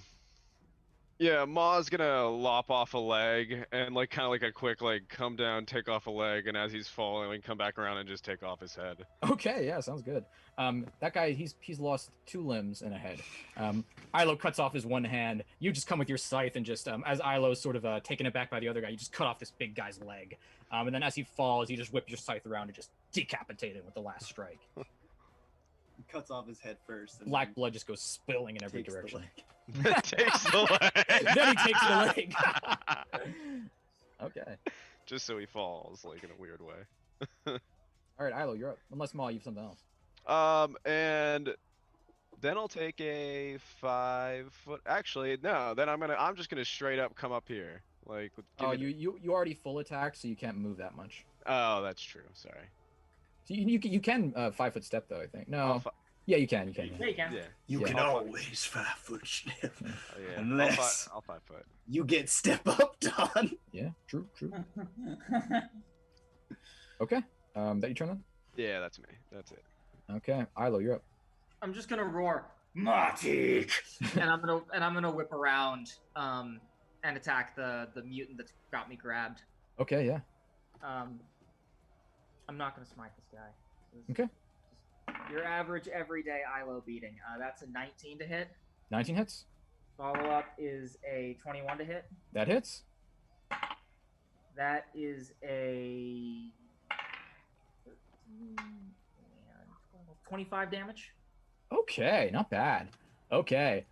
Yeah, Ma's gonna lop off a leg and like kind of like a quick like come down, take off a leg, and as he's falling, come back around and just take off his head. Okay, yeah, sounds good. That guy, he's lost 2 limbs and a head. Ilo cuts off his one hand. You just come with your scythe and just, as Ilo's sort of taken aback by the other guy, you just cut off this big guy's leg. And then as he falls, you just whip your scythe around and just decapitate him with the last strike. He cuts off his head first. And Black then blood just goes spilling in every takes the direction. leg. Takes the leg. Then he takes the leg. Okay. Just so he falls like in a weird way. All right, Ilo, you're up. Unless Ma, you have something else. And then I'll take a 5 foot. Actually, no. Then I'm just gonna straight up come up here. Like. Oh, give me you already full attack, so you can't move that much. Oh, that's true. Sorry. So you can 5 foot step though, I think. No. I'll Yeah, you can. Yeah, you can. Yeah. You Yeah. can I'll always 5-foot step. Oh, yeah. Unless I'll 5 foot. you get step up done. Yeah, true. Okay. That your turn then? Yeah, that's me. That's it. Okay, Ilo, you're up. I'm just gonna roar, Matik, and I'm gonna whip around and attack the mutant that's got me grabbed. Okay, yeah. I'm not gonna smite this guy. Okay. Just your average everyday Ilo beating. That's a 19 to hit. 19 hits. Follow up is a 21 to hit. That hits. That is a 13 and 25 damage. Okay, not bad. Okay.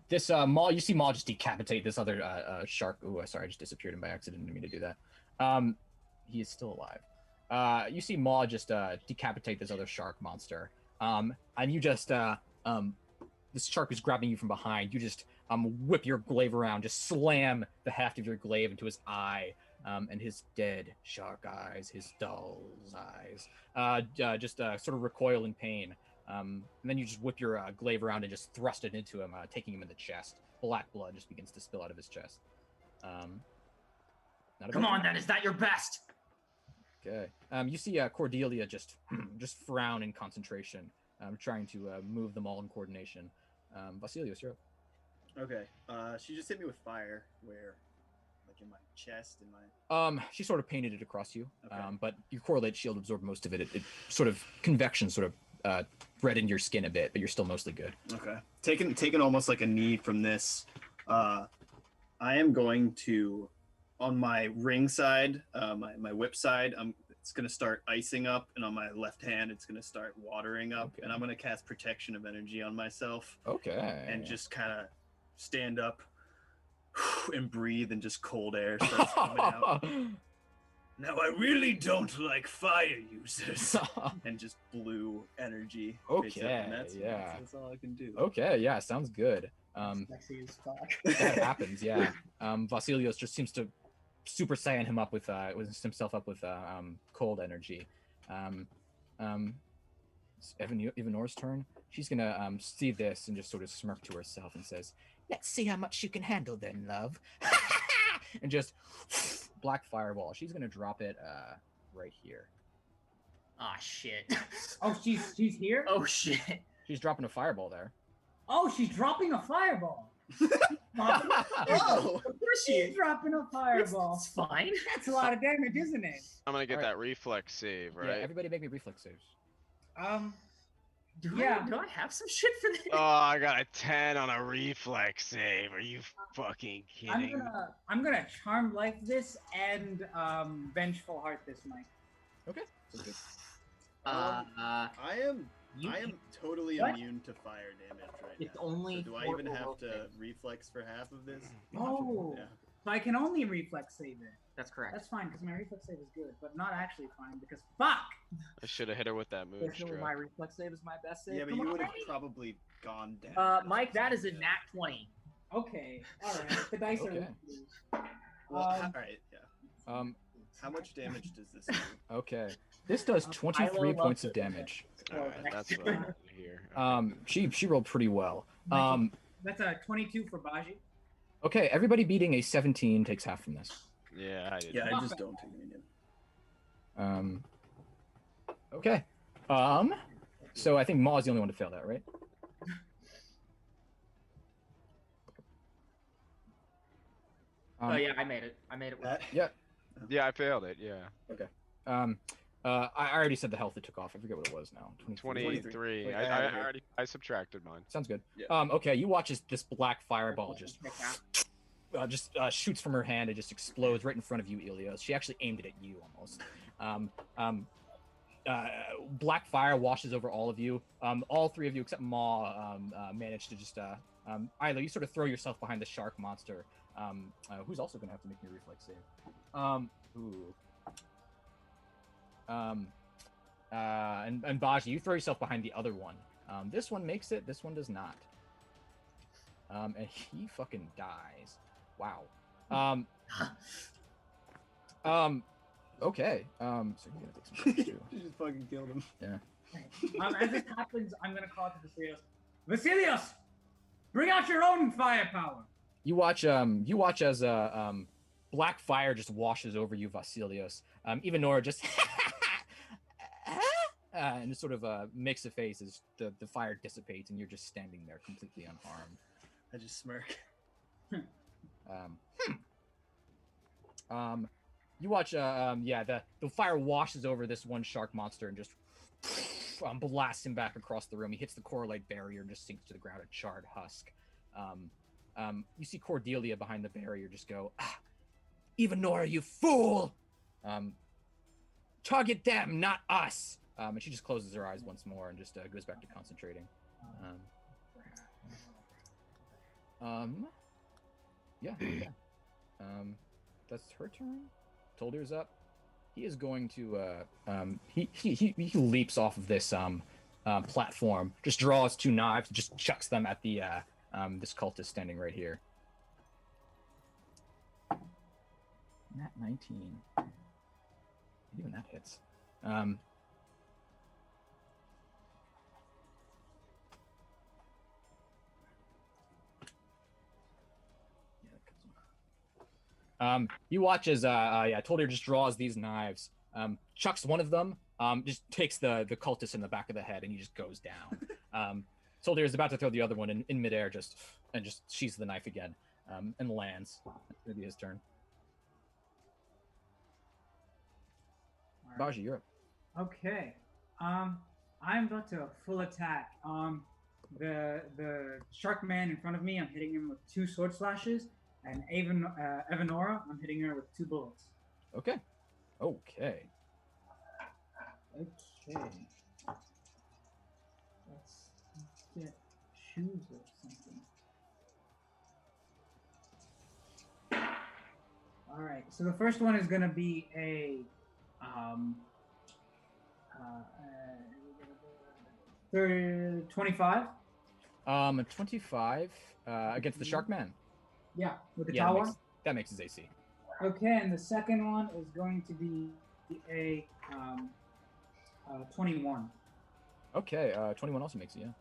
This Maul, you see Maul just decapitate this other shark. Ooh, sorry, I just disappeared him by accident. Didn't mean to do that. He is still alive. You see Maul just decapitate this other shark monster. And you just this shark is grabbing you from behind. You just whip your glaive around, just slam the haft of your glaive into his eye. And his dead shark eyes, his dull eyes, just sort of recoil in pain. And then you just whip your glaive around and just thrust it into him, taking him in the chest. Black blood just begins to spill out of his chest. Come on, then. Is that your best? Okay. You see Cordelia just frown in concentration, trying to move them all in coordination. Vasilios, you're up. Okay. She just hit me with fire. Where? Like in my chest, in my. She sort of painted it across you, Okay. but your correlate shield absorbed most of it. It sort of convection sort of reddened your skin a bit, but you're still mostly good. Okay. Taking almost like a knee from this. I am going to, on my ring side, my whip side, it's gonna start icing up, and on my left hand, it's gonna start watering up, Okay. and I'm gonna cast protection of energy on myself, Okay. and just kind of stand up and breathe, and just cold air starts coming out. Now I really don't like fire users, and just blue energy. picks up, Okay, and that's that's all I can do. Okay, yeah, sounds good. Sexy as fuck. That happens, yeah. Vasilios just seems to Super Saiyan him up with himself up with cold energy. It's Ivanore's turn. She's gonna see this and just sort of smirk to herself and says, "Let's see how much you can handle, then, love." And just black fireball. She's gonna drop it right here. Ah, shit. Oh, she's here. Oh shit! She's dropping a fireball there. Oh, she's dropping a fireball. Oh! Of course she She's is. dropping a fireball. It's fine. That's a lot of damage, isn't it? I'm gonna get Alright. that reflex save, Yeah, right? everybody make me reflex saves. Do Yeah. I have some shit for this? Oh, I got a 10 on a reflex save. Are you fucking kidding? I'm gonna charm life this and vengeful heart this, Mike. Okay. So good. I am you, totally What? immune to fire damage right It's now. only So do I four even have will to save. reflex for half of this? Oh. Yeah. So I can only reflex save it. That's correct. That's fine because my reflex save is good, but not actually fine because fuck. I should have hit her with that move. Fortunately, my reflex save is my best save. Yeah, but Come you on, would have baby. probably gone down. Mike, that is a nat 20. Okay, all right. The dice Okay. are. Well, all right, yeah. How much damage does this do? Okay. This does 23 loves points of it. damage. Alright, that's what I wanted to hear. She rolled pretty well. That's a 22 for Baji. Okay, everybody beating a 17 takes half from this. Yeah, I did. Yeah, I just don't take any damage. Okay. So I think Ma's the only one to fail that, right? Oh yeah, I made it. I made it. That- Yeah. Yeah, I failed it. Yeah. I already said the health it took off. I forget what it was now. 23. Wait, I I had it here. already subtracted mine. Sounds good. Yeah. Okay, you watch as this black fireball just shoots from her hand and just explodes right in front of you, Ilios. She actually aimed it at you almost. Black fire washes over all of you. All three of you except Ma managed to just Isla, you sort of throw yourself behind the shark monster, who's also gonna have to make me a reflex save. And Baji, you throw yourself behind the other one. This one makes it, this one does not. And he fucking dies. Wow. Okay. So he's gonna take some damage too. You just fucking killed him. As this happens, I'm gonna call to Vasilios. Vasilios, bring out your own firepower. You watch as black fire just washes over you, Vasilios. Even Nora just and it sort of makes a face as the fire dissipates and you're just standing there completely unharmed. I just smirk. You watch the fire washes over this one shark monster and just blasts him back across the room. He hits the correlate barrier and just sinks to the ground, a charred husk. You see Cordelia behind the barrier just go, even Nora, you fool! Target them, not us! And she just closes her eyes once more and just goes back to concentrating. Yeah. That's her turn. Toldir's up. He is going to he leaps off of this platform, just draws two knives, just chucks them at the this cultist standing right here. Nat 19. Even that hits. You watch as Toldir just draws these knives, chucks one of them, just takes the cultist in the back of the head, and he just goes down. Toldir is about to throw the other one in midair, just sheathes the knife again, and lands. Maybe his turn. Baji, you're up. Okay. I'm about to full attack. The shark man in front of me, I'm hitting him with 2 sword slashes, and Evanora, I'm hitting her with 2 bullets. Okay. Okay. Let's get shoes or something. All right. So the first one is gonna be a 25. 25 against the shark man. Yeah, with the Yeah, tower. that makes his AC. Okay, and the second one is going to be a 21. Okay, 21 also makes it, yeah.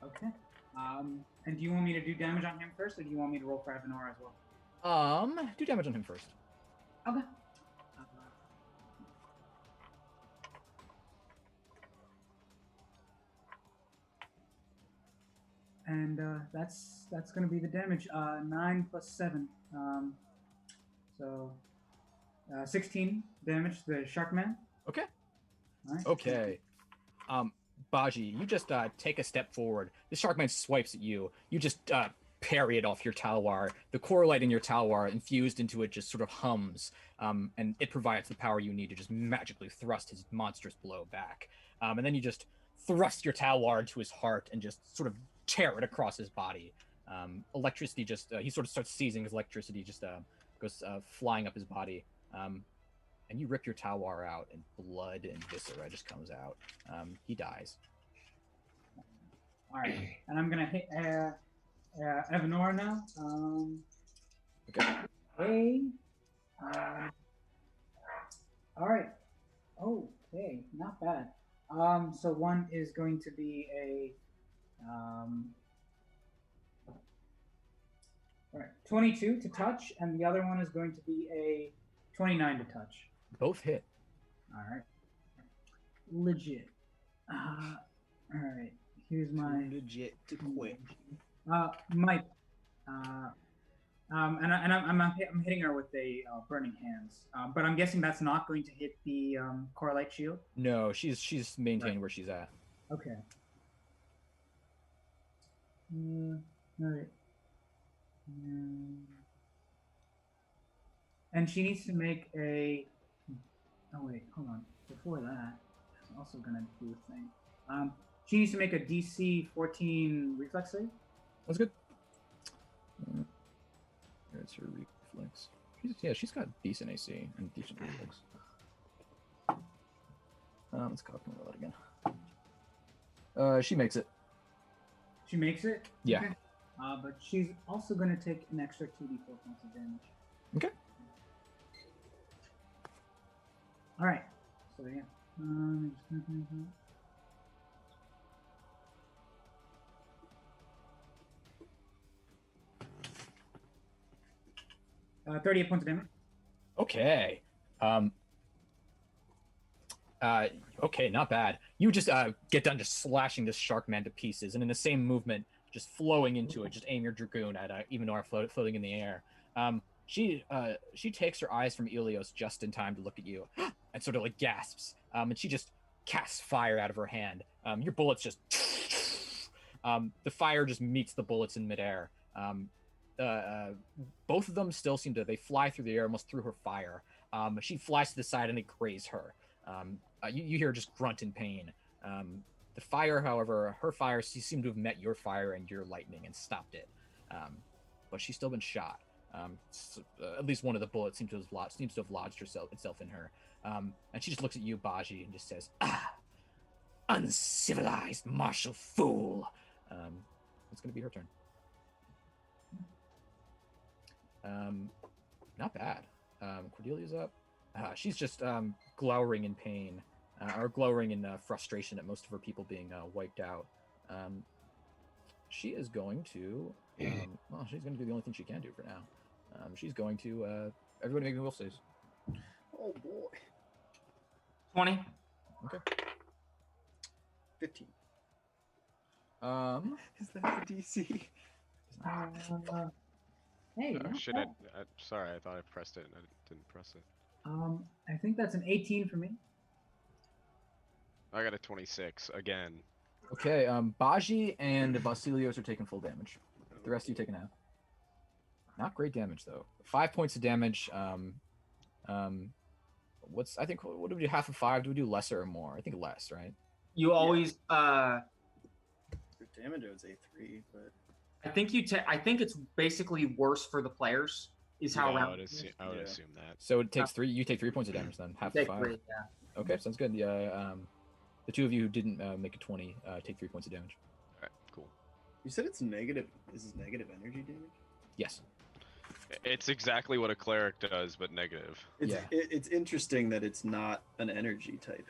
Okay. And do you want me to do damage on him first, or do you want me to roll for Evanora as well? Do damage on him first. Okay. And that's going to be the damage. 9 plus 7. So 16 damage to the shark man. Okay. All right. Okay. Baji, you just take a step forward. The Sharkman swipes at you. You just parry it off your talwar. The correlite in your talwar infused into it just sort of hums, and it provides the power you need to just magically thrust his monstrous blow back. And then you just thrust your talwar into his heart and just sort of tear it across his body. Electricity just, he sort of starts seizing his electricity, just goes flying up his body. And you rip your Tawar out, and blood and viscera just comes out. He dies. All right, and I'm gonna hit Evanora now. Okay. Hey. All right. Okay, not bad. So one is going to be a all right, 22 to touch, and the other one is going to be a 29 to touch. Both hit. All right. Legit. All right. Here's my legit to quit. Mike. And I'm hitting her with a burning hands. But I'm guessing that's not going to hit the correlate shield. No, she's maintained where she's at. Okay. All right. And she needs to make a. Oh wait, hold on. Before that, I'm also gonna do a thing. She needs to make a DC 14 reflex save. That's good. There's her reflex. She's got decent AC and decent reflex. Let's copy that again. She makes it. She makes it? Yeah. Okay. But she's also going to take an extra 2d4 points of damage. Okay. All right. So yeah. 38 points of damage. Okay. Okay, not bad. You just get done just slashing this shark man to pieces, and in the same movement, just flowing into it, just aim your dragoon at Ivanor floating in the air. She takes her eyes from Ilios just in time to look at you, and sort of like gasps. And she just casts fire out of her hand. Your bullets just the fire just meets the bullets in midair. Both of them still seem to they fly through the air almost through her fire. She flies to the side and they graze her. You hear just grunt in pain. The fire, however, her fire seemed to have met your fire and your lightning and stopped it. But she's still been shot. At least one of the bullets seems to have lodged itself in her. And she just looks at you, Baji, and just says, "Ah, uncivilized martial fool." It's going to be her turn. Not bad. Cordelia's up. She's just glowering in pain, or glowering in frustration at most of her people being wiped out. She is going to. She's going to do the only thing she can do for now. She's going to. Everybody make me will saves. Oh boy. 20. Okay. 15. Is that the DC? Hey. not Shit, bad. sorry, I thought I pressed it and I didn't press it. I think that's an 18 for me. I got a 26 again. Okay, Baji and Vasilios are taking full damage. The rest of you taking half. Not great damage though. 5 points of damage. What do we do? Half of 5? Do we do lesser or more? I think less, right? You always For damage, I would say 3, but I think I think it's basically worse for the players. Is how Yeah, I round would assume that. So it takes 3. You take 3 points of damage then. Half of take 5. 3, yeah. Okay, sounds good. Yeah. The two of you who didn't make a 20 take 3 points of damage. Alright, cool. you said it's negative. This is negative energy damage. Yes. It's exactly what a cleric does, but negative. It's Yeah. it's interesting that it's not an energy type,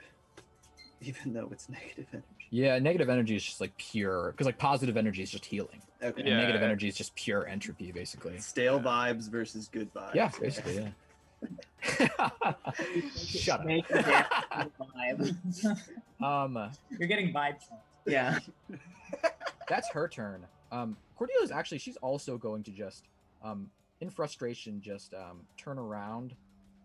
even though it's negative energy. Yeah, negative energy is just like pure, because like positive energy is just healing. Okay. And Yeah. negative energy is just pure entropy, basically. Stale vibes versus good vibes. Yeah, basically, yeah. Shut Make up. the vibe. You're getting vibe checks. Yeah. That's her turn. Cordelia's actually, she's also going to just, in frustration, just turn around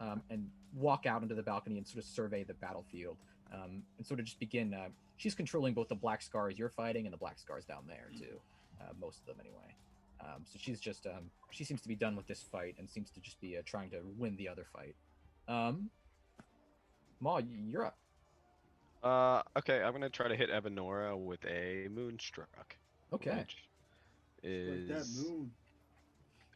and walk out into the balcony and sort of survey the battlefield and sort of just begin. She's controlling both the black scars you're fighting and the black scars down there too, most of them anyway. So she's just, she seems to be done with this fight and seems to just be trying to win the other fight. Ma, you're up. Okay, I'm gonna try to hit Evanora with a Moonstruck. Okay. Which Like that is moon.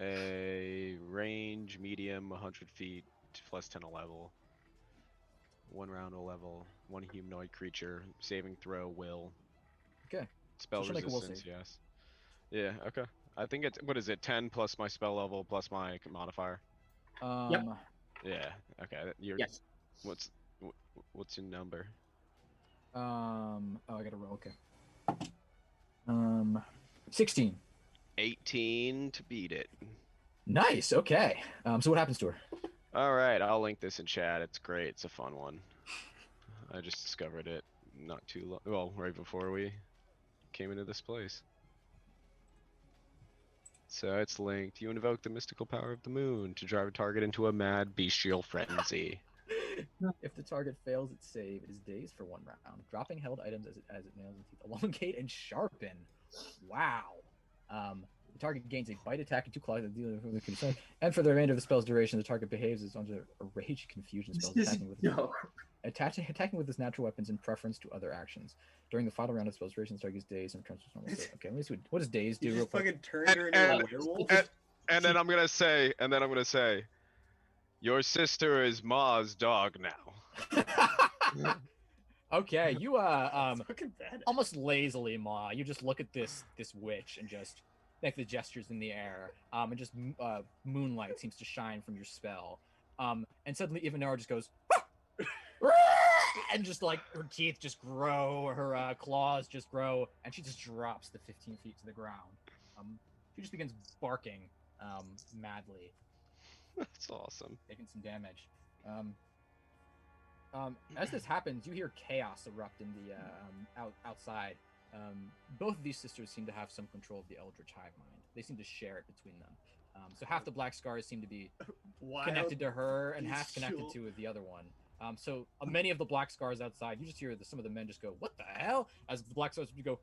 a range, medium, 100 feet, plus 10 a level. 1 round a level. 1 humanoid creature. Saving throw, will. Okay. Spell she'll make a will resistance, save. yes. Yeah, okay. I think it's, what is it, 10 plus my spell level plus my modifier? Yeah, okay. You're, Yes. what's your number? Oh, I gotta roll. Okay. 16. 18 to beat it. Nice. Okay. So what happens to her? All right, I'll link this in chat. It's great. It's a fun one. I just discovered it not too long. Well, right before we came into this place. So it's linked. You invoke the mystical power of the moon to drive a target into a mad bestial frenzy. If the target fails its save, it is dazed for 1 round, dropping held items as it nails its teeth. Elongate and sharpen. Wow. The target gains a bite attack and 2 claws, and for the remainder of the spell's duration, the target behaves as under a rage confusion spell, attacking with its natural weapons in preference to other actions. During the final round of spell's duration, the target is dazed and returns to normal state. Okay, let me see what does dazed do. You Real just quick. fucking turned her into a werewolf. And then I'm gonna say, your sister is Ma's dog now. Okay, you Fucking bad. almost lazily, Ma, you just look at this witch and just make the gestures in the air, and just moonlight seems to shine from your spell, and suddenly Ivanara just goes, and just like her teeth just grow, her claws just grow, and she just drops the 15 feet to the ground. She just begins barking madly. That's awesome. Taking some damage. As this happens, you hear chaos erupt in the outside. Both of these sisters seem to have some control of the eldritch hive mind. They seem to share it between them. So half the black scars seem to be connected to her, and half connected to the other one. So many of the black scars outside, you just hear some of the men just go, "What the hell?" As the black scars go,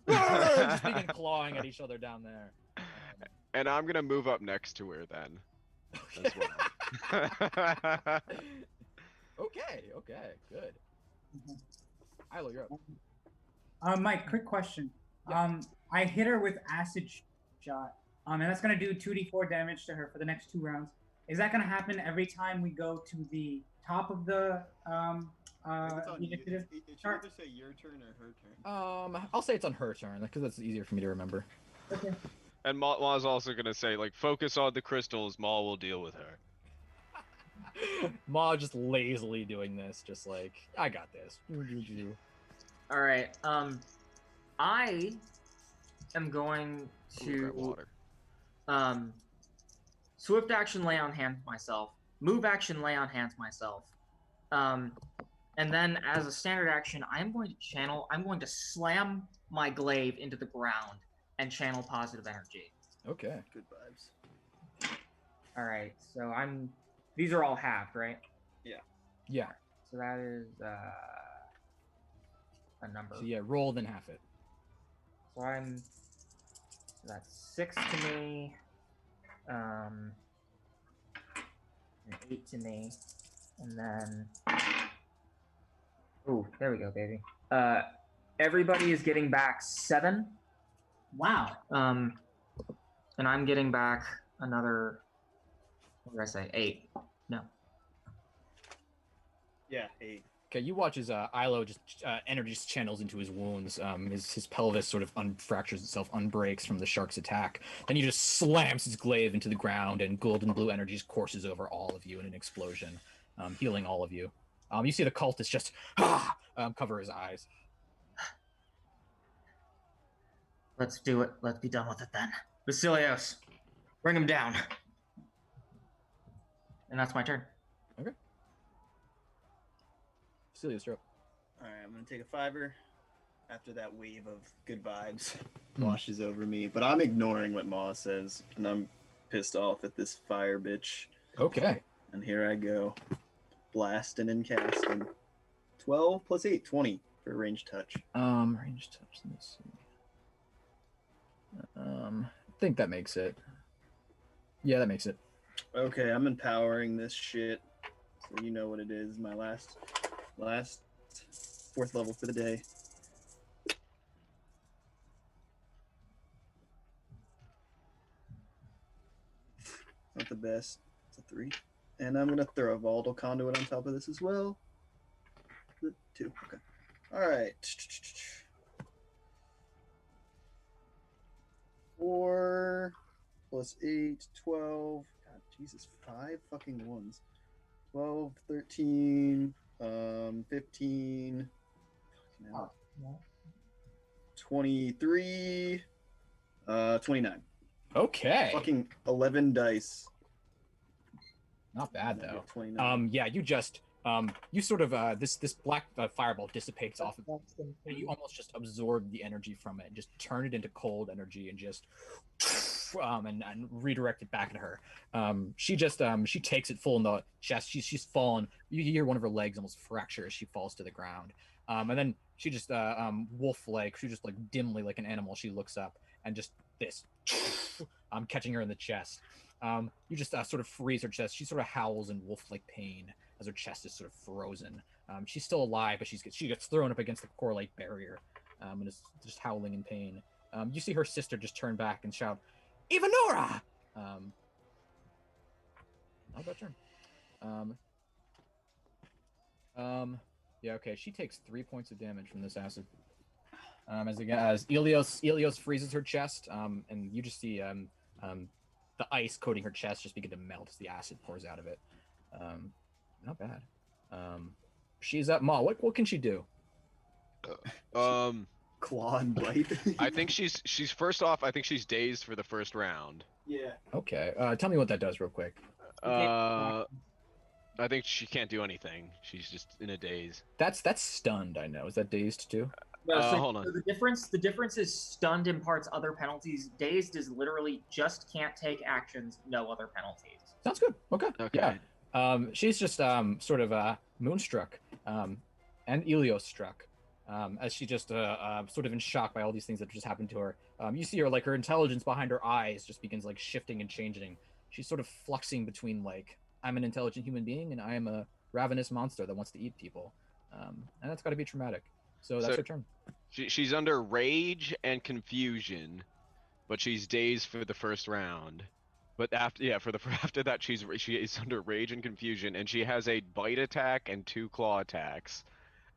just begin clawing at each other down there. And I'm gonna move up next to her then. As well. Okay, good. Ilo, you're up. Mike, quick question. Yeah. I hit her with acid shot. And that's gonna do 2d4 damage to her for the next 2 rounds. Is that gonna happen every time we go to the top of the initiative? It should either say your turn or her turn. I'll say it's on her turn because that's easier for me to remember. Okay. And Ma's also gonna say, like, focus on the crystals. Ma will deal with her. Ma just lazily doing this, just like, I got this. All right. I am going Ooh, grab to water. swift action lay on hands myself, move action lay on hands myself, and then as a standard action, I'm going to slam my glaive into the ground and channel positive energy. Okay. Good vibes. All right. So these are all halved, right? Yeah. So that is a number. So yeah, roll then half it. So that's 6 to me, and 8 to me, and then oh, there we go, baby. Everybody is getting back 7. Wow. And I'm getting back another. What did I say? 8. No. Yeah, 8. Okay, you watch as Ilo just energy just channels into his wounds. His pelvis sort of fractures itself, unbreaks from the shark's attack. Then he just slams his glaive into the ground, and golden blue energy just courses over all of you in an explosion, healing all of you. You see the cultist just cover his eyes. Let's do it. Let's be done with it then. Basilios, bring him down. And that's my turn. Okay. Basilios, you're up. All right, I'm gonna take a 5er after that wave of good vibes washes over me. But I'm ignoring what Ma says, and I'm pissed off at this fire bitch. Okay. And here I go, blasting and casting. 12 plus 8, 20 for a ranged touch. Range touch. Let me see. I think that makes it. Yeah, that makes it. Okay, I'm empowering this shit, so you know what it is. My last 4th level for the day. the best. It's a 3. And I'm gonna throw a volatile conduit on top of this as well. 2. Okay. All right. 4 plus 8, 12. God, Jesus, 5 fucking ones. 12, 13, 15, Oh, yeah. 23, 29. Okay. Fucking 11 dice. Not bad though. 29. Yeah, you just you sort of this black fireball dissipates off of it, and you almost just absorb the energy from it, just turn it into cold energy, and just and redirect it back at her. She just she takes it full in the chest. She's fallen. You hear one of her legs almost fracture as she falls to the ground. And then she just wolf-like, she just like dimly like an animal. She looks up and just this, catching her in the chest. You just sort of freeze her chest. She sort of howls in wolf-like pain as her chest is sort of frozen. She's still alive, but she gets thrown up against the core-like barrier, and is just howling in pain. You see her sister just turn back and shout, "Ivanora!" Not that turn. Yeah, okay. She takes 3 points of damage from this acid. As Ilios freezes her chest, and you just see the ice coating her chest just begin to melt as the acid pours out of it. Not bad. She's at Ma. What can she do? Claw and bite. I think she's first off. I think she's dazed for the first round. Yeah. Okay. Tell me what that does real quick. I think she can't do anything. She's just in a daze. That's stunned. I know. Is that dazed too? No, so, hold on. so the difference is stunned imparts other penalties. Dazed is literally just can't take actions, no other penalties. Sounds good. Okay. Okay. Yeah. She's just sort of moonstruck, and Ilios struck, as she just sort of in shock by all these things that just happened to her. You see her, like, her intelligence behind her eyes just begins like shifting and changing. She's sort of fluxing between like, I'm an intelligent human being and I am a ravenous monster that wants to eat people, and that's got to be traumatic. So that's her turn. She's under rage and confusion, but she's dazed for the first round. But after that, she is under rage and confusion, and she has a bite attack and 2 claw attacks.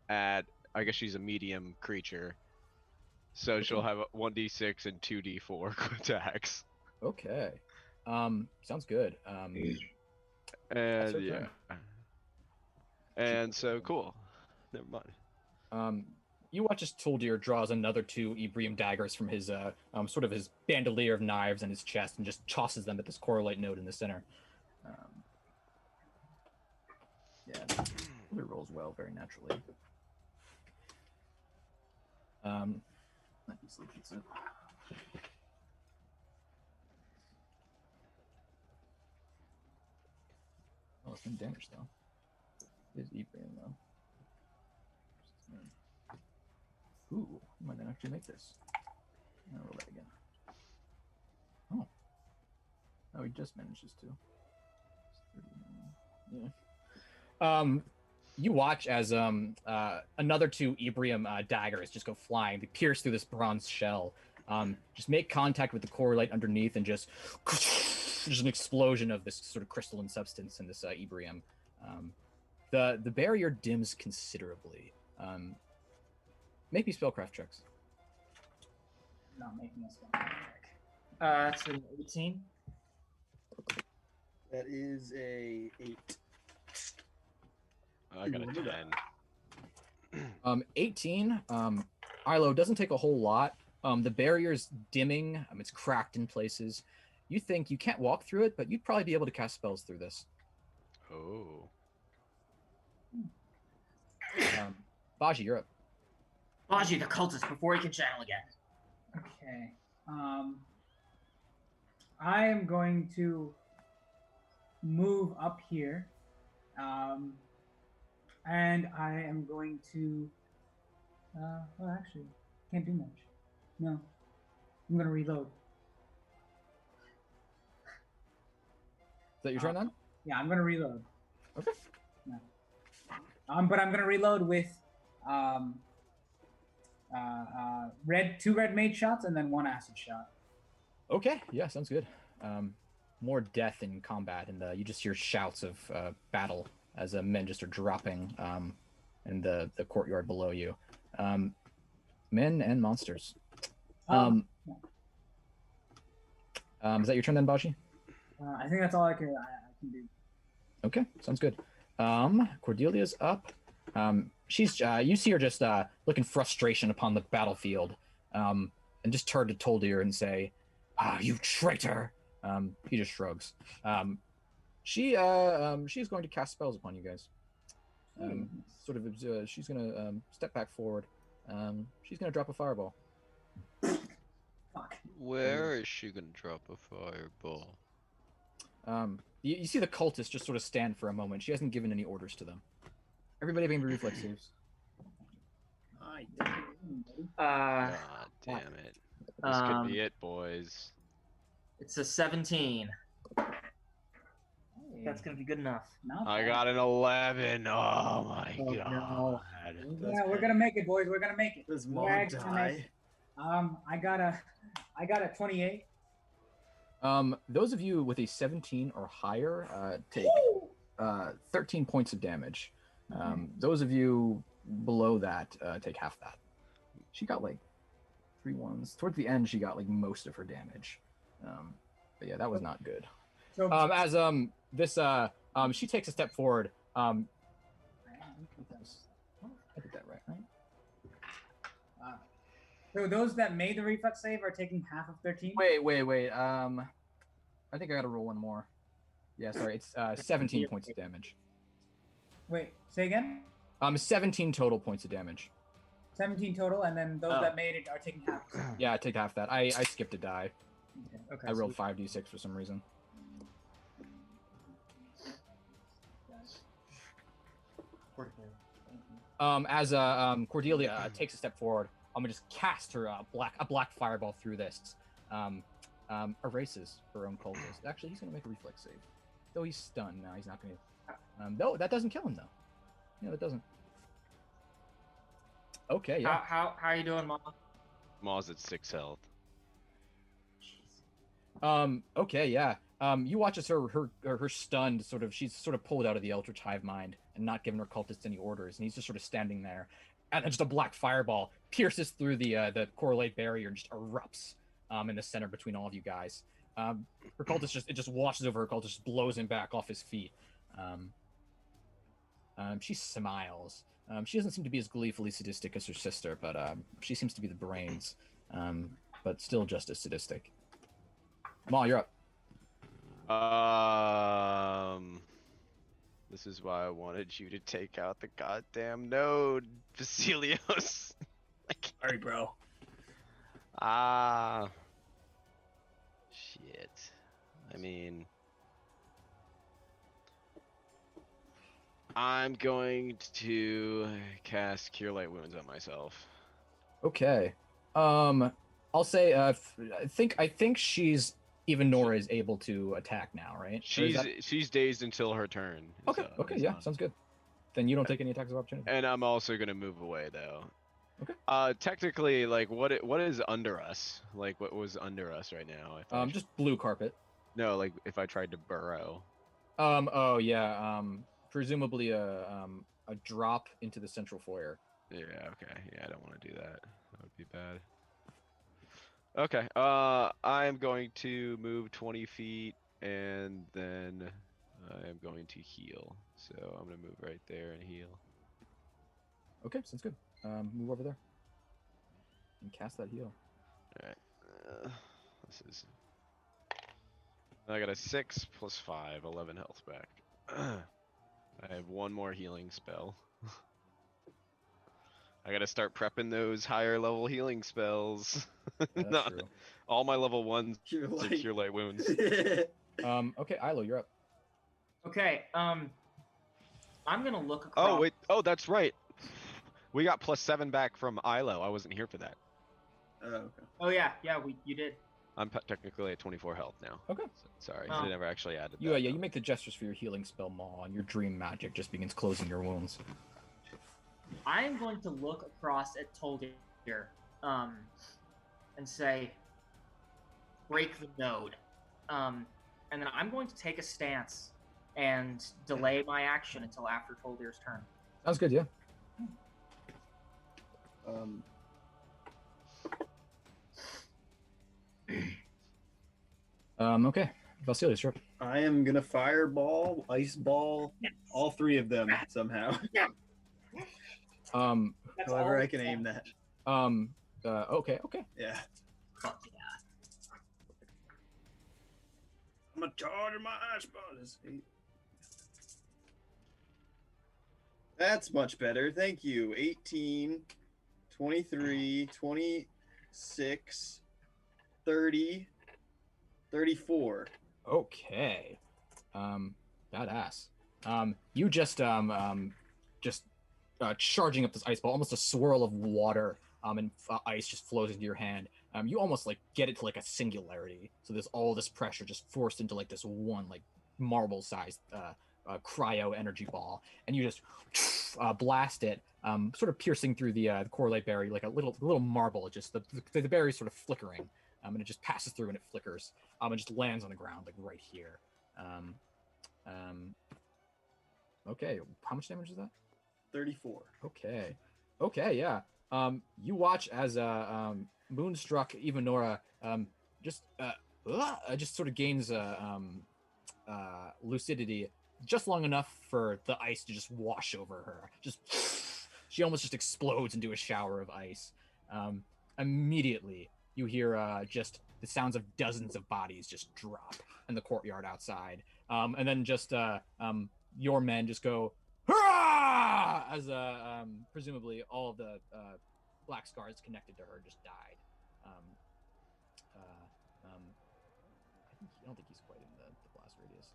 I guess she's a medium creature, so she'll have 1d6 and 2d4 attacks. Okay. Sounds good. And yeah. And so cool. Never mind. You watch as Tuldir draws another 2 Ebrium daggers from his sort of his bandolier of knives in his chest and just tosses them at this correlate node in the center. Yeah, Tuldir rolls well, very naturally. Oh, it's been damaged though. It is Ebrium though. Ooh, I might not actually make this. I'll roll that again. Oh, he just manages to. Yeah. You watch as another 2 Ebrium daggers just go flying. They pierce through this bronze shell. Just make contact with the correlate underneath, and just there's an explosion of this sort of crystalline substance in this Ebrium. The barrier dims considerably. Make me spellcraft checks. Not making a spell check. It's an 18. That is a 8. I got a 10. 18. Ilo doesn't take a whole lot. The barrier's dimming. It's cracked in places. You think you can't walk through it, but you'd probably be able to cast spells through this. Oh. Baji, you're up. Baji, the cultist, before he can channel again. Okay. I am going to move up here. And I am going to well, actually, can't do much. No. I'm gonna reload. Is that your turn then? Yeah, I'm gonna reload. Okay. Yeah. But I'm gonna reload with two red mage shots and then 1 acid shot. Okay. Yeah, sounds good. more death in combat, and you just hear shouts of battle as men just are dropping in the courtyard below you. Men and monsters. Is that your turn then, Bashi? I think that's all I can do. Okay, sounds good. Cordelia's up. She's you see her just looking frustration upon the battlefield, and just turn to Toldir and say, "You traitor!" He just shrugs. She's going to cast spells upon you guys. She's gonna step back forward. She's gonna drop a fireball. Fuck. Where is she gonna drop a fireball? You see the cultists just sort of stand for a moment. She hasn't given any orders to them. Everybody make reflex saves. God damn it. This could be it, boys. It's a 17. That's gonna be good enough. I got an 11. Oh my god. No. Yeah, we're gonna make it, boys. We're gonna make it. Does We're Mom actually gonna make die? it. I got a 28. Those of you with a 17 or higher take 13 points of damage. Those of you below that take half that. She got like 3 ones. Towards the end, she got like most of her damage. But yeah, that was not good. So She takes a step forward. I did that right? So those that made the reflex save are taking half of 13. Wait. I think I gotta roll one more. Yeah, sorry. It's 17 points of damage. Wait, say again. 17 total points of damage. 17 total, and then those that made it are taking half. Yeah, I take half that. I skipped a die. Okay. I rolled 5d6 for some reason. As Cordelia takes a step forward, I'm gonna just cast her a black fireball through this. Erases her own cultist. Actually, he's gonna make a reflex save. Though he's stunned, now he's not gonna. No, that doesn't kill him though. No, it doesn't. Okay, yeah. How are you doing, Mom? Maw's at 6 health. Okay, yeah. You watch as her stunned she's sort of pulled out of the Eldritch hive mind and not giving her cultists any orders, and he's just sort of standing there, and then just a black fireball pierces through the correlate barrier and just erupts in the center between all of you guys. Her cultist just washes over her cultist, just blows him back off his feet. She smiles. She doesn't seem to be as gleefully sadistic as her sister, but she seems to be the brains, but still just as sadistic. Ma, you're up. This is why I wanted you to take out the goddamn node, Vasilios. Sorry, bro. Shit. I mean, I'm going to cast Cure Light Wounds on myself. Okay. I'll say I think she's even Nora is able to attack now, right? She's dazed until her turn. Okay. Yeah, sounds good. Then you don't take any attacks of opportunity. And I'm also gonna move away though. Okay. Technically, like, what is under us? Like, what was under us right now? Just blue carpet. No, like if I tried to burrow. Oh yeah. Presumably a drop into the central foyer. Yeah. Okay. Yeah, I don't want to do that. That would be bad. Okay. I'm going to move 20 feet, and then I am going to heal. So I'm gonna move right there and heal. Okay, sounds good. Move over there and cast that heal. All right. I got a 6 plus 5, 11 health back. I have one more healing spell. I gotta start prepping those higher level healing spells. That's true. All my level 1s Cure to Cure Light Wounds. Okay, Ilo, you're up. Okay. I'm gonna look across. Oh wait. Oh, that's right. We got +7 back from Ilo. I wasn't here for that. Oh, okay. Oh yeah, you did. I'm technically at 24 health now. Okay. So, sorry, Oh. I never actually added You that. you make the gestures for your healing spell, Maul, and your dream magic just begins closing your wounds. I am going to look across at Toldir, and say, break the node. and then I'm going to take a stance and delay my action until after Toldir's turn. Sounds good, yeah. Okay. Vasilius, sure. I am gonna fireball, ice ball, all three of them somehow. That's However all I can aim that. Okay. Yeah. Fuck yeah. I'm gonna charge my ice ball. That's much better. Thank you. 18, 23, 26, 30, 34. Okay. Badass. You just charging up this ice ball, almost a swirl of water, and ice just flows into your hand. You almost like get it to like a singularity. So there's all this pressure just forced into like this one like marble-sized cryo energy ball, and you just blast it, sort of piercing through the correlate berry like a little marble. Just the berry sort of flickering, and it just passes through and it flickers, and just lands on the ground like right here. Okay, how much damage is that? 34. Okay, yeah. You watch as Moonstruck Ivanora just sort of gains lucidity just long enough for the ice to just wash over her. She almost just explodes into a shower of ice. Immediately, you hear just the sounds of dozens of bodies just drop in the courtyard outside, and then just your men just go hurrah! As presumably all of the black scars connected to her just died. I don't think he's quite in the blast radius.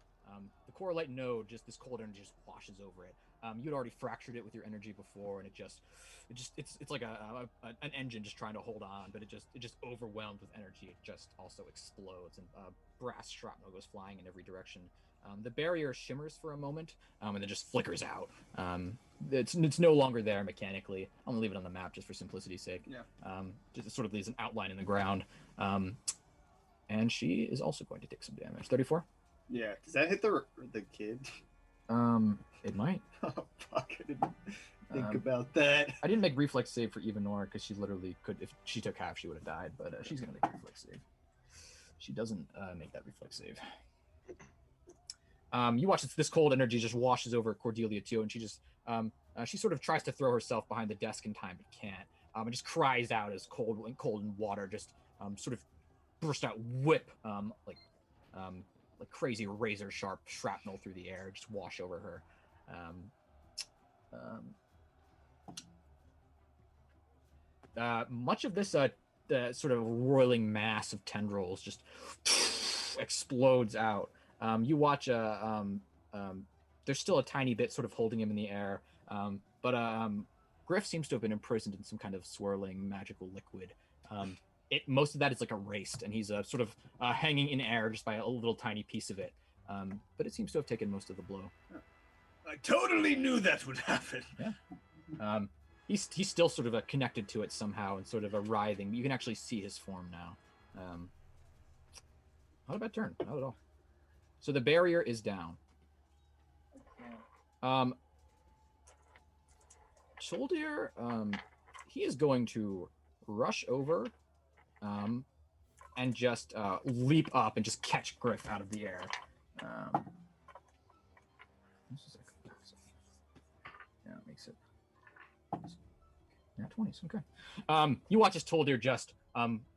The correlate node, just this cold energy just washes over it. You'd already fractured it with your energy before, and it's like an engine just trying to hold on, but it just overwhelmed with energy. It just also explodes, and brass shrapnel goes flying in every direction. The barrier shimmers for a moment, and then just flickers out. It's no longer there mechanically. I'm gonna leave it on the map just for simplicity's sake. Yeah. Just sort of leaves an outline in the ground. And she is also going to take some damage. 34. Yeah. Does that hit the kid? It might. Oh fuck! I didn't think about that. I didn't make reflex save for Ivanor because she literally could. If she took half, she would have died. But she's gonna make a reflex save. She doesn't make that reflex save. You watch this cold energy just washes over Cordelia too, and she just she sort of tries to throw herself behind the desk in time, but can't. And just cries out as cold and water just sort of burst out, whip like crazy razor sharp shrapnel through the air, just wash over her. Much of this sort of roiling mass of tendrils just explodes out. You watch there's still a tiny bit sort of holding him in the air, but Griff seems to have been imprisoned in some kind of swirling magical liquid. Most of that is like erased, and he's sort of hanging in air just by a little tiny piece of it. But it seems to have taken most of the blow. I totally knew that would happen. Yeah. He's still sort of connected to it somehow and sort of a writhing. You can actually see his form now. Not a bad turn. Not at all. So the barrier is down. Soldier, he is going to rush over and just leap up and just catch Griff out of the air. Yeah, it makes it. Yeah, 20s. Okay. You watch as Toldir just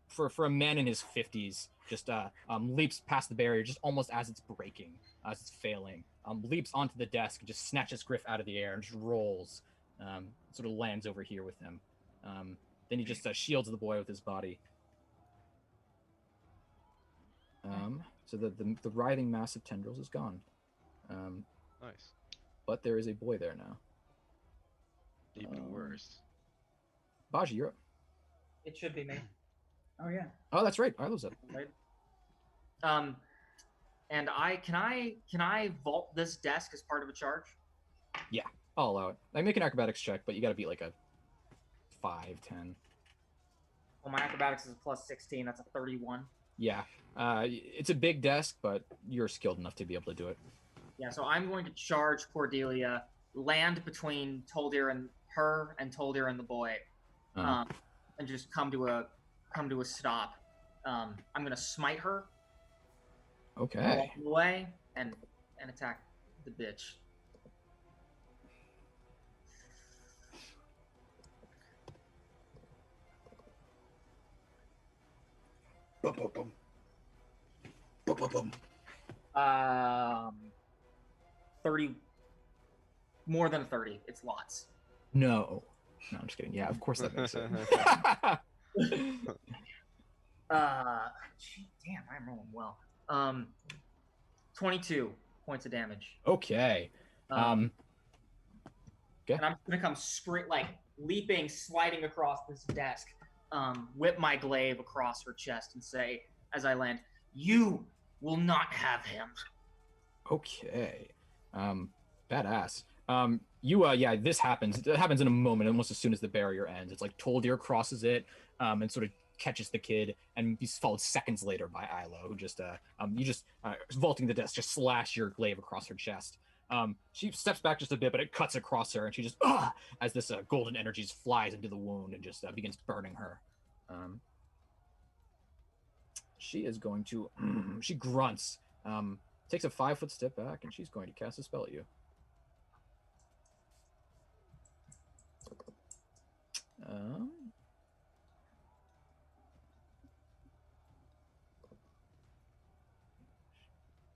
for a man in his 50s just leaps past the barrier just almost as it's breaking, as it's failing. Leaps onto the desk and just snatches Griff out of the air and just rolls. Sort of lands over here with him. Then he just shields the boy with his body. So the writhing mass of tendrils is gone. Nice. But there is a boy there now. Even worse. Baji, you're up. It should be me. Oh yeah. Oh, that's right. Arlo's up. Right. And can I vault this desk as part of a charge? Yeah, I'll allow it. I make an acrobatics check, but you got to beat like a 5, 10. Well, my acrobatics is a plus 16. That's a 31. Yeah. It's a big desk, but you're skilled enough to be able to do it. Yeah, so I'm going to charge Cordelia, land between Toldir and her, and Toldir and the boy, Uh, and just come to a stop. I'm gonna smite her, okay. walk away, and attack the bitch. Bum, bum, bum. Bum, bum, bum. 30, more than 30. It's lots. No. No, I'm just kidding. Yeah, of course that makes it. Damn, I'm rolling well. 22 points of damage. Okay. Okay. And I'm gonna come straight, like leaping, sliding across this desk, whip my glaive across her chest, and say, as I land, "You will not have him." Okay. Badass. Yeah, this happens. It happens in a moment, almost as soon as the barrier ends. It's like Toldir crosses it, and sort of catches the kid, and he's followed seconds later by Ilo, who just vaulting the desk, just slash your glaive across her chest. She steps back just a bit, but it cuts across her, and she just as this golden energy just flies into the wound and just begins burning her. She is going to. She grunts. Takes a 5-foot step back, and she's going to cast a spell at you.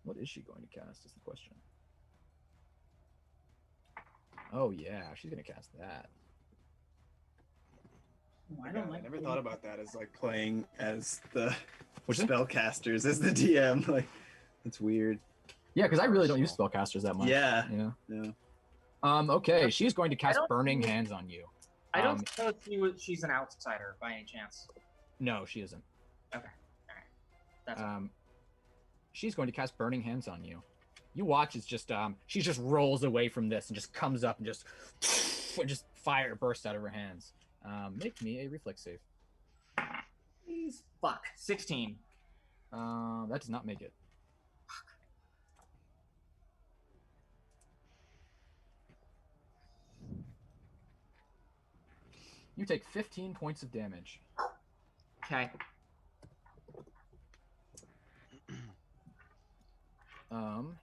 What is she going to cast is the question. Oh yeah, she's going to cast that. I don't like. I never thought about that as like playing as the What's it? spellcasters as the DM. Like, that's weird. Yeah, because I really don't use spellcasters that much. Yeah. Yeah. Okay, she's going to cast Burning Hands on you. I don't know if she's an outsider by any chance. No, she isn't. Okay. All right. That's she's going to cast Burning Hands on you. You watch as just she just rolls away from this and just comes up and just fire bursts out of her hands. Make me a reflex save. Please. Fuck. 16. That does not make it. You take 15 points of damage. Okay.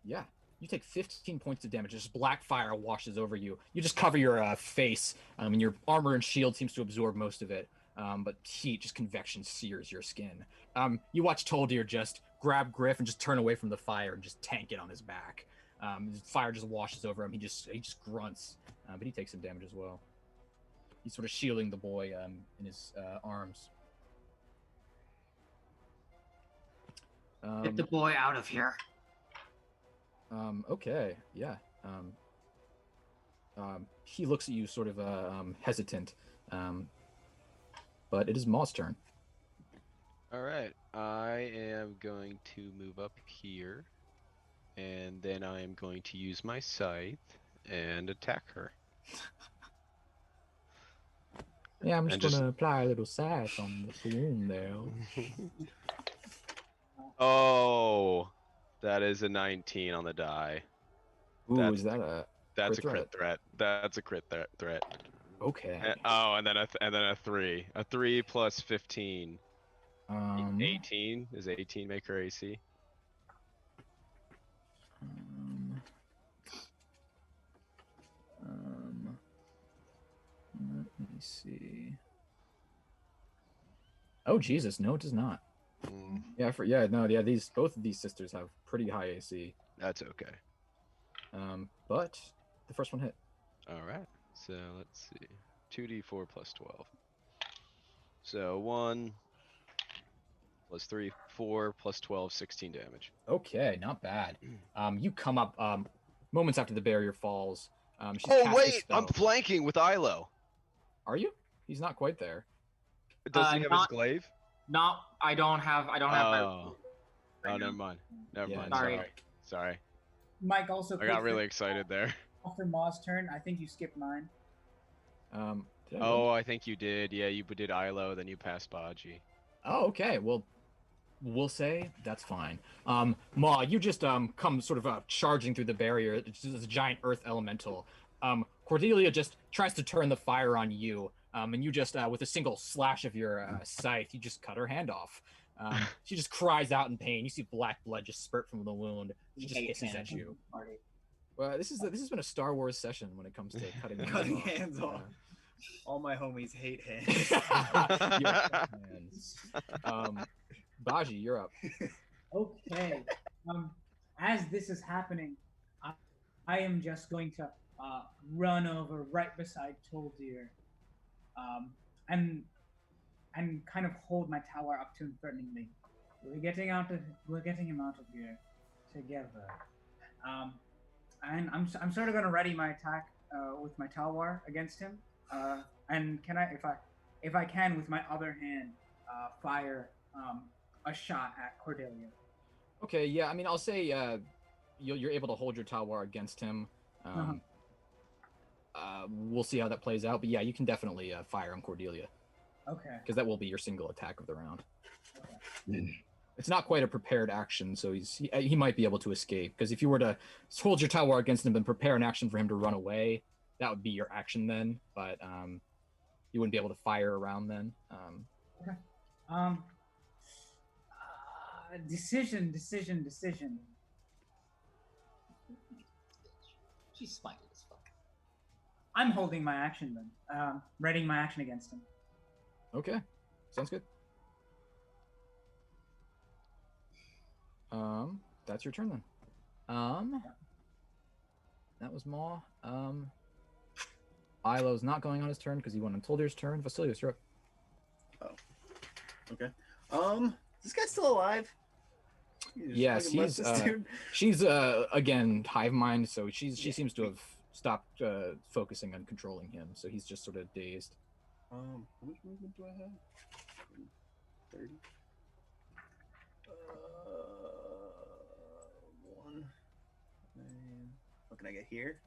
Yeah. You take 15 points of damage. Just black fire washes over you. You just cover your face, and your armor and shield seems to absorb most of it. But heat, just convection, sears your skin. You watch Toldir just grab Griff and just turn away from the fire and just tank it on his back. The fire just washes over him. He just grunts, but he takes some damage as well. He's sort of shielding the boy in his arms. Get the boy out of here. Okay, yeah. He looks at you sort of hesitant, but it is Maw's turn. All right, I am going to move up here, and then I am going to use my scythe and attack her. Yeah, I'm And just gonna apply a little sass on the wound there. Oh, that is a 19 on the die. Ooh, That's is that a? That's Crit a crit threat. That's a crit threat. Okay. And then a 3. A 3 plus 15. 18. Does 18 make her AC? Let me see. Oh Jesus, no, it does not. Yeah, both of these sisters have pretty high AC. That's okay. But the first one hit. All right. So let's see. 2d4 plus 12. So 1 plus 3, 4 plus 12, 16 damage. Okay, not bad. You come up moments after the barrier falls. She's Oh cast a wait, spell. I'm flanking with Ilo. Are you? He's not quite there. Does he have his glaive? No, I don't have my. Oh, right never now. mind. Never Yeah, mind. sorry. Sorry. Mike also. I got really excited there. After Maw's turn, I think you skipped mine. Did I Oh, I think you did. Yeah, you did Ilo, then you passed Baji. Oh, okay. Well, we'll say that's fine. Ma, you just come sort of charging through the barrier. It's just a giant earth elemental. Cordelia just tries to turn the fire on you, and you just with a single slash of your scythe, you just cut her hand off. She just cries out in pain. You see black blood just spurt from the wound. She just hisses at you. Well, this has been a Star Wars session when it comes to cutting hands off. All my homies hate hands. Baji, you're up. Okay. As this is happening, I am just going to run over right beside Toldir, and kind of hold my tower up to him threateningly. We're getting him out of here together. And I'm sort of going to ready my attack with my talwar against him. And can I, if I can, with my other hand, fire a shot at Cordelia. Okay, yeah. I mean, I'll say you're able to hold your talwar against him. We'll see how that plays out, but yeah, you can definitely fire on Cordelia. Okay. Because that will be your single attack of the round. Okay. It's not quite a prepared action, so he might be able to escape. Because if you were to hold your talwar against him and prepare an action for him to run away, that would be your action then. But you wouldn't be able to fire around then. Okay. Decision. She's spiteful as fuck. I'm holding my action then. Readying my action against him. Okay, sounds good. That's your turn then. That was Maw. Ilo's not going on his turn because he went on Toldir's turn. Vasilius, you're up. Oh. Okay. Is this guy still alive? Yes, she's again hive mind, so she seems to have stopped focusing on controlling him, so he's just sort of dazed. How much movement do I have? 30. One. What can I get here?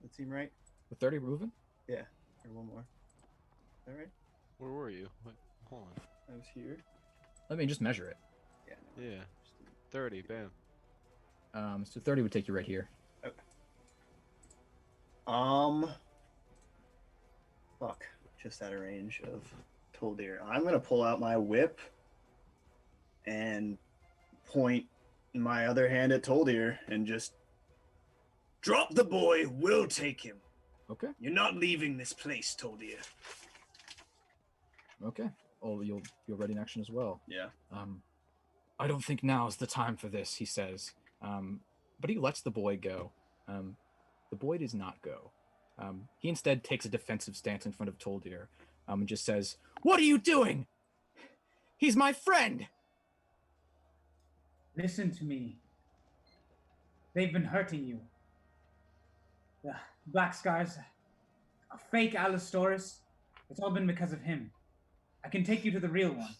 That seem right? With 30 moving? Yeah. Or one more. Is that right? Where were you? Wait, hold on. I was here. Let me just measure it. Yeah. No, Yeah. 30, bam. So 30 would take you right here. Okay. Fuck. Just out of range of Toldir. I'm gonna pull out my whip and point my other hand at Toldir and just drop the boy. We'll take him. Okay. You're not leaving this place, Toldir. Okay. Oh, you'll ready in action as well. Yeah. I don't think now is the time for this, he says. But he lets the boy go. The boy does not go. He instead takes a defensive stance in front of Toldir and just says, "What are you doing? He's my friend!" Listen to me. They've been hurting you. The Black Scars, a fake Alistorus. It's all been because of him. I can take you to the real one.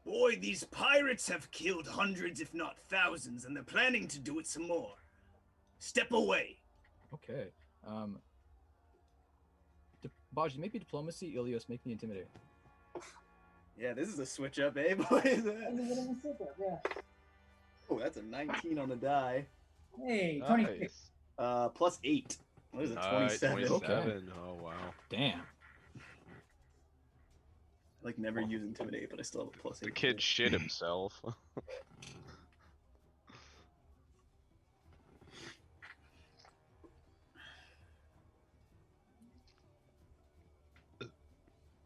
Boy, these pirates have killed hundreds, if not thousands, and they're planning to do it some more. Step away. Okay. Baji, make me diplomacy. Ilios, make me intimidate. Yeah, this is a switch up, eh, boys? Oh, that's a 19 on the die. Hey, 26. Nice. Plus 8. What is it, 27? 27. Okay. Oh, wow. Damn. Like, never use intimidate, but I still have a plus 8. The kid shit himself.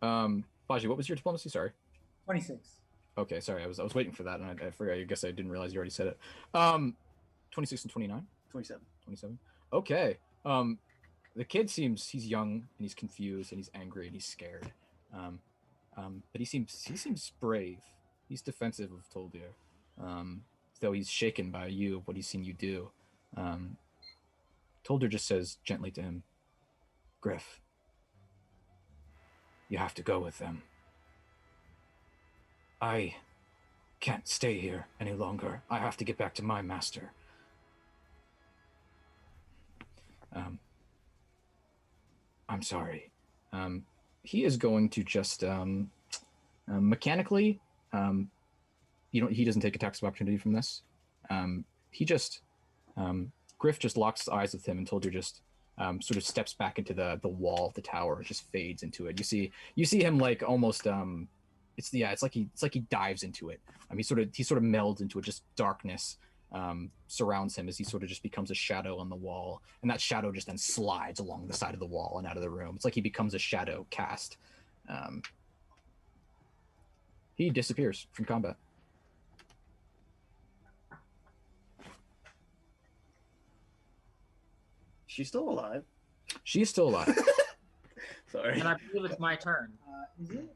Baji, what was your diplomacy? Sorry. 26. Okay, sorry. I was waiting for that, and I forgot. I guess I didn't realize you already said it. 26 and 29. 27. 27. Okay. The kid he's young and he's confused and he's angry and he's scared. But he seems brave. He's defensive of Toldir. Though he's shaken by what he's seen you do. Toldir just says gently to him, "Griff, you have to go with them. I can't stay here any longer. I have to get back to my master." I'm sorry. He is going to just mechanically He doesn't take attacks of opportunity from this. He just Griff just locks eyes with him and just sort of steps back into the wall of the tower, just fades into it. You see him like almost it's like he dives into it. He sort of melds into it. Just darkness surrounds him as he sort of just becomes a shadow on the wall, and that shadow just then slides along the side of the wall and out of the room. It's like he becomes a shadow cast. He disappears from combat. She's still alive. She's still alive. Sorry. And I believe it's my turn. Is it?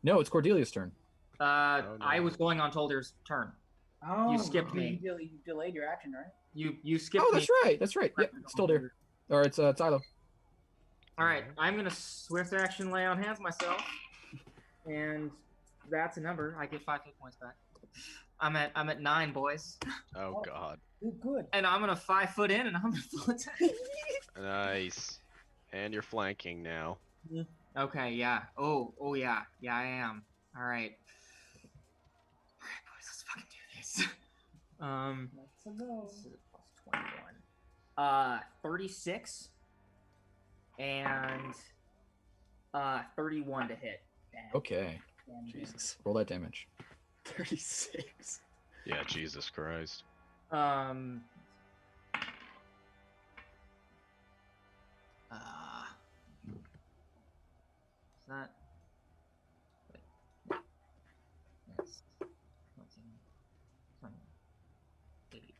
No, it's Cordelia's turn. no. I was going on Tolder's turn. Oh, You skipped me. You delayed your action, right? You skipped Oh, me. that's right. Yep, still there. Or it's Tylo. All right, I'm gonna swift action lay on hands myself, and that's a number. I get 5 hit points back. I'm at 9, boys, Oh god. Good. and I'm gonna 5 foot in, and I'm gonna full attack. Nice. And you're flanking now. Okay, yeah. Oh yeah, I am. All right, boys, let's fucking do this. Let's go. This is plus 21. 36 and 31 to hit. Okay. Jesus. Roll that damage. 36. Yeah, Jesus Christ. Is that? Wait. That's 20,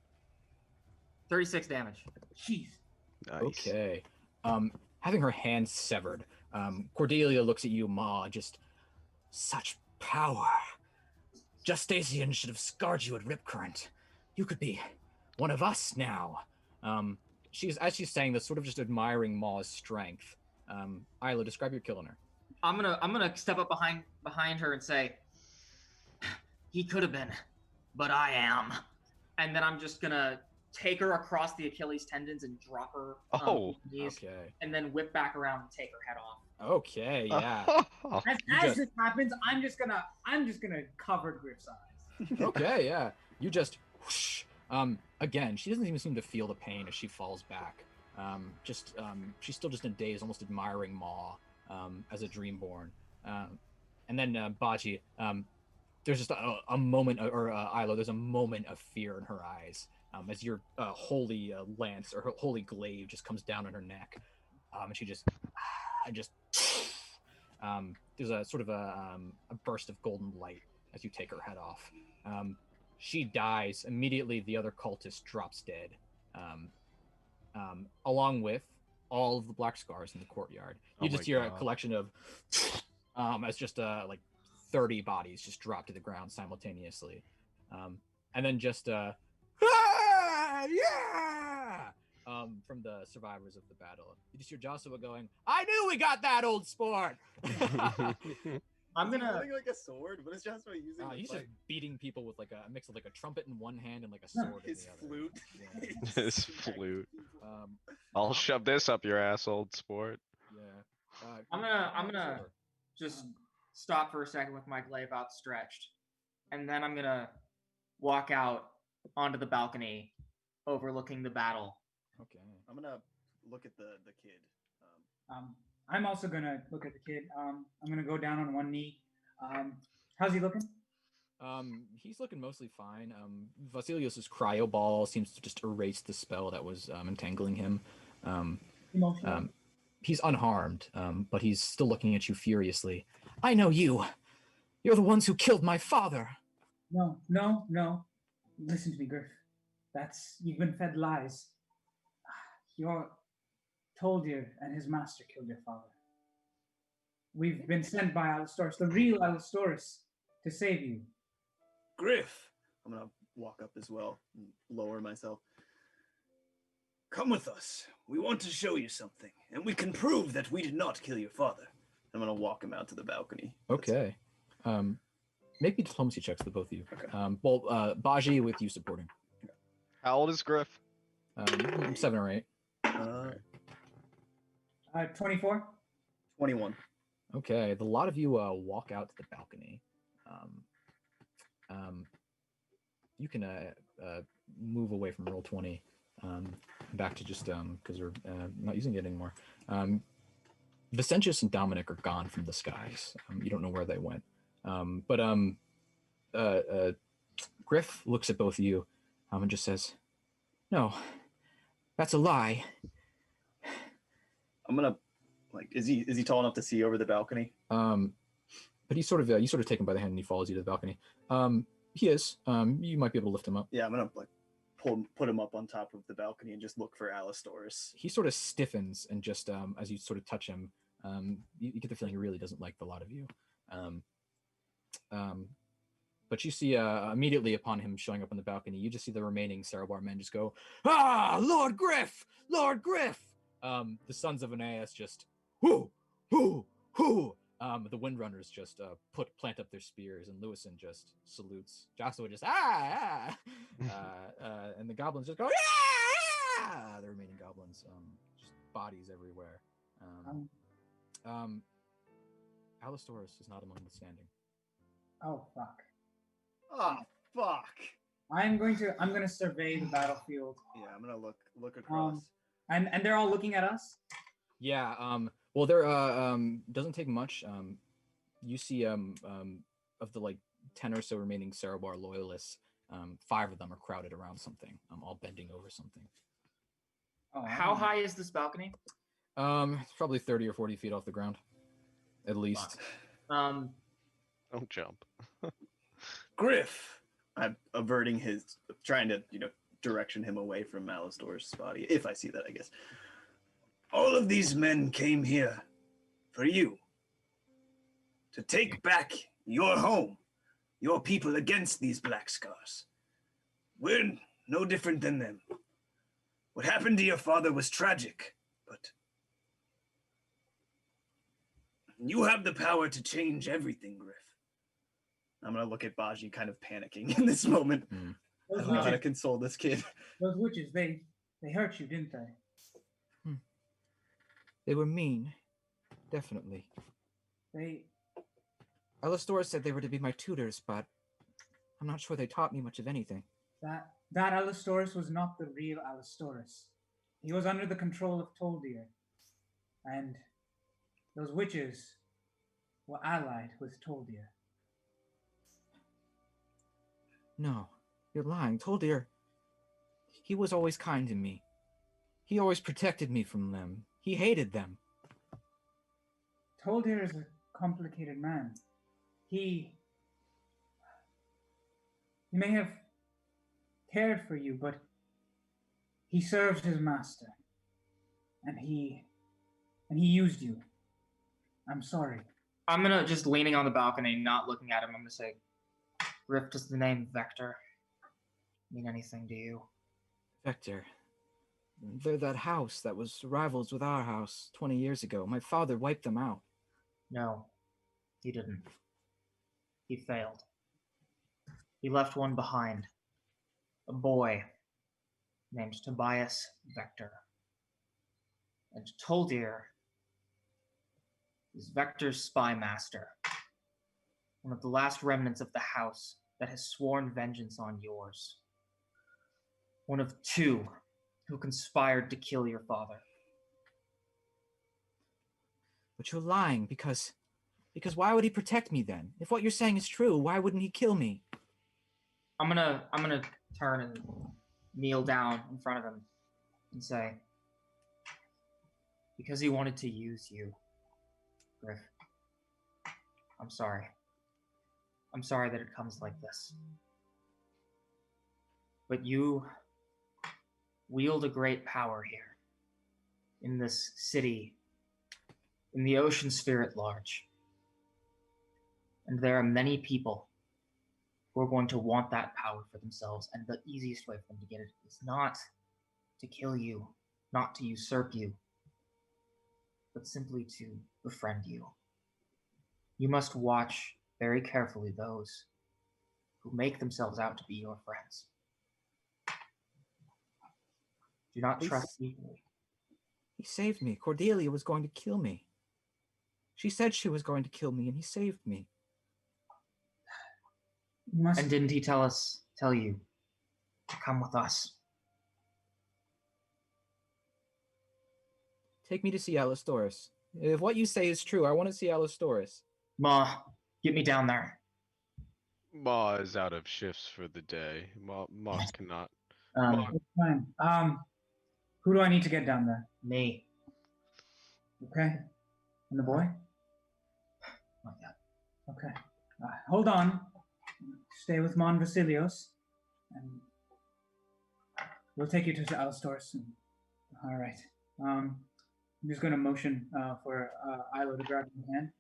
36 damage. Jeez. Nice. Okay. Having her hand severed, Cordelia looks at you, Ma, just such power. Justasian should have scarred you at Ripcurrent. You could be one of us now. As she's saying this, sort of just admiring Ma's strength. Isla, describe your killing her. I'm gonna step up behind her and say, he could have been, but I am. And then I'm just gonna take her across the Achilles tendons and drop her on Oh. her knees, Okay. and then whip back around and take her head off. Okay, yeah. As this happens, I'm just gonna cover Griff's eyes. Okay, yeah. You just whoosh. Again, she doesn't even seem to feel the pain as she falls back. She's still just in a daze, almost admiring Ma as a dreamborn. And then Baji, there's just a moment, or Isla, there's a moment of fear in her eyes as your holy lance or her holy glaive just comes down on her neck, and she just there's a sort of a burst of golden light as you take her head off. She dies immediately. The other cultist drops dead, along with all of the black scars in the courtyard. You just hear a collection of as just like 30 bodies just drop to the ground simultaneously, and then just from the survivors of the battle. You just hear Joshua going, "I knew we got that old sport." I'm gonna. holding like a sword. What is Joshua using? He's just beating people with like a mix of like a trumpet in one hand and like a sword in his the other. flute. Yeah. His flute. Um, I'll shove this up your ass, old sport. yeah. I'm gonna just stop for a second with my glaive outstretched, and then I'm gonna walk out onto the balcony overlooking the battle. Okay. I'm gonna look at the kid. I'm also gonna look at the kid. I'm gonna go down on one knee. How's he looking? He's looking mostly fine. Vasilios's cryo ball seems to just erase the spell that was entangling him. Emotional. He's unharmed, but he's still looking at you furiously. I know you. You're the ones who killed my father. No. Listen to me, Griff. You've been fed lies. Your Toldir and his master killed your father. We've been sent by Alistorus, the real Alistorus, to save you. Griff. I'm gonna walk up as well and lower myself. Come with us. We want to show you something, and we can prove that we did not kill your father. I'm gonna walk him out to the balcony. Okay. Make me diplomacy checks, the both of you. Okay. Baji with you supporting. How old is Griff? 7 or 8. 24. 21. Okay, the lot of you walk out to the balcony. you can move away from roll 20, back to just because we're not using it anymore. Vicentius and Dominic are gone from the skies. You don't know where they went. But Griff looks at both of you and just says, "No, that's a lie." I'm gonna is he tall enough to see over the balcony? But he's sort of you sort of take him by the hand and he follows you to the balcony. He is. You might be able to lift him up. Yeah, I'm gonna put him up on top of the balcony and just look for Alistorus. He sort of stiffens and just as you sort of touch him, you get the feeling he really doesn't like the lot of you. But you see immediately upon him showing up on the balcony, you just see the remaining Serobar men just go, "Ah, Lord Griff! Lord Griff!" The Sons of Veneias just, "Whoo! Whoo! Whoo!" The Windrunners just plant up their spears, and Lewison just salutes. Joshua just and the goblins just go the remaining goblins, just bodies everywhere. Alistorus is not among the standing. Oh fuck! Oh fuck! I'm gonna survey the battlefield. Yeah, I'm gonna look across. And they're all looking at us. Yeah. Well, there doesn't take much. You see of the 10 or so remaining Serobar loyalists, 5 of them are crowded around something, all bending over something. Oh, How high is this balcony? It's probably 30 or 40 feet off the ground, at least. Um, Don't jump. Griff, I'm trying to direction him away from Alistor's body, if I see that, I guess. All of these men came here for you. To take back your home, your people against these Black Scars. We're no different than them. What happened to your father was tragic, but you have the power to change everything, Griff. I'm going to look at Baji kind of panicking in this moment. I don't know how to console this kid. Those witches, they hurt you, didn't they? They were mean, definitely. Alistorus said they were to be my tutors, but I'm not sure they taught me much of anything. That Alistorus was not the real Alistorus. He was under the control of Toldir. And those witches were allied with Toldir. No, you're lying. Toldir, he was always kind to me. He always protected me from them. He hated them. Toldir is a complicated man. He may have cared for you, but he served his master. And he used you. I'm sorry. I'm gonna just leaning on the balcony, not looking at him. I'm gonna say, Griff, does the name Vector mean anything to you? Vector. They're that house that was rivals with our house 20 years ago. My father wiped them out. No, he didn't. He failed. He left one behind. A boy named Tobias Vector. And Toldir is Vector's spy master. One of the last remnants of the house that has sworn vengeance on yours. One of 2 who conspired to kill your father. But you're lying, because why would he protect me then? If what you're saying is true, why wouldn't he kill me? I'm gonna turn and kneel down in front of him and say, because he wanted to use you, Griff. I'm sorry. I'm sorry that it comes like this. But you wield a great power here, in this city, in the ocean sphere at large. And there are many people who are going to want that power for themselves, and the easiest way for them to get it is not to kill you, not to usurp you, but simply to befriend you. You must watch very carefully those who make themselves out to be your friends. Do not trust easily. He saved me. Cordelia was going to kill me. She said she was going to kill me, and he saved me. And didn't he tell you to come with us. Take me to see Alistorus. If what you say is true, I want to see Alistorus. Ma, get me down there. Ma is out of shifts for the day. Ma cannot. Um, It's fine. Who do I need to get down there? me. Okay. And the boy? Oh, yeah. Okay. Hold on. Stay with Mon Vasilios, and we'll take you to Alistorus. All right. I'm just going to motion for Ilo to grab your hand.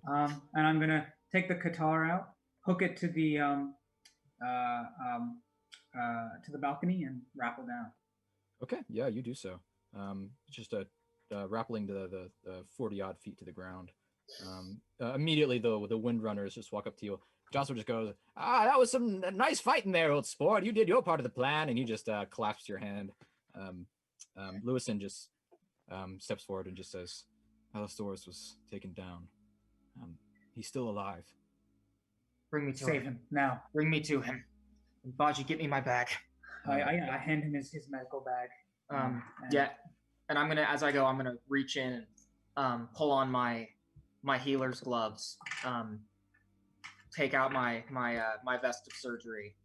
And I'm going to take the guitar out, hook it to the balcony, and rappel down. Okay, yeah, you do so. Just rappelling the 40-odd feet to the ground. Immediately, though, the Windrunners just walk up to you. Jocelyn just goes, that was some nice fighting there, old sport. You did your part of the plan, and he just clasps your hand. Lewison just steps forward and just says, Alistorus was taken down. He's still alive. Bring me to Save him now. Bring me to him. And Baji, get me my bag. I hand him his medical bag. Yeah, and I'm gonna, as I go, I'm gonna reach in and pull on my healer's gloves, take out my vest of surgery,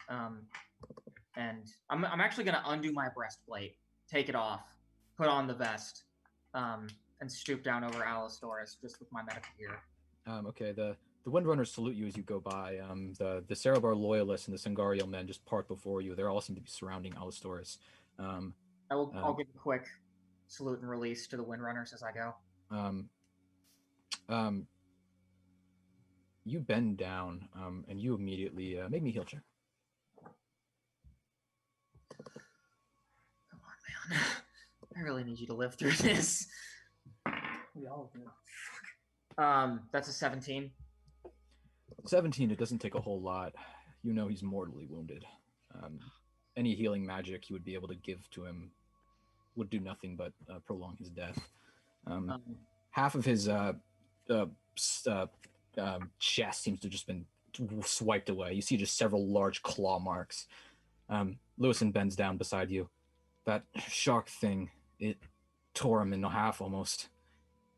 and I'm actually gonna undo my breastplate, take it off, put on the vest, and stoop down over Alistorus just with my medical gear. Okay, the Windrunners salute you as you go by. The Serobar loyalists and the Sangariel men just park before you. They all seem to be surrounding Alistorus. I'll give a quick salute and release to the Windrunners as I go. You bend down, and you immediately make me heal check. Come on, man. I really need you to live through this. We all do. That's a 17. 17, it doesn't take a whole lot. You know he's mortally wounded. Any healing magic you would be able to give to him would do nothing but prolong his death. Half of his chest seems to have just been swiped away. You see just several large claw marks. Lewison bends down beside you. That shark thing, it tore him in half almost.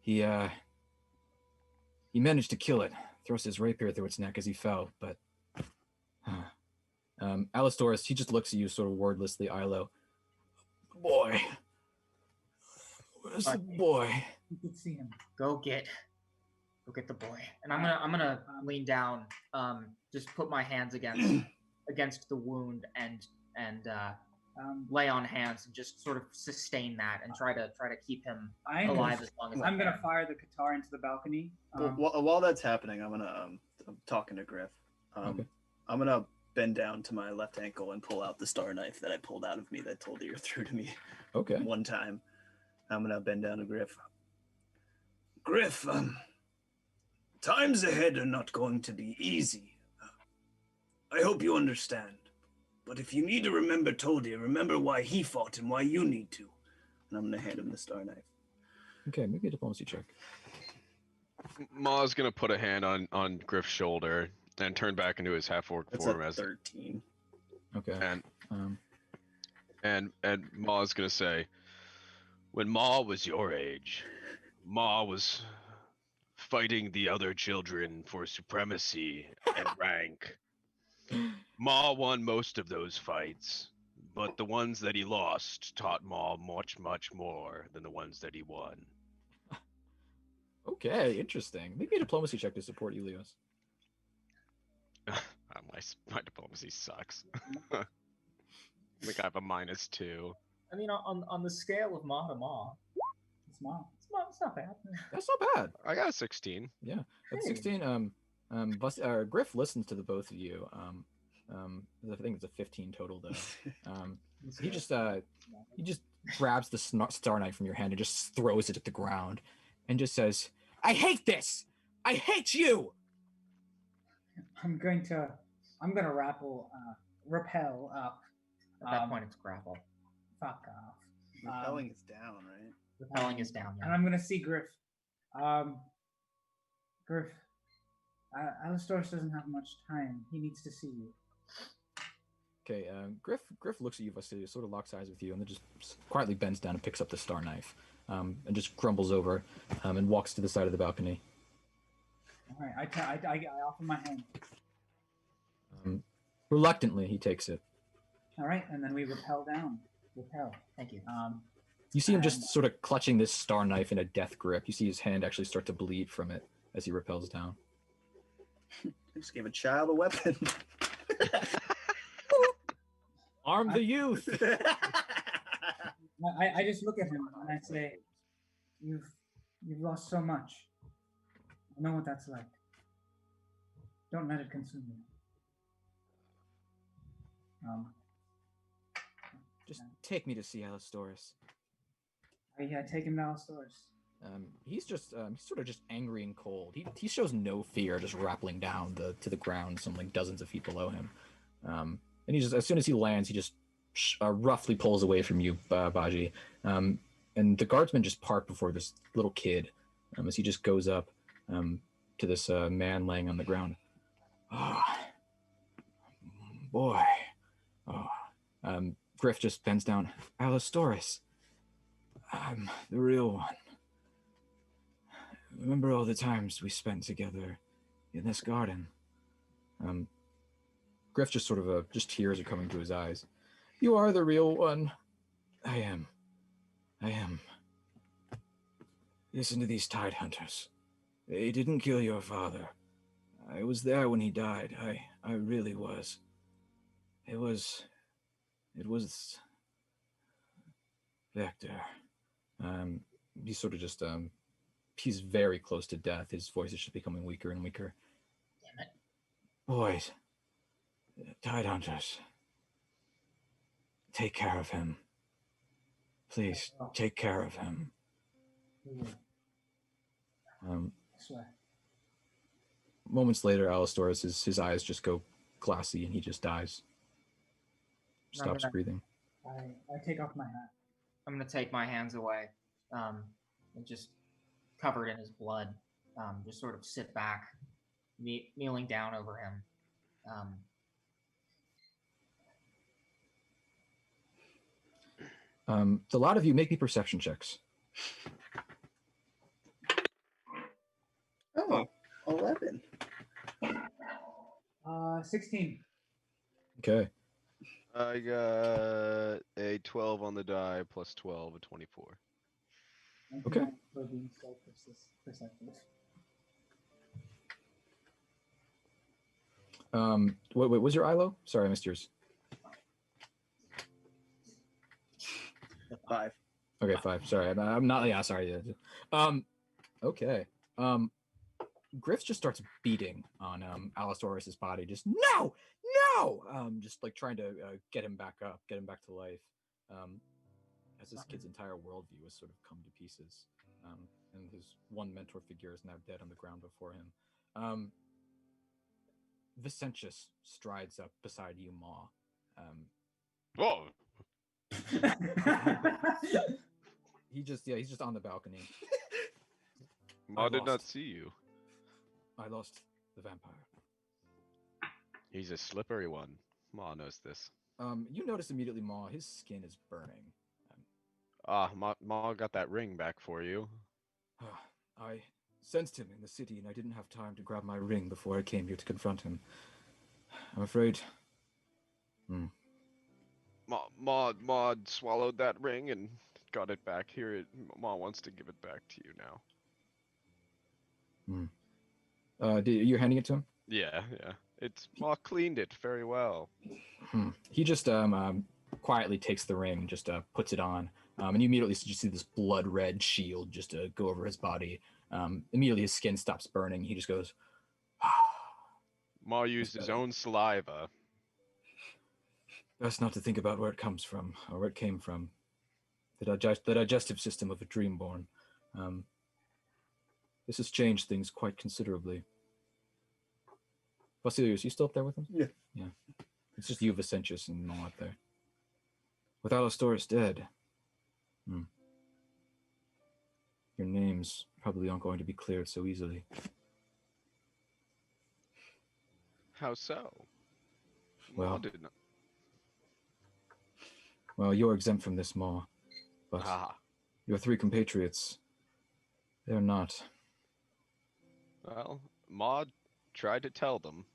He managed to kill it, thrust his rapier through its neck as he fell, but Alistorus, he just looks at you sort of wordlessly, Ilo. Boy. Where's the boy? You could see him. Go get the boy. And I'm gonna lean down, just put my hands against the wound and lay on hands and just sort of sustain that and try to keep him alive as long as I'm gonna fire the guitar into the balcony. While that's happening, I'm talking to Griff. Okay. I'm gonna bend down to my left ankle and pull out the star knife that I pulled out of me that Toldir threw to me. Okay. One time. I'm gonna bend down to Griff. Griff, times ahead are not going to be easy. I hope you understand. But if you need to remember Toldir, remember why he fought and why you need to. And I'm gonna hand him the star knife. Okay, maybe a diplomacy check. Ma's gonna put a hand on Griff's shoulder and turn back into his half-orc That's form a as 13. Okay. And Ma's gonna say, when Ma was your age, Ma was fighting the other children for supremacy and rank. Ma won most of those fights, but the ones that he lost taught Ma much, much more than the ones that he won. Okay, interesting. Maybe a diplomacy check to support you, Leos. My diplomacy sucks. I think I have a -2. I mean, on the scale of Ma to Ma, It's mom. it's not bad. That's not bad. I got a 16. Yeah. At 16, Griff listens to the both of you. I think it's a 15 total though. He just grabs the star knife from your hand and just throws it at the ground and just says, I hate this! I hate you! I'm gonna rappel up. At that point, it's grapple. Fuck off. Repelling is down, right? Repelling is down. And Yeah. I'm gonna see Griff. Griff, Alistorus doesn't have much time. He needs to see you. Okay, Griff looks at you, Vasily, sort of locks eyes with you, and then just quietly bends down and picks up the star knife, and just crumbles over, and walks to the side of the balcony. All right, I offer my hand. Reluctantly, he takes it. All right, and then we rappel down. Rappel. Thank you. You see him just sort of clutching this star knife in a death grip. You see his hand actually start to bleed from it as he rappels down. I just gave a child a weapon. Arm the youth! I just look at him and I say, you've lost so much. I know what that's like. Don't let it consume you. Just take me to see Alistorus. I take him to Alistorus. He's sort of just angry and cold. He shows no fear, just rappelling down to the ground, some like dozens of feet below him. And he just, as soon as he lands, he just roughly pulls away from you, Baji. And the guardsmen just park before this little kid, as he just goes up to this man laying on the ground. Oh, boy. Oh. Griff just bends down. Alistorus. I'm the real one. Remember all the times we spent together in this garden? Griff just sort of, just tears are coming to his eyes. You are the real one. I am. Listen to these Tidehunters. They didn't kill your father. I was there when he died. I really was. It was Vector. He's sort of just, he's very close to death. His voice is just becoming weaker and weaker. Damn it. Boys, Tidehunters, take care of him. Please, take care of him. I swear. Moments later, Alistorus, his eyes just go glassy and he just dies. Stops breathing. I take off my hat. I'm gonna take my hands away, and just covered in his blood, just sort of sit back, kneeling down over him. A lot of you make me perception checks. Oh, 11. 16. Okay. I got a 12 on the die plus 12, a 24. Okay. For being so perceptive. What was your ILO? Sorry, I missed yours. 5. Okay, 5. Sorry, I'm not. Yeah, sorry. Okay. Griff just starts beating on Alistorus's body. Just no. Just like trying to get him back up, get him back to life. As this kid's entire worldview has sort of come to pieces, and his one mentor figure is now dead on the ground before him. Vicentius strides up beside you, Ma. Whoa! He's just on the balcony. Ma did not see you. I lost the vampire. He's a slippery one. Ma knows this. You notice immediately, Ma, his skin is burning. Ma got that ring back for you. I sensed him in the city, and I didn't have time to grab my ring before I came here to confront him. I'm afraid. Ma swallowed that ring and got it back here. Ma wants to give it back to you now. You're handing it to him? Yeah. Ma cleaned it very well. He just quietly takes the ring, just puts it on, and you immediately just see this blood red shield just go over his body. Immediately his skin stops burning. He just goes. Ma used his own saliva. Best not to think about where it comes from or where it came from. The digestive system of a dreamborn. This has changed things quite considerably. Vasilius, you still up there with him? Yeah. It's just you, Vicentius, and Maul up there. With Alistorus dead, your names probably aren't going to be cleared so easily. How so? Well- Maw did not. Well, you're exempt from this, Maw. But Ah. your 3 compatriots, they're not. Well, Maw tried to tell them.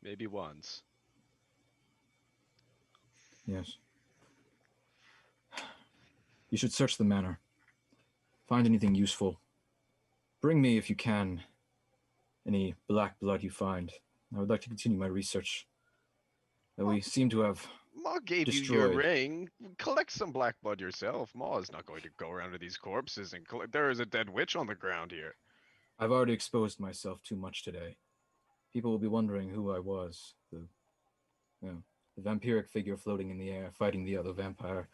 Maybe once. Yes. You should search the manor. Find anything useful. Bring me, if you can, any black blood you find. I would like to continue my research that we seem to have. Maw gave you your Destroyed. ring. Collect some black blood yourself. Maw is not going to go around to these corpses and collect. There is a dead witch on the ground here. I've already exposed myself too much today. People will be wondering who I was. The vampiric figure floating in the air, fighting the other vampire.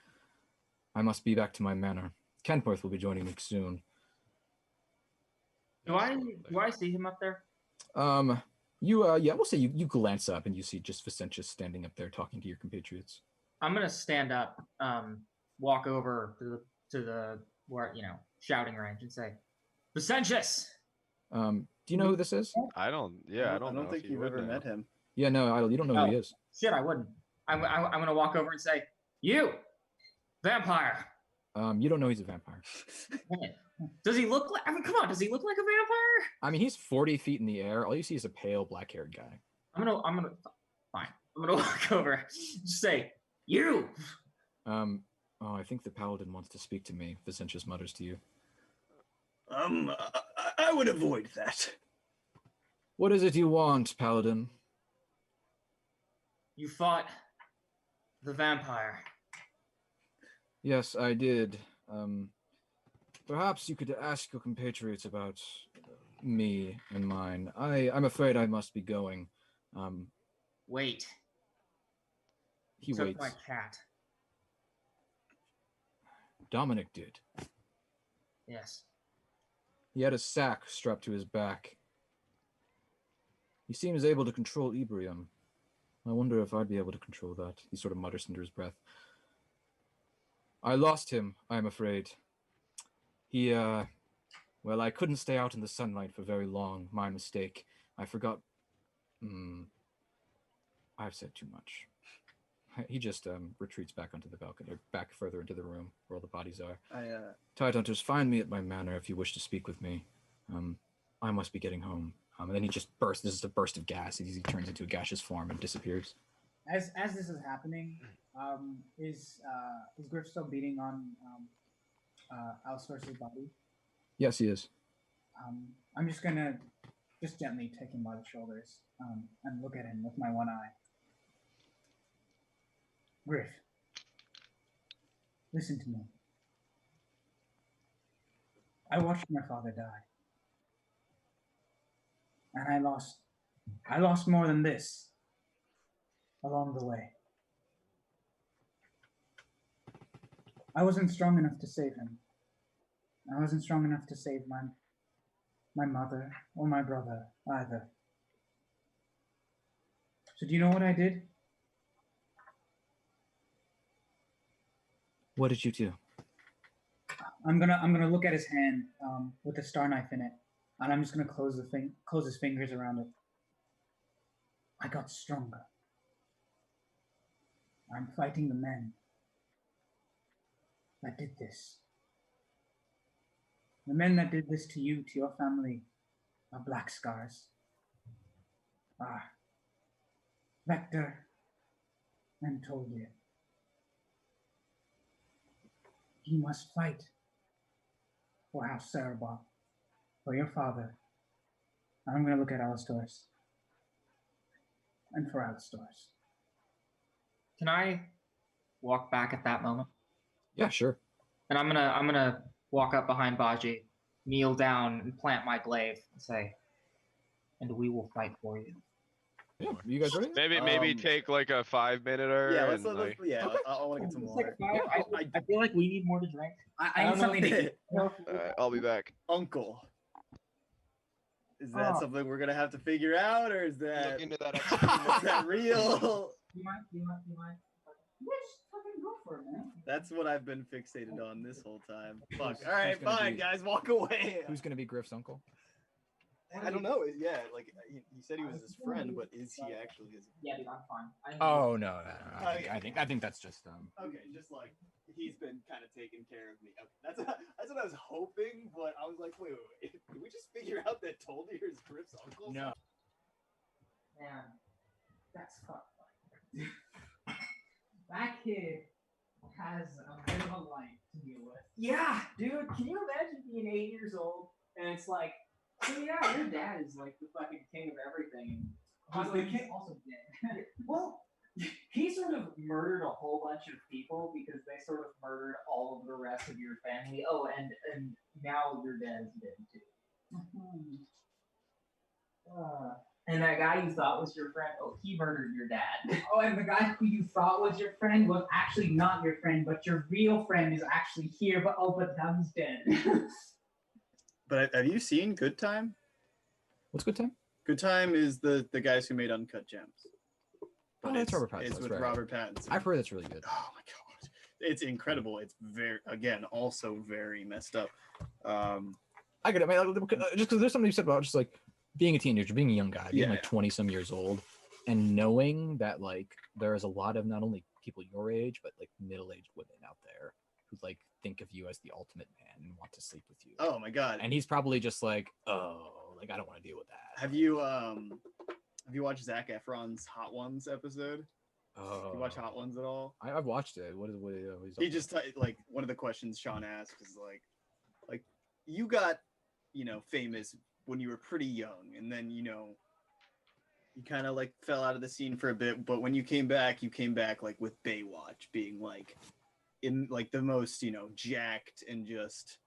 I must be back to my manor. Kenporth will be joining me soon. Do I see him up there? We'll say you glance up and you see just Vicentius standing up there talking to your compatriots. I'm gonna stand up, walk over to the where shouting range and say, Vicentius! Do you know who this is? I don't know think if you you've would ever know. met him. Yeah, no, you don't know who he is. Shit, I wouldn't. I'm gonna walk over and say, you! Vampire! You don't know he's a vampire. Does he look like, come on, does he look like a vampire? I mean, he's 40 feet in the air. All you see is a pale, black-haired guy. I'm gonna walk over, just say, you! I think the paladin wants to speak to me, Vicentius mutters to you. I would avoid that. What is it you want, paladin? You fought the vampire. Yes, I did. Perhaps you could ask your compatriots about me and mine. I'm afraid I must be going. Wait. He took waits. my cat. Dominic did. Yes. He had a sack strapped to his back. He seems able to control Ebrium. I wonder if I'd be able to control that. He sort of mutters under his breath. I lost him, I'm afraid. He, well, I couldn't stay out in the sunlight for very long. My mistake. I forgot. I've said too much. He just retreats back onto the balcony, or back further into the room where all the bodies are. Tidehunters, find me at my manor if you wish to speak with me. I must be getting home. And then he just bursts. This is a burst of gas. He turns into a gaseous form and disappears. As this is happening, is Griff still beating on Alistorus' body? Yes, he is. I'm just gonna gently take him by the shoulders and look at him with my one eye. Griff, listen to me. I watched my father die, and I lost more than this along the way. I wasn't strong enough to save him. I wasn't strong enough to save my mother or my brother either. So do you know what I did? What did you do? I'm gonna look at his hand with the star knife in it, and I'm just gonna close his fingers around it. I got stronger. I'm fighting the men that did this. The men that did this to you, to your family, are Black Scars. Vector and Toldir. You must fight for House Serobar, for your father. And I'm going to look at Alistorus. And for Alistorus. Can I walk back at that moment? Yeah, sure. And I'm gonna walk up behind Baji, kneel down, and plant my glaive, and say, "And we will fight for you." Yeah, are you guys ready? Maybe take like a 5-minute-er. Yeah, and, like, I want to get some It's like water. I feel like we need more to drink. I need something to I'll be back. Uncle. Is that something we're gonna have to figure out, or is that Look into that. is that real? You might. Just fucking go for it, man. That's what I've been fixated on this whole time. Fuck. Who's All right, gonna fine, be- guys, walk away. Who's going to be Griff's uncle? I don't know. Yeah, like he said he was his friend, but is he actually his? Yeah, dude, I'm fine. Oh no, no. I think that's just Okay, just like he's been kind of taking care of me. Okay, that's what I was hoping, but I was like, wait. Did we just figure out that Toldir is Griff's uncle? no. Man, that's fucked up. That kid has a bit of a life to deal with. Yeah, dude, can you imagine being 8 years old and it's like, so yeah, your dad is like the fucking king of everything. By the way, He's- kid also dead. well, he sort of murdered a whole bunch of people because they sort of murdered all of the rest of your family. Oh, and now your dad is dead too. And that guy you thought was your friend, oh, he murdered your dad. Oh, and the guy who you thought was your friend was actually not your friend, but your real friend is actually here, but now he's dead. But have you seen Good Time? What's good time? Good Time is the guys who made Uncut Gems. Oh, that's Robert Pattinson. It's That's with right. Robert Pattinson. I've heard that's really good. Oh my god, it's incredible. It's also very messed up. I get it. I mean, just because there's something you said about just like being a teenager, being a young guy, being like 20 some years old, and knowing that like there is a lot of not only people your age, but like middle-aged women out there who like think of you as the ultimate man and want to sleep with you. Oh my god. And he's probably just like, oh, like I don't want to deal with that. Have you watched Zac Efron's Hot Ones episode? Oh, You watch Hot Ones at all? I've watched it. What is He just like one of the questions Sean asked is like you got famous when you were pretty young, and then you kind of like fell out of the scene for a bit, but when you came back like with Baywatch being like in like the most jacked and just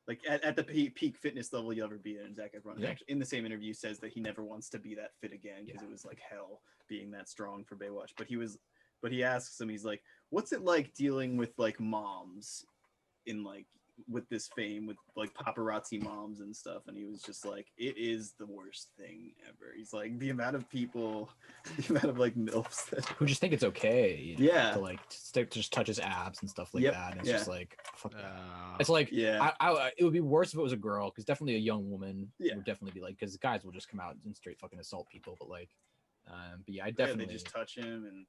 like at the peak fitness level you'll ever be in. And Zac Efron actually in the same interview says that he never wants to be that fit again because it was like hell being that strong for Baywatch. But he asks him, he's like, what's it like dealing with like moms in like with this fame with like paparazzi moms and stuff? And he was just like, it is the worst thing ever. He's like, the amount of like milfs that who just think it's okay Yeah. to like just touch his abs and stuff like Yep, that, and it's yeah. just like fuck that. It's like yeah I it would be worse if it was a girl, because definitely a young woman Yeah. would definitely be like, because guys will just come out and straight fucking assault people, but like but yeah, I Yeah, definitely they just touch him and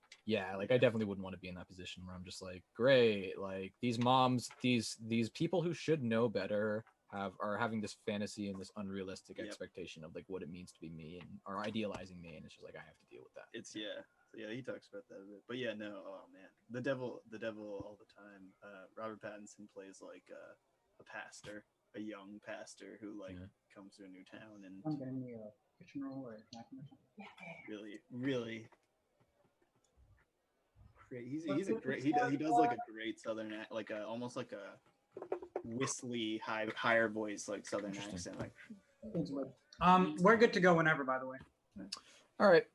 like I definitely wouldn't want to be in that position where I'm just like, great, like these moms, these people who should know better are having this fantasy and this unrealistic Yep. expectation of like what it means to be me, and are idealizing me, and it's just like I have to deal with that. it's he talks about that a bit. But yeah, no, oh man, the devil all the time. Robert Pattinson plays like a pastor, a young pastor who like comes to a new town and I'm getting me a kitchen roll or a snack or something. really great. He's a great. He does like a great southern like almost like a whistly higher voice like southern Interesting. accent. Like We're good to go whenever, by the way. All right.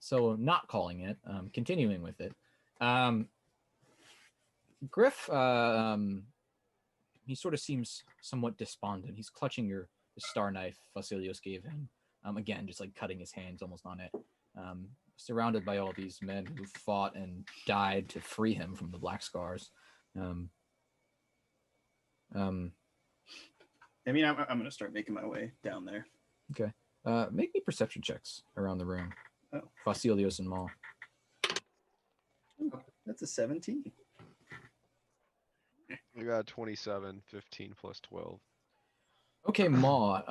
So not calling it, continuing with it. Griff, he sort of seems somewhat despondent. He's clutching the star knife Vasilios gave him. Again, just like cutting his hands almost on it. Surrounded by all these men who fought and died to free him from the Black Scars. I mean, I'm gonna start making my way down there. Okay. Make me perception checks around the room. Oh. Vasilios and Maul. That's a 17. I got 27, 15 plus 12. Okay, Maw.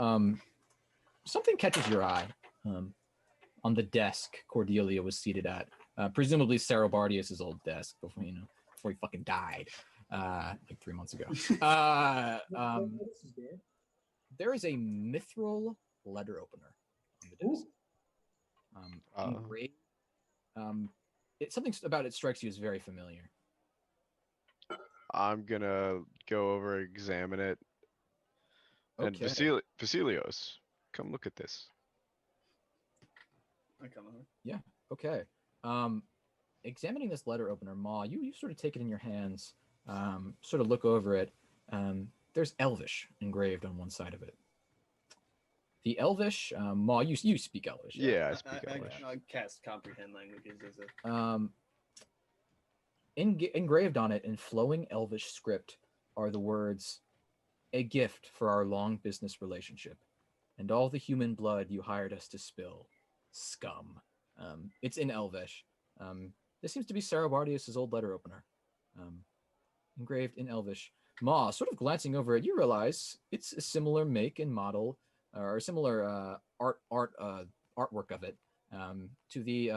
Something catches your eye. On the desk Cordelia was seated at, presumably Serobardius's old desk before he fucking died, like 3 months ago. There is a mithril letter opener on the desk. Engraved. Something about it strikes you as very familiar. I'm gonna go over, examine it. And Okay. Vasilios, come look at this. I come over. Yeah. Okay. Examining this letter opener, Ma, you sort of take it in your hands, sort of look over it. There's Elvish engraved on one side of it. The Elvish, Ma, you speak Elvish. Yeah, I speak Elvish. I cast comprehend languages as a. Engraved on it in flowing Elvish script are the words, "A gift for our long business relationship," and all the human blood you hired us to spill, scum. It's in Elvish. This seems to be Serobardius' old letter opener. Engraved in Elvish. Ma, sort of glancing over it, you realize it's a similar make and model, or similar artwork of it, to the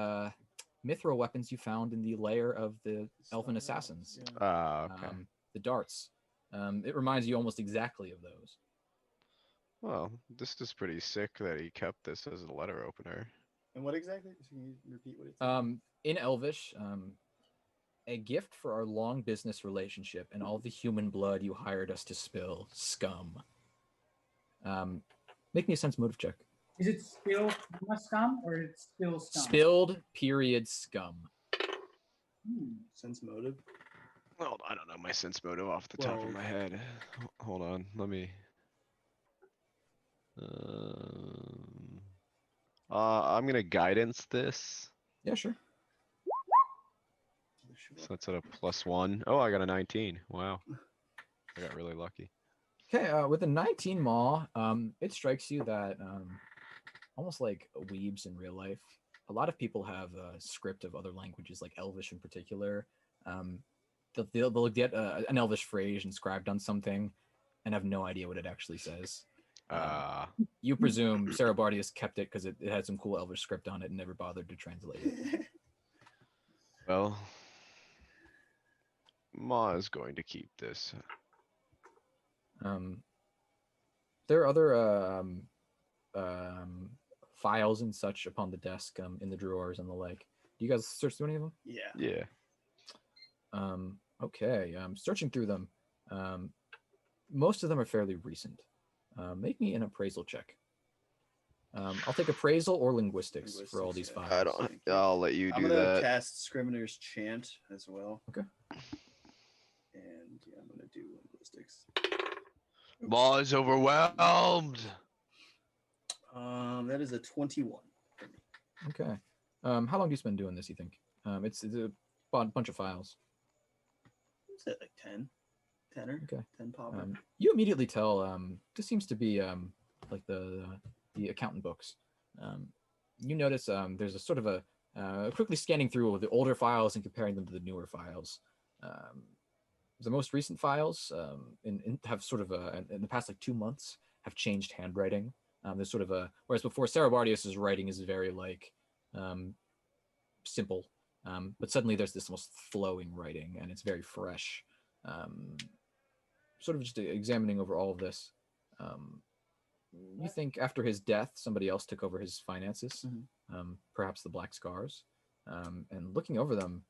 mithril weapons you found in the lair of the elven assassins. Okay. The darts. It reminds you almost exactly of those. Well, this is pretty sick that he kept this as a letter opener. And what exactly? Can you repeat what it said? In Elvish, a gift for our long business relationship and all the human blood you hired us to spill, scum. Make me a sense motive check. Is it still scum or is it still scum? Spilled, period, scum. Sense motive. Well, I don't know my sense motive off the top of my head. Hold on, let me. I'm gonna guidance this. Yeah, sure. So that's at a +1. Oh, I got a 19. Wow. I got really lucky. Okay, with a 19 maw, it strikes you that almost like weebs in real life, a lot of people have a script of other languages, like Elvish in particular. They'll get an Elvish phrase inscribed on something and have no idea what it actually says. You presume Serobardius kept it because it had some cool Elvish script on it and never bothered to translate it. Well, Ma is going to keep this. There are other files and such upon the desk, in the drawers and the like. Do you guys search through any of them? Yeah. Okay. Searching through them. Most of them are fairly recent. Make me an appraisal check. I'll take appraisal or linguistics for all these files. I'll let you I'm do gonna that. cast Scrivener's Chant as well. Okay. And yeah, I'm gonna do linguistics. Ma is overwhelmed. That is a 21 for me. Okay. How long do you spend doing this, you think? It's a bunch of files. Is it like 10? 10 or Okay. 10 pop? You immediately tell this seems to be like the accountant books. You notice there's a sort of a quickly scanning through the older files and comparing them to the newer files. The most recent files have sort of in the past like 2 months have changed handwriting. There's sort of a whereas before Serobardius's writing is very like simple, but suddenly there's this almost flowing writing and it's very fresh. Sort of just examining over all of this. You think after his death, somebody else took over his finances, perhaps the Black Scars. And looking over them,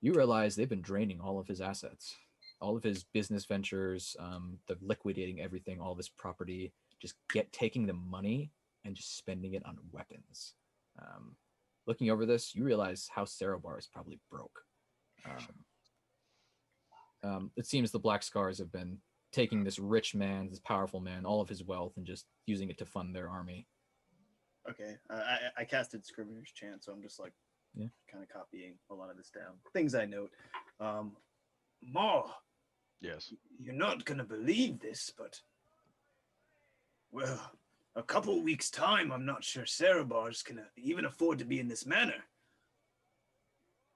you realize they've been draining all of his assets, all of his business ventures, the liquidating everything, all of his property, just taking the money and just spending it on weapons. Looking over this, you realize House Serobar is probably broke. It seems the Black Scars have been taking this rich man, this powerful man, all of his wealth and just using it to fund their army. Okay. I casted Scrivener's Chant, so I'm just like kind of copying a lot of this down. Things I note. Ma. Yes. You're not gonna believe this, but well, a couple weeks time, I'm not sure Serobar's gonna even afford to be in this manor.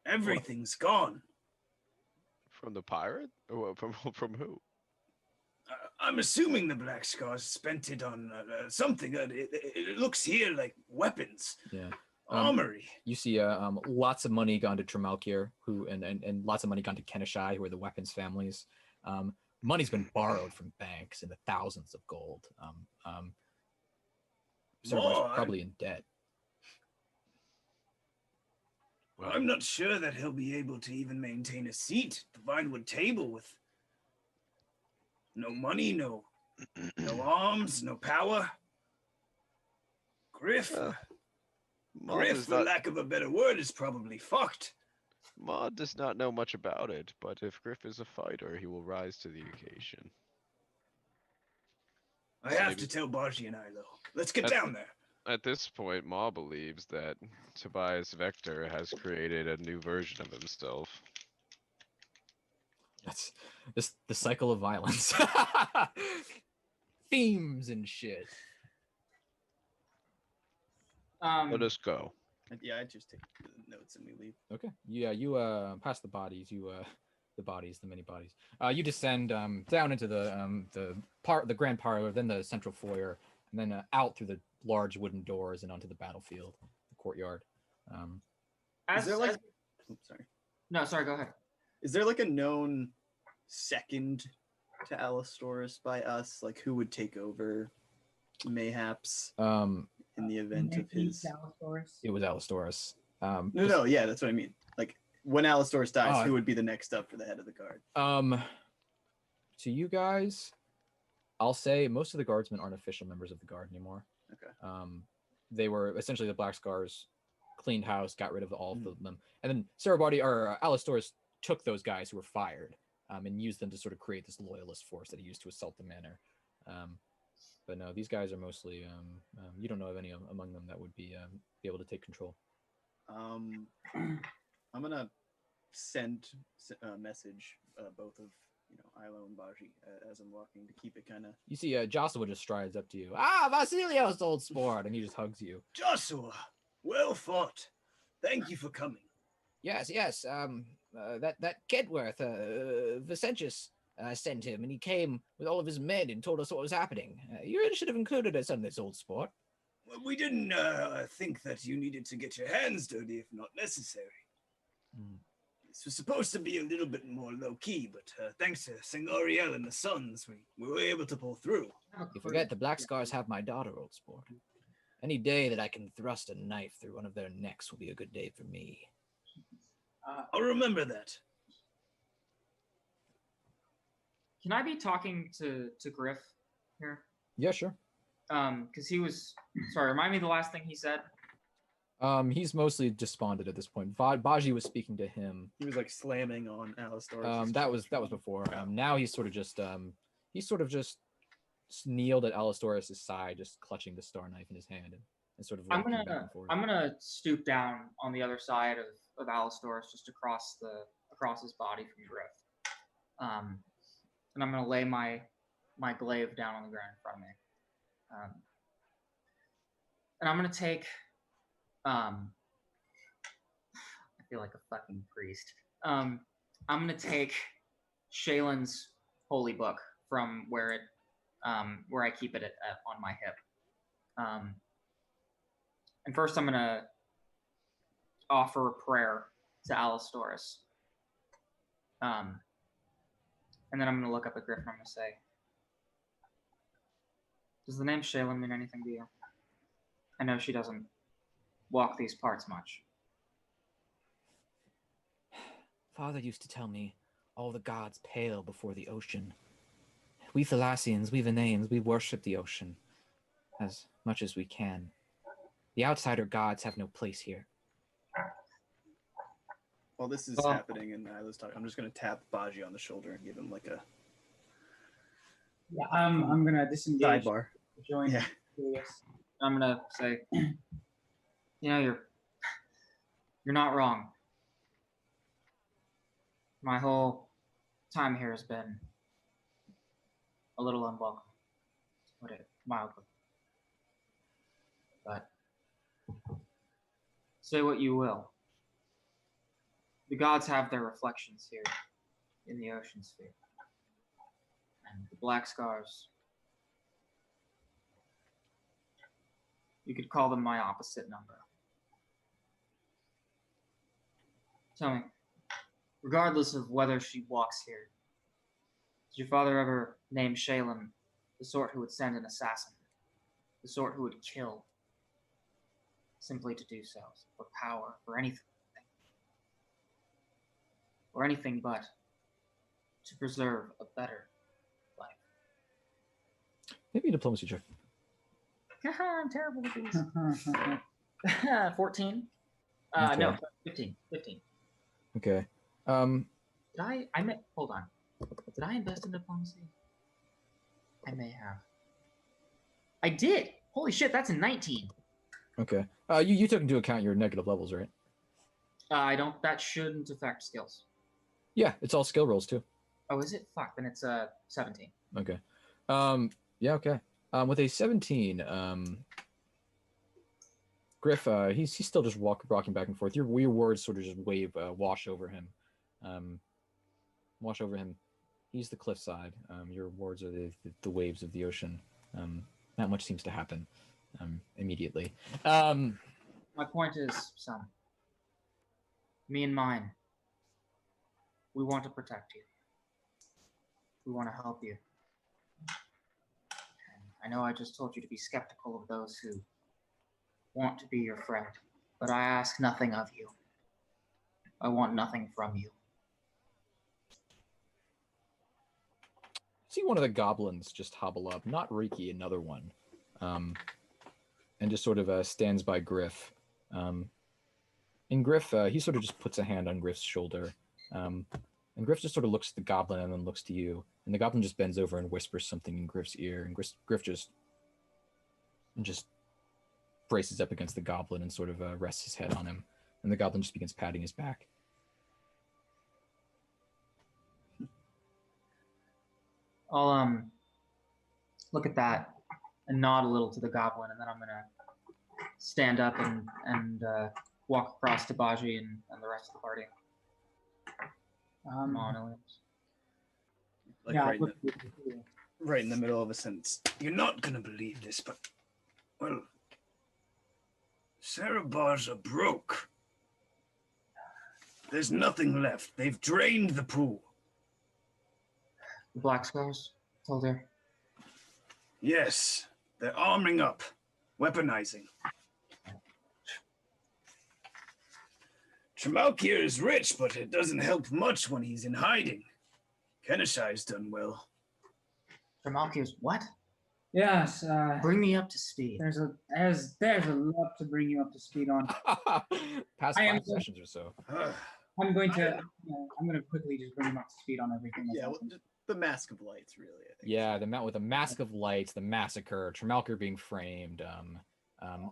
Everything's gone. From the pirate? Or from who? I'm assuming the Black Scars spent it on something. It looks here like weapons. Yeah. Armory. You see lots of money gone to Tremalkir, who and lots of money gone to Kenishai, who are the weapons families. Money's been borrowed from banks in the thousands of gold. Serobar's probably in debt. Well, I'm not sure that he'll be able to even maintain a seat at the Vinewood table with no money, no arms, no power. Griff, for lack of a better word, is probably fucked. Ma does not know much about it, but if Griff is a fighter, he will rise to the occasion. I have to tell Bargy and I, though. Let's get down there. At this point, Ma believes that Tobias Vector has created a new version of himself. That's the cycle of violence. Themes and shit. Let us go. Yeah, I just take the notes and we leave. Okay. Yeah, you past the bodies, the many bodies. You descend down into the grand parlor, then the central foyer, and then out through the large wooden doors and onto the battlefield, the courtyard. Is there like? Oops, sorry. No, sorry. Go ahead. Is there like a known second to Alistorus by us? Like who would take over, mayhaps, in the event of his? It was Alistorus. No, yeah, that's what I mean. Like when Alistorus dies, who would be the next up for the head of the guard? To you guys, I'll say most of the guardsmen aren't official members of the guard anymore. Okay. They were essentially the Black Scars cleaned house, got rid of all of them, and then Serobar or Alistorus took those guys who were fired and used them to sort of create this loyalist force that he used to assault the manor. But no, these guys are mostly you don't know of any among them that would be able to take control. I'm gonna send a message both of Ilo and Baji as I'm walking to keep it kind of. You see, Joshua just strides up to you. Vasilios, old sport, and he just hugs you. Joshua, well fought. Thank you for coming. Yes. That Kedworth, Vicentius sent him, and he came with all of his men and told us what was happening. You should have included us on this, old sport. Well, we didn't think that you needed to get your hands dirty if not necessary. This was supposed to be a little bit more low-key, but thanks to Sinaori and the Sons, we were able to pull through. You forget the Black Scars have my daughter, old sport. Any day that I can thrust a knife through one of their necks will be a good day for me. I'll remember that. Can I be talking to Griff here? Yeah, sure. Because he was. Sorry, remind me the last thing he said. He's mostly despondent at this point. Baji was speaking to him. He was like slamming on Alistorus. That was before. Now he's sort of just kneeled at Alistorus' side, just clutching the star knife in his hand and sort of rocking back and forth. I'm gonna stoop down on the other side of Alistorus, just across his body from Griff. And I'm gonna lay my glaive down on the ground in front of me. And I'm gonna take. I feel like a fucking priest. I'm gonna take Shaylin's holy book from where I keep it on my hip. And first I'm gonna offer a prayer to Alistorus. And then I'm gonna look up at Griff and I'm gonna say, does the name Shaylin mean anything to you? I know she doesn't walk these parts much. Father used to tell me all the gods pale before the ocean. We Thalassians, we Veneians, we worship the ocean as much as we can. The outsider gods have no place here. While this is happening and Ilo's talking, I'm just going to tap Baji on the shoulder and give him like a... Yeah, I'm going to disengage. Sidebar. Join. Yeah. I'm going to say, you're not wrong. My whole time here has been a little unwelcome, to put it mildly. But say what you will. The gods have their reflections here in the ocean sphere. And the Black Scars, you could call them my opposite number. Tell me, regardless of whether she walks here, did your father ever name Shaylin the sort who would send an assassin? The sort who would kill simply to do so, for power, for anything. Or anything but to preserve a better life. Maybe a diplomacy check. I'm terrible with these. 14? Okay. No, 15. 15. Okay. Hold on. Did I invest in diplomacy? I may have. I did! Holy shit, that's a 19. Okay. You took into account your negative levels, right? I don't. That shouldn't affect skills. Yeah, it's all skill rolls too. Oh, is it? Fuck, then it's 17. Okay. Yeah, okay. With a 17, Griff, he's still just rocking back and forth. Your words sort of just wash over him. Wash over him. He's the cliffside. Your words are the waves of the ocean. Not much seems to happen immediately. My point is, son, me and mine, we want to protect you. We want to help you. And I know I just told you to be skeptical of those who want to be your friend, but I ask nothing of you. I want nothing from you. See one of the goblins just hobble up, not Riki, another one, and just sort of stands by Griff. And Griff, he sort of just puts a hand on Griff's shoulder, and Griff just sort of looks at the goblin and then looks to you, and the goblin just bends over and whispers something in Griff's ear, and Griff just braces up against the goblin and sort of rests his head on him, and the goblin just begins patting his back. I'll look at that and nod a little to the goblin, and then I'm gonna stand up and walk across to Baji and the rest of the party. Come on, Williams. Like yeah, right in the middle of a sentence. You're not gonna believe this, but well, Serobars are broke. There's nothing left. They've drained the pool. The Black Scars told her. Yes, they're arming up, weaponizing. Tremalkir is rich, but it doesn't help much when he's in hiding. Kenishai's done well. Tremalkir's what? Yes. Bring me up to speed. There's a lot to bring you up to speed on. Past I am 5 sessions or so. I'm going to quickly just bring him up to speed on everything. That's Yeah, well, happened. just the Mask of Lights, really. I think. Yeah, with the Mask of Lights, the massacre, Tremalkir being framed,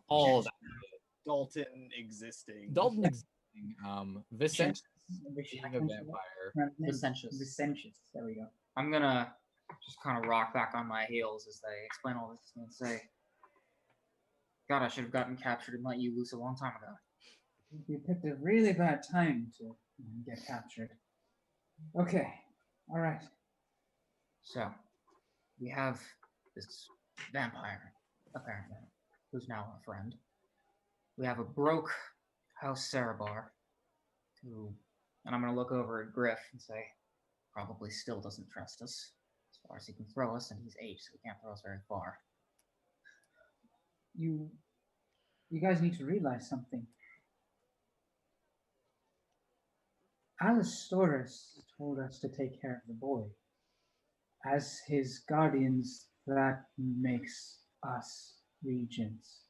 all of that. Dalton existing. Vicent being a vampire. Vicentious. There we go. I'm gonna just kind of rock back on my heels as they explain all this to me and say, God, I should have gotten captured and let you loose a long time ago. You picked a really bad time to get captured. Okay. All right. So, we have this vampire, apparently, who's now our friend. We have a broke House Serobar, who, and I'm going to look over at Griff and say, probably still doesn't trust us, as far as he can throw us, and he's 8, so he can't throw us very far. You guys need to realize something. Alistorus told us to take care of the boy. As his guardians, that makes us regents.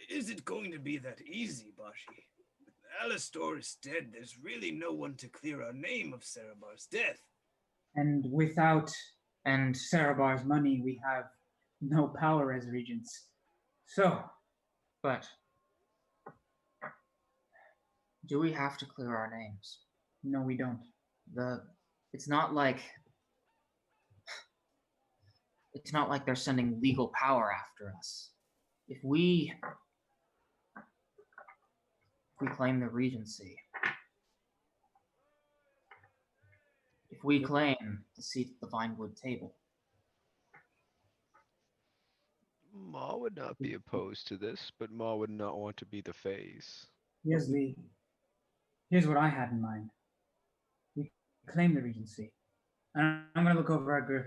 Is it going to be that easy, Bashi? With Alistorus dead, there's really no one to clear our name of Serobar's death. And without Serobar's money, we have no power as regents. So, But do we have to clear our names? no, we don't. It's not like they're sending legal power after us. If we claim the regency, if we claim the seat at the Vinewood table, Ma would not be opposed to this, but Ma would not want to be the face. Here's what I had in mind. We claim the regency. And I'm going to look over at Griff.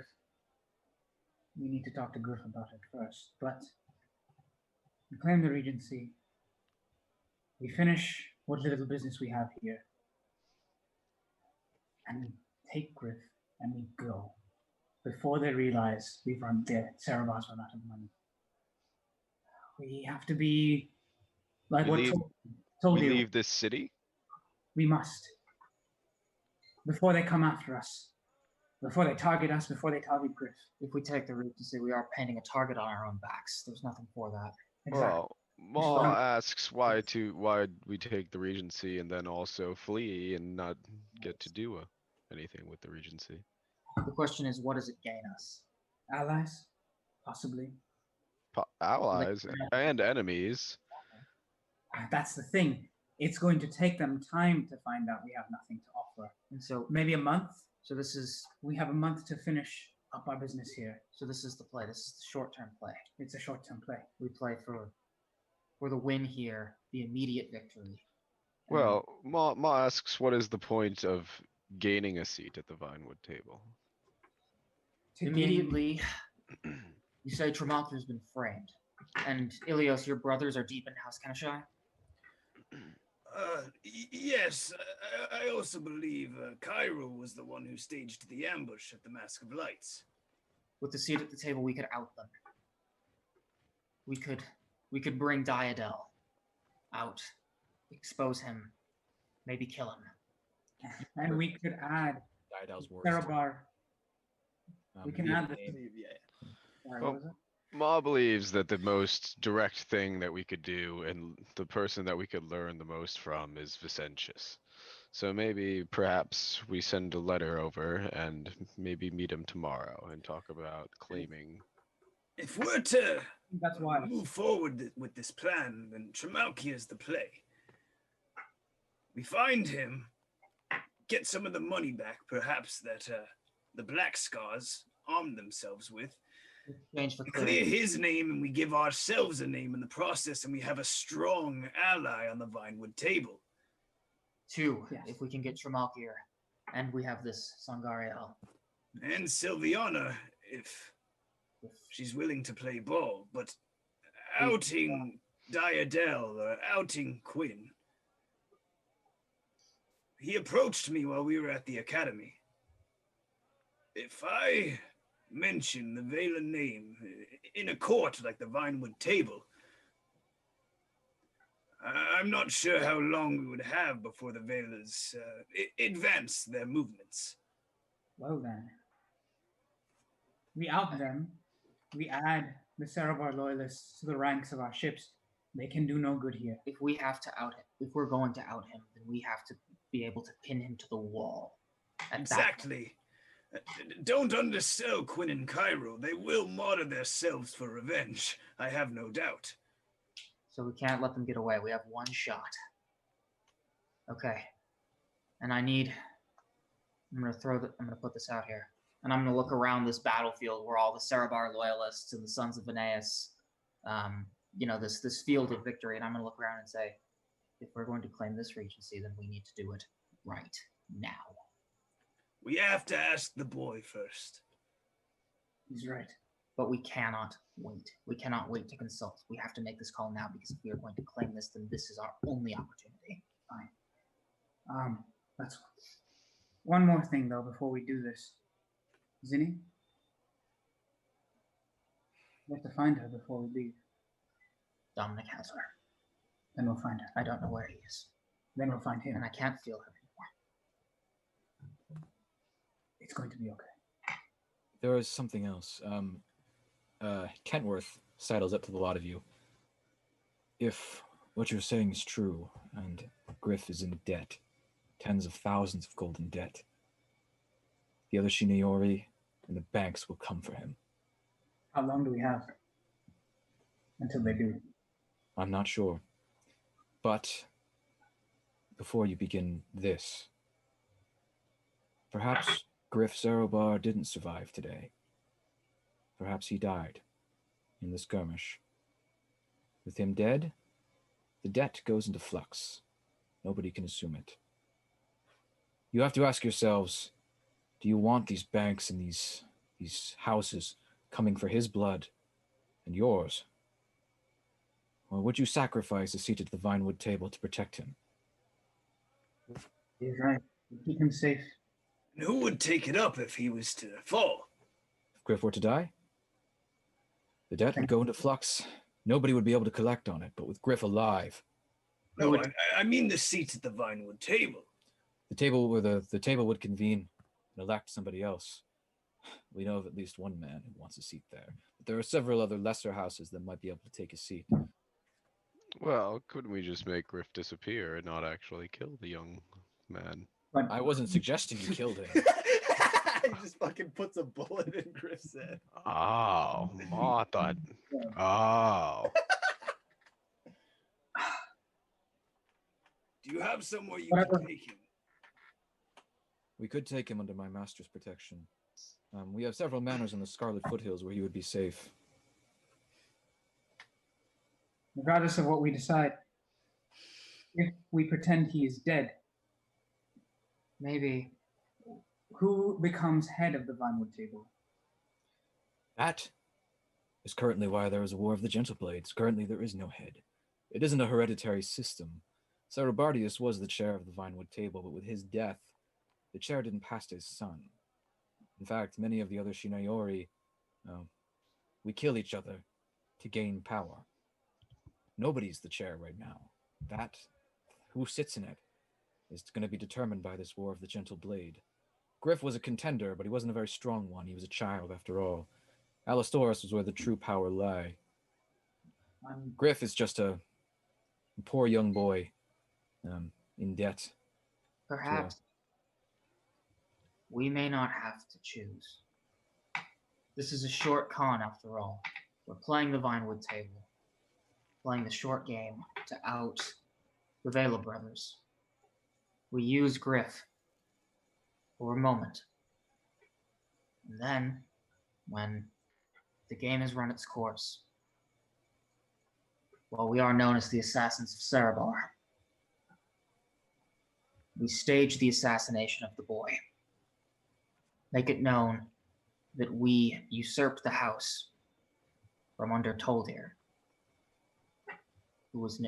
We need to talk to Griff about it first. But we claim the regency. We finish what little business we have here. And we take Griff and we go. Before they realize Serobar's run out of money. We have to be like We what leave- told We you. leave this city? We must. Before they come after us. Before they target us, before they target Griff. if we take the regency, we are painting a target on our own backs. There's nothing for that. Exactly. Well, Ma asks why we take the Regency and then also flee and not get to do anything with the Regency. The question is, what does it gain us? Allies, possibly. Allies and enemies. That's the thing. It's going to take them time to find out we have nothing to offer. And so, Maybe a month. so this is, We have a month to finish up our business here. so this is the play. This is the short-term play. It's a short-term play. We play for the win here, the immediate victory. Well, Ma asks, what is the point of gaining a seat at the Vinewood table? To gain- Immediately, you say Tremalki's been framed, and Ilios, your brothers are deep in House Kenishai. Yes, I also believe Cairo was the one who staged the ambush at the Mask of Lights. With the seat at the table, we could out them. We could bring Diadel out, expose him, maybe kill him. And we could add Diadel's worst. Serobar. We can add the. Yeah. Sorry, Well, what was it? Ma believes that the most direct thing that we could do and the person that we could learn the most from is Vicentius. So maybe perhaps we send a letter over and maybe meet him tomorrow and talk about claiming. If we're to That's why. move forward with this plan, then Tremalki is the play. We find him, get some of the money back, perhaps that the Black Scars armed themselves with, Exchange for clear clear. his name, and we give ourselves a name in the process, and we have a strong ally on the Vinewood table. 2, Yes. if we can get Tremalkir, and we have this Sangariel. And Sylviana, if she's willing to play ball, but outing Diadel or outing Quinn. He approached me while we were at the academy. If I mention the Vela name in a court like the Vinewood table, I'm not sure how long we would have before the Velas advance their movements. Well then, we out them. We add the Serobar loyalists to the ranks of our ships. They can do no good here. If we have to out him, if we're going to out him, then we have to be able to pin him to the wall. At that Exactly. Don't undersell Quinn and Cairo. They will martyr themselves for revenge, I have no doubt. So we can't let them get away. We have one shot. Okay. And I'm gonna put this out here. And I'm gonna look around this battlefield where all the Serobar loyalists and the Sons of Veneias, this field of victory, and I'm gonna look around and say, if we're going to claim this regency, then we need to do it right now. We have to ask the boy first. He's right. But we cannot wait. We cannot wait to consult. We have to make this call now, because if we are going to claim this, then this is our only opportunity. Fine. That's one more thing though before we do this. Zinny, we have to find her before we leave. Dominic has her. Then we'll find her. I don't know where he is. Then we'll find him. And I can't feel her anymore. It's going to be okay. There is something else. Kentworth sidles up to the lot of you. If what you're saying is true, and Griff is in debt, tens of thousands of gold in debt, the other Sinaori and the banks will come for him. How long do we have until they do? I'm not sure. But before you begin this, perhaps Griff Serobar didn't survive today. Perhaps he died in the skirmish. With him dead, the debt goes into flux. Nobody can assume it. You have to ask yourselves, do you want these banks and these houses coming for his blood and yours? Or would you sacrifice a seat at the Vinewood table to protect him? He's right. Keep him safe. And who would take it up if he was to fall? If Griff were to die, the debt would go into flux. Nobody would be able to collect on it, but with Griff alive, No, I mean the seats at the Vinewood table. the table would convene and elect somebody else. We know of at least one man who wants a seat there. But there are several other lesser houses that might be able to take a seat. Well, couldn't we just make Griff disappear and not actually kill the young man? But I wasn't suggesting you killed him. He just fucking puts a bullet in Griff's head. Oh, I thought. Oh. Do you have somewhere you Whatever. can take him? We could take him under my master's protection. We have several manors in the Scarlet Foothills where he would be safe. Regardless of what we decide, if we pretend he is dead, Maybe. who becomes head of the Vinewood table? That is currently why there is a War of the Gentle Blades. Currently, there is no head. It isn't a hereditary system. Serobardius was the chair of the Vinewood table, but with his death, the chair didn't pass to his son. In fact, many of the other Sinaori, we kill each other to gain power. Nobody's the chair right now. Who sits in it, is going to be determined by this War of the Gentle Blade. Griff was a contender, but he wasn't a very strong one. He was a child, after all. Alistorus was where the true power lay. Griff is just a poor young boy in debt. Perhaps we may not have to choose. This is a short con, after all. We're playing the Vinewood table, playing the short game to out the Vela brothers. We use Griff for a moment. And then, when the game has run its course, well, we are known as the Assassins of Serobar. We stage the assassination of the boy. Make it known that we usurped the house from under Toldir, who was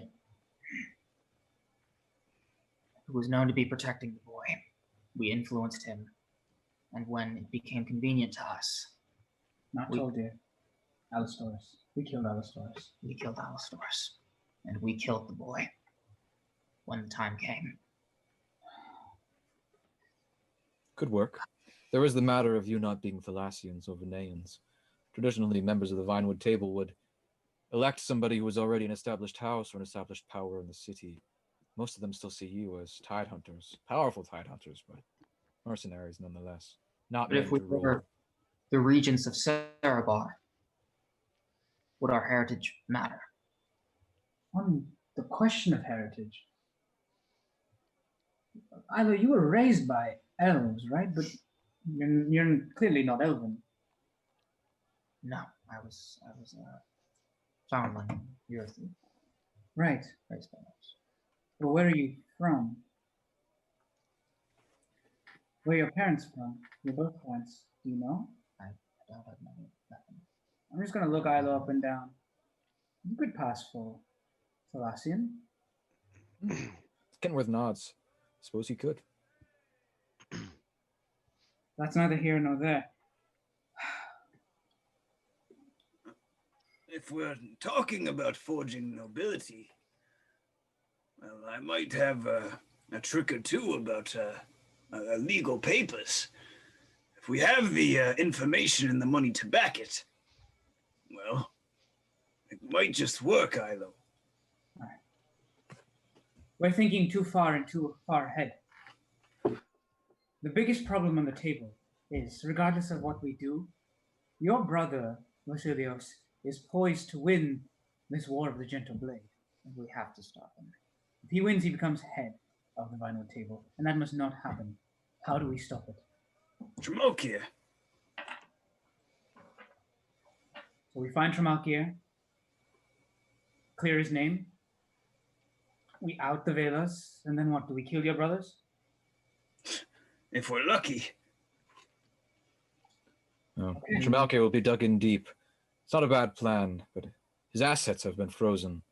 known to be protecting the boy. We influenced him, and when it became convenient to us, Not Toldir. Alistorus. We killed Alistorus. We killed Alistorus, and we killed the boy when the time came. Could work. There is the matter of you not being Thalassians or Veneians. Traditionally, members of the Vinewood table would elect somebody who was already an established house or an established power in the city. Most of them still see you as Tidehunters. Powerful Tidehunters, but mercenaries nonetheless. Not But if we meant to rule. were the regents of Serobar, would our heritage matter? On the question of heritage, Ilo, you were raised by elves, right? But you're clearly not elven. No, I was foundling Europe. Right. Raised by elves. But where are you from? Where are your parents from? Your birth parents? Do you know? I don't have nothing. I'm just gonna look Ilo up and down. You could pass for Thalassian. Kenworth nods. Suppose he could. That's neither here nor there. If we're talking about forging nobility, well, I might have a trick or two about legal papers. If we have the information and the money to back it, well, it might just work, Ilo. We're thinking too far and too far ahead. The biggest problem on the table is, regardless of what we do, your brother, Vasilios, is poised to win this War of the Gentle Blade, and we have to stop him. If he wins, he becomes head of the Vinewood table, and that must not happen. How do we stop it? Tremalkia. So we find Tremalkia, clear his name, we out the Velas, and then what? Do we kill your brothers? If we're lucky. No. Okay. Tremalkia will be dug in deep. It's not a bad plan, but his assets have been frozen.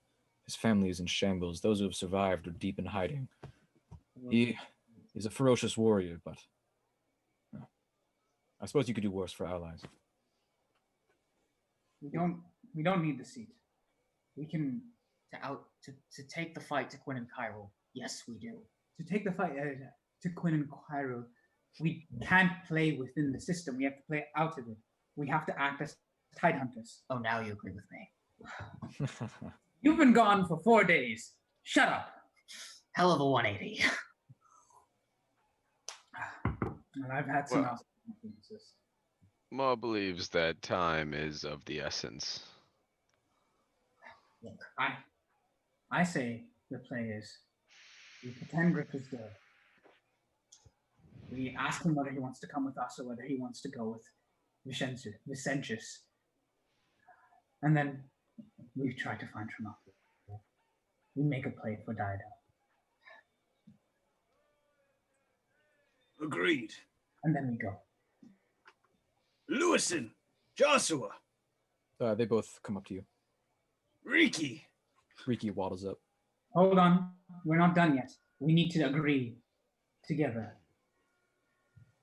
His family is in shambles. Those who have survived are deep in hiding. He is a ferocious warrior, but I suppose you could do worse for allies. We don't need the seat. We can To take the fight to Quinn and Cairo. Yes, we do. to take the fight to Quinn and Cairo. We can't play within the system. We have to play out of it. We have to act as Tidehunters. Oh, now you agree with me. You've been gone for 4 days. Shut up. Hell of a 180. And I've had some Well- else. Ma believes that time is of the essence. Look, I say the play is we pretend Griff is dead. We ask him whether he wants to come with us or whether he wants to go with Vicentius. And then we try to find Tremont. We make a play for Dido. Agreed. And then we go. Lewison, Joshua, They both come up to you. Riki. Riki waddles up. Hold on. We're not done yet. We need to agree together.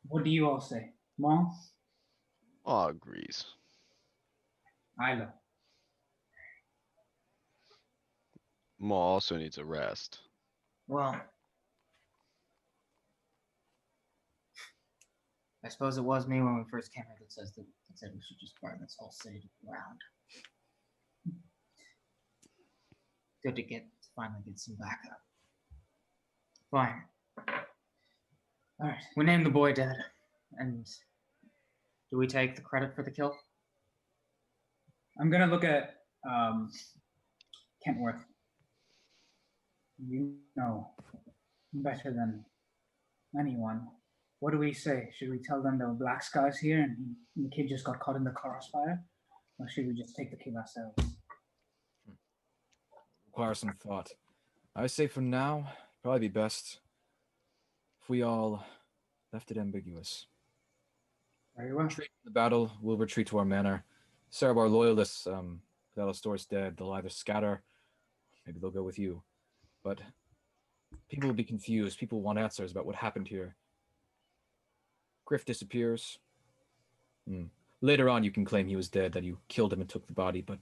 What do you all say? Mom? Ma agrees. Isla. Ma also needs a rest. Well, I suppose it was me when we first came here that said we should just burn this whole city to the ground. Good to finally get some backup. Fine. All right, we named the boy dead, and do we take the credit for the kill? I'm gonna look at Kentworth. You know better than anyone. What do we say? Should we tell them there were black skies here and the kid just got caught in the crossfire? Or should we just take the kill ourselves? Require some thought. I say for now, probably be best if we all left it ambiguous. Very well. Retreat from the battle, we'll retreat to our manor. Serobar loyalists, with Alistorus dead, they'll either scatter, maybe they'll go with you. But people will be confused. People want answers about what happened here. Griff disappears. Later on, you can claim he was dead, that you killed him and took the body, but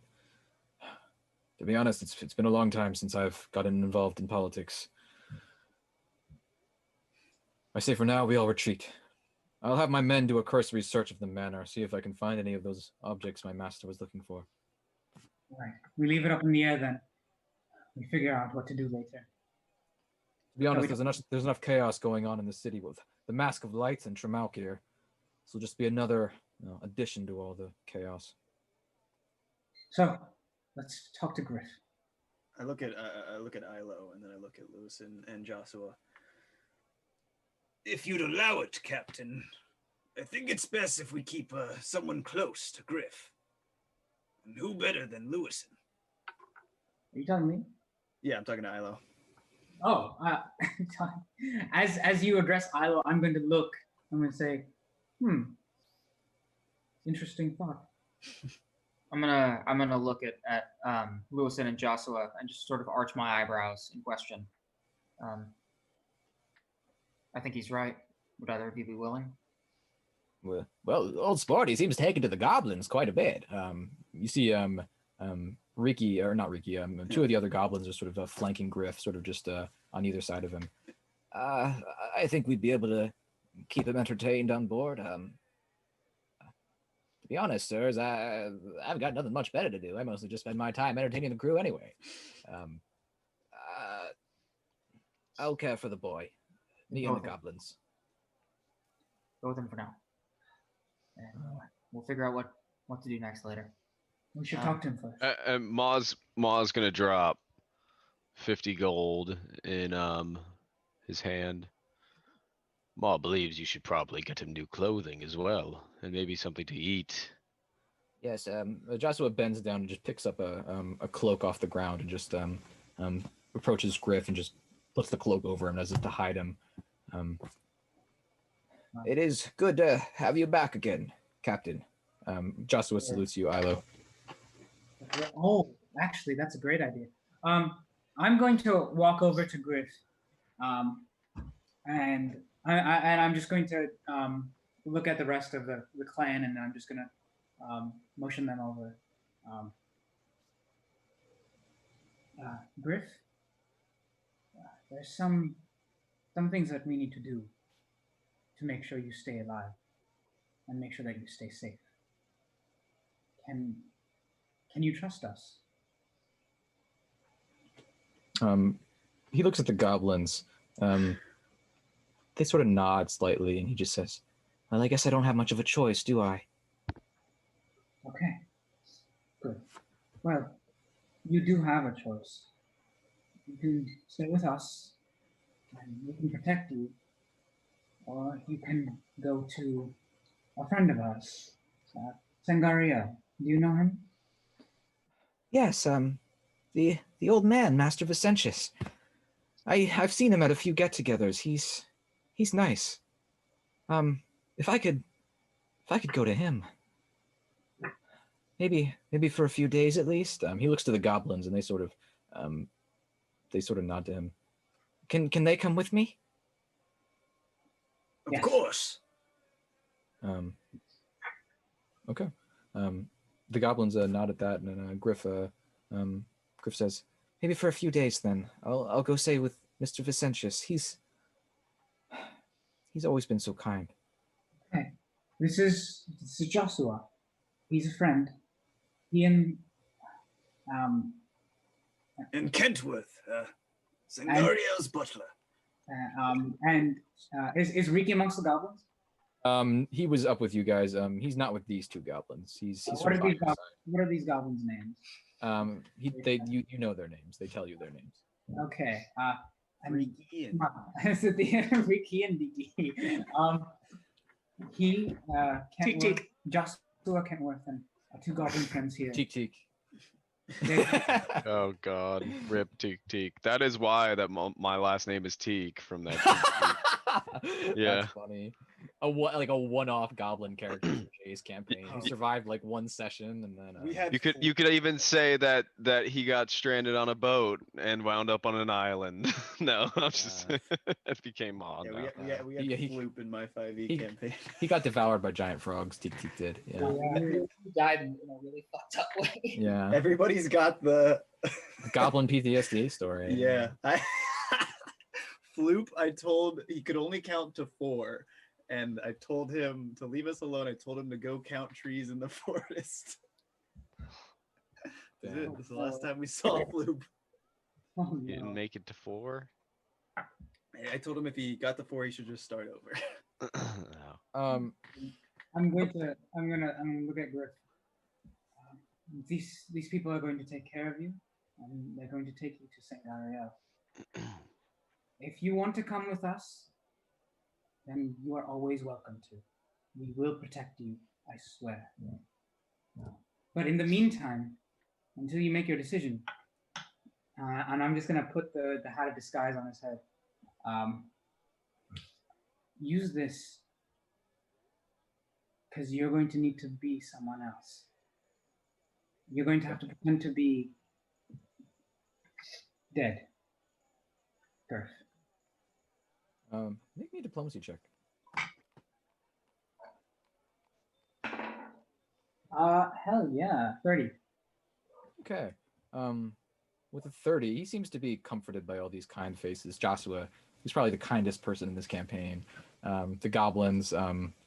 to be honest, it's been a long time since I've gotten involved in politics. I say for now, we all retreat. I'll have my men do a cursory search of the manor, see if I can find any of those objects my master was looking for. Right. We leave it up in the air then. We figure out what to do later. To be honest, there's enough chaos going on in the city with the Mask of Lights and Tremauk here. This will just be another addition to all the chaos. So, let's talk to Griff. I look at Ilo, and then I look at Lewis and Joshua. If you'd allow it, Captain, I think it's best if we keep someone close to Griff. And who better than Lewison? Are you talking to me? Yeah, I'm talking to Ilo. Oh, as you address Ilo, I'm going to look. I'm going to say, interesting thought. I'm gonna look at Lewison and Joshua and just sort of arch my eyebrows in question. I think he's right. Would either of you be willing? Well, old Sporty seems taken to the goblins quite a bit. You see, Riki, or not Riki, two of the other goblins are sort of flanking Griff, sort of just on either side of him. I think we'd be able to keep him entertained on board. To be honest, sirs, I've got nothing much better to do. I mostly just spend my time entertaining the crew anyway. I'll care for the boy. Me and the goblins. Go with him for now. And we'll figure out what to do next later. We should talk to him first. And Ma's gonna drop 50 gold in his hand. Ma believes you should probably get him new clothing as well, and maybe something to eat. Yes, Joshua bends down and just picks up a cloak off the ground and just approaches Griff and just puts the cloak over him as if to hide him. It is good to have you back again, Captain. Joshua salutes you, Ilo. Oh, actually, that's a great idea. I'm going to walk over to Griff, and I'm just going to look at the rest of the clan, and I'm just going to motion them over. Griff, there's some things that we need to do to make sure you stay alive and make sure that you stay safe. Can you trust us? He looks at the goblins. They sort of nod slightly, and he just says, Well, I guess I don't have much of a choice, do I? Okay. Good. Well, you do have a choice. You can stay with us, and we can protect you, or you can go to a friend of ours, Sangario. Do you know him? Yes, the old man, Master Vicentius. I've seen him at a few get-togethers. He's nice. If I could go to him. Maybe for a few days at least. He looks to the goblins and they sort of nod to him. Can they come with me? Of Yes. course. Okay. The goblins nod at that, and then Griff says, Maybe for a few days then. I'll go stay with Mr. Vicentius. He's always been so kind. Okay. This is Joshua. He's a friend. He and And Kentworth, Sangario's butler. Is Riki amongst the goblins? he was up with you guys. He's not with these two goblins. He's What sort are of these on your What are these goblins' names? side. You know their names. They tell you their names. Okay. Riki and Is it the Riki and Diki? He, Kentworth, Joshua Kentworth, and two goblin friends here. Teak teak. Oh God, rip Teak Teak. That is why my last name is Teak from that. Teak. Yeah. That's funny. A one-off goblin character for Jay's campaign. He survived like one session, and then we had You could even say that he got stranded on a boat and wound up on an island. No, I'm just it became Mon. yeah, we had He- Floop in my 5e he- campaign. he got devoured by giant frogs. Teak teak did. Yeah. He died in a really fucked up way. Yeah. Everybody's got the Goblin PTSD story. yeah. Floop, I told he could only count to 4, and I told him to leave us alone. I told him to go count trees in the forest. That's it. This is the last time we saw Floop. Oh, You didn't no. make it to 4. I told him if he got to 4, he should just start over. No. I'm gonna look at Griff. These people are going to take care of you, and they're going to take you to St. Ariel. If you want to come with us, then you are always welcome to. We will protect you, I swear. But in the meantime, until you make your decision, and I'm just gonna put the hat of disguise on his head. Use this because you're going to need to be someone else. You're going to have to pretend to be dead. Griff. Make me a diplomacy check. Hell yeah, 30. Okay. With a 30, he seems to be comforted by all these kind faces. Joshua, he's probably the kindest person in this campaign. The goblins,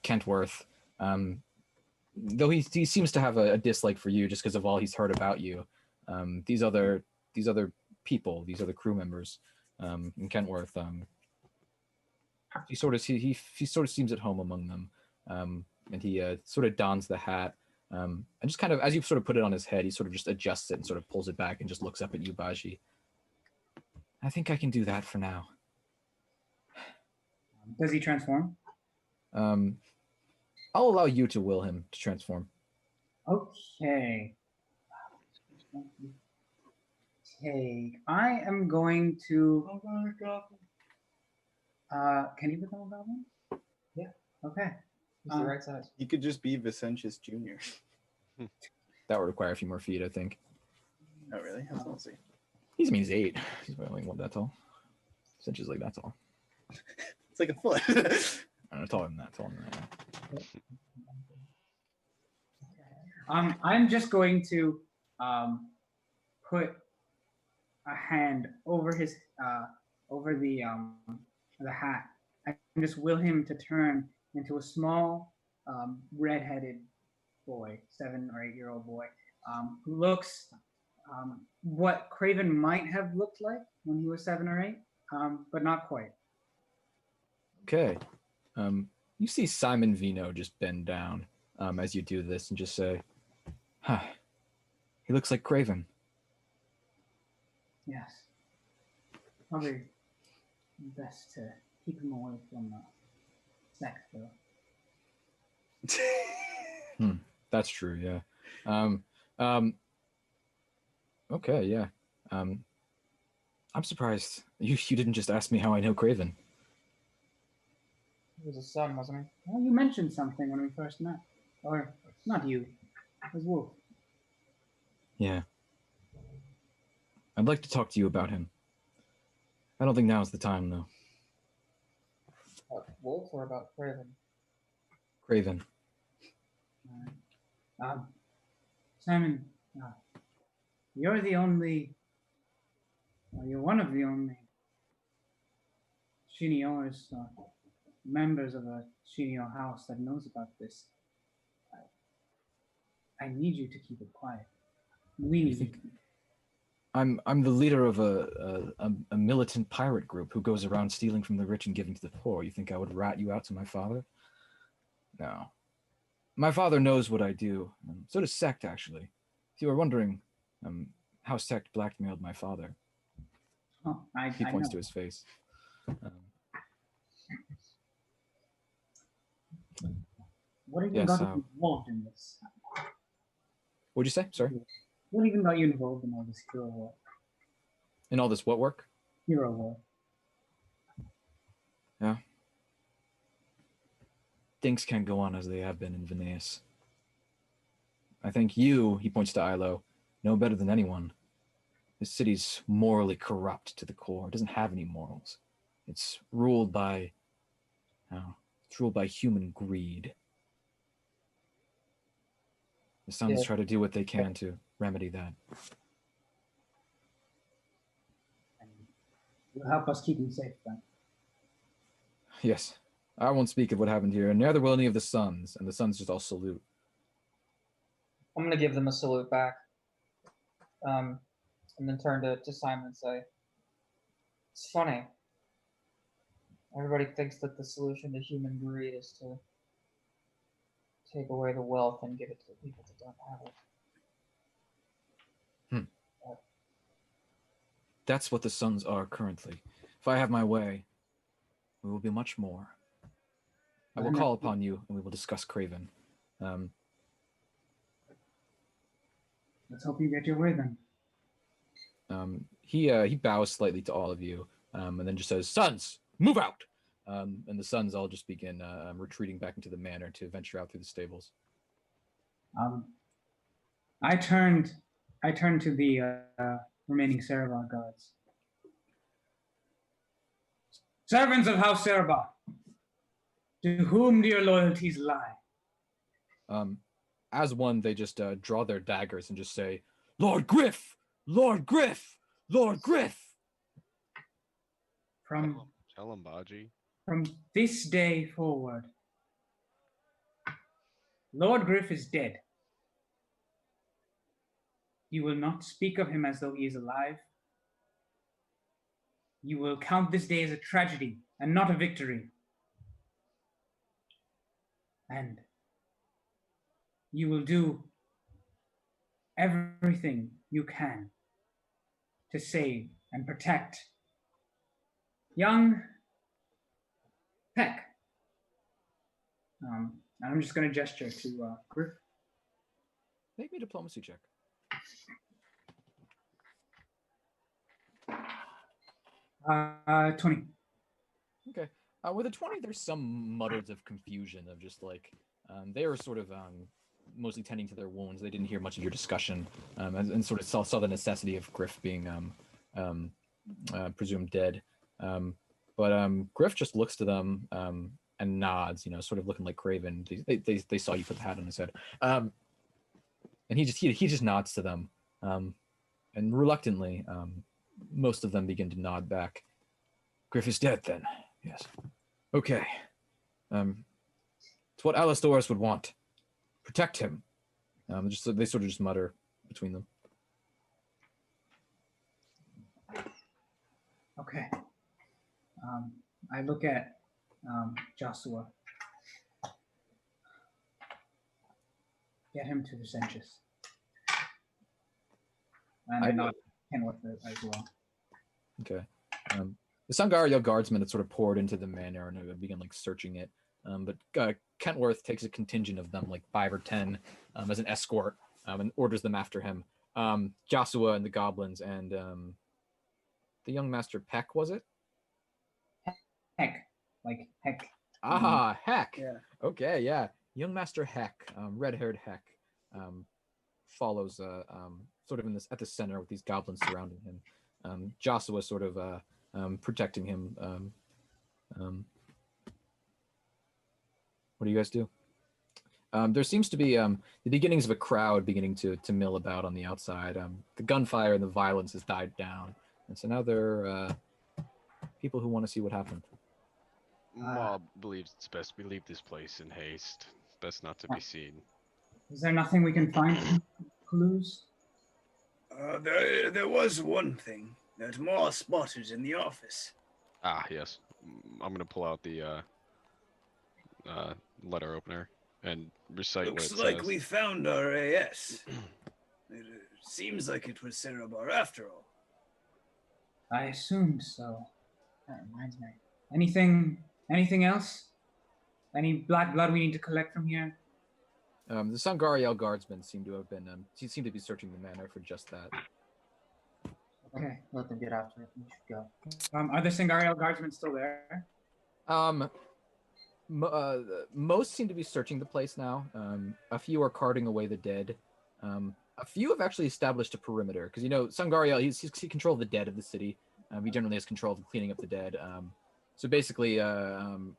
Kentworth, though he seems to have a dislike for you just because of all he's heard about you. These other people, these other crew members, in Kentworth, he sort of seems at home among them, and he sort of dons the hat. And just kind of, as you sort of put it on his head, he sort of just adjusts it and sort of pulls it back and just looks up at you, Baji. I think I can do that for now. Does he transform? I'll allow you to will him to transform. Okay. Okay. I am going to. Can you become a goblin? Yeah. Okay. He's the right size. He could just be Vicentius Jr. That would require a few more feet, I think. Oh, really? Let's see. He's 8. He's only that tall. Cinch like that tall. It's like a foot. I don't know, taller than that. I'm just going to put a hand over his over the hat and just will him to turn into a small red-headed boy, 7 or 8-year-old boy, who looks what Craven might have looked like when he was 7 or 8, but not quite. Okay. You see Simon Vino just bend down as you do this and just say, huh, he looks like Craven. Yes. Probably best to keep him away from sex, though. That's true, yeah. Okay, yeah. I'm surprised you didn't just ask me how I know Craven. He was a son, wasn't he? Well, you mentioned something when we first met. Or, not you. It was Wolf. Yeah. I'd like to talk to you about him. I don't think now's the time, though. About Wolf or about Craven? Craven. Simon, you're the only... you're one of the only Shinio's members of a Shinio house that knows about this. I need you to keep it quiet. We need you to. I'm the leader of a militant pirate group who goes around stealing from the rich and giving to the poor. You think I would rat you out to my father? No. My father knows what I do. So does Sect, actually. If you were wondering how Sect blackmailed my father. Oh, He points know. to his face. What even yes, got you involved in this? What'd you say? Sorry? What even got you involved in all this hero work? In all this what work? Hero work. Yeah. Things can't go on as they have been in Veneias. I think you, he points to Ilo, know better than anyone. This city's morally corrupt to the core. It doesn't have any morals. It's ruled by human greed. The Sons try to do what they can to remedy that. And you'll help us keep him safe, then. Yes. I won't speak of what happened here, and neither will any of the Sons, and the Sons just all salute. I'm gonna give them a salute back. And then turn to Simon and say, it's funny. Everybody thinks that the solution to human greed is to take away the wealth and give it to the people that don't have it. That's what the Sons are currently. If I have my way, we will be much more. I will call upon you, and we will discuss Craven. Let's hope you get your way, then. He bows slightly to all of you, and then just says, "Sons, move out!" And the Sons all just begin retreating back into the manor to venture out through the stables. I turned to the remaining Serobar guards. Servants of House Serobar, to whom do your loyalties lie? As one, they just draw their daggers and just say, "Lord Griff! Lord Griff! Lord Griff!" Tell him, Baji. From this day forward, Lord Griff is dead. You will not speak of him as though he is alive. You will count this day as a tragedy and not a victory. And you will do everything you can to save and protect young Peck. And I'm just going to gesture to Griff. Make me a diplomacy check. 20. Okay. With a 20, there's some mutters of confusion of just like, they were sort of mostly tending to their wounds. They didn't hear much of your discussion, and sort of saw the necessity of Griff being presumed dead. But Griff just looks to them and nods, sort of looking like Craven. They saw you put the hat on his head, and he just nods to them, and reluctantly, most of them begin to nod back. Griff is dead, then. Yes. Okay. It's what Alistorus would want. Protect him. They sort of just mutter between them. Okay. I look at Joshua. get him to Vicentius. And I know Kenworth as well. Okay. The Sangariel guardsmen had sort of poured into the manor and had begun like searching it. But Kentworth takes a contingent of them, like 5 or 10, as an escort, and orders them after him. Joshua and the goblins and the young master Peck, was it? Heck. Like heck. Ah, Heck. Yeah. Okay, yeah. Young master Heck, red-haired Heck, follows sort of in this at the center with these goblins surrounding him. Joshua sort of protecting him. What do you guys do? There seems to be the beginnings of a crowd beginning to mill about on the outside. The gunfire and the violence has died down, and so now there are people who want to see what happened. Mob believes it's best we leave this place in haste. Best not to be seen. Is there nothing we can find? Clues? There was one thing that Ma spotted in the office. Ah, yes. I'm gonna pull out the letter opener and recite Looks what it like says. we found our AS. It seems like it was Serobar after all. I assumed so. That reminds me. Anything else? Any black blood we need to collect from here? The Sangariel guardsmen seem to have been seem to be searching the manor for just that. Okay. Let them get after it. We should go. Are the Sangariel guardsmen still there? Most seem to be searching the place now. A few are carting away the dead. A few have actually established a perimeter because Sangariel he's control of the dead of the city. He generally has control of cleaning up the dead. So basically,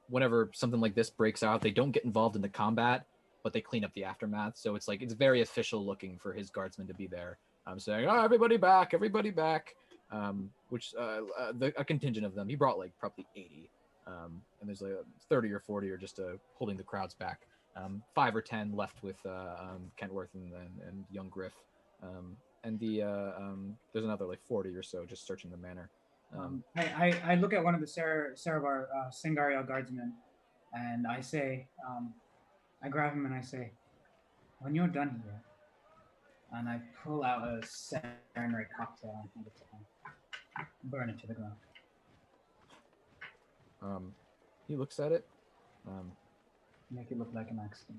whenever something like this breaks out, they don't get involved in the combat, but they clean up the aftermath. So it's very official looking for his guardsmen to be there. Saying, "Oh, everybody back, everybody back." Which a contingent of them. He brought like probably 80. And there's like 30 or 40 are just holding the crowds back. 5 or 10 left with Kentworth and young Griff. And there's another like 40 or so just searching the manor. I look at one of the Serobar Sangariel guardsmen, and I say, I grab him and I say, when you're done here, and I pull out a serenary cocktail and hand it to him, burn it to the ground. He looks at it. Make it look like an accident.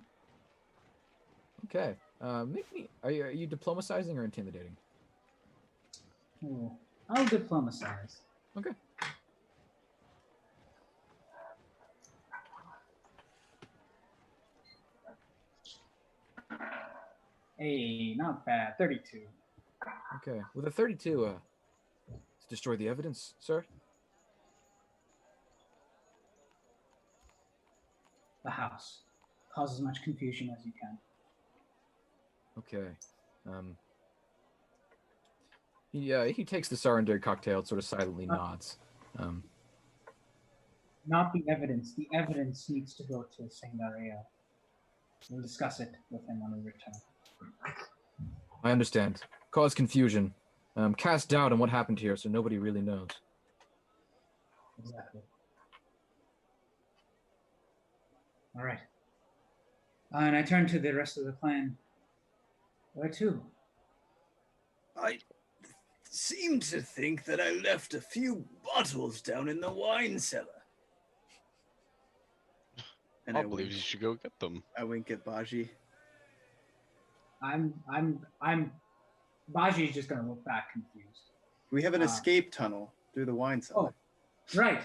Okay. Are you diplomatizing or intimidating? Oh, I'll diplomatize. Okay. Hey, not bad. 32. Okay. With a 32, to destroy the evidence, sir? The house. Cause as much confusion as you can. Okay. He takes the Sarandar cocktail and sort of silently nods. Not the evidence. The evidence needs to go to Sangariel. We'll discuss it with him when we return. I understand. Cause confusion. Cast doubt on what happened here so nobody really knows. Exactly. All right. And I turn to the rest of the clan. Where to? I seem to think that I left a few bottles down in the wine cellar. And I believe you should go get them. I wink at Baji. Baji's just gonna look back confused. We have an escape tunnel through the wine cellar. Oh, right.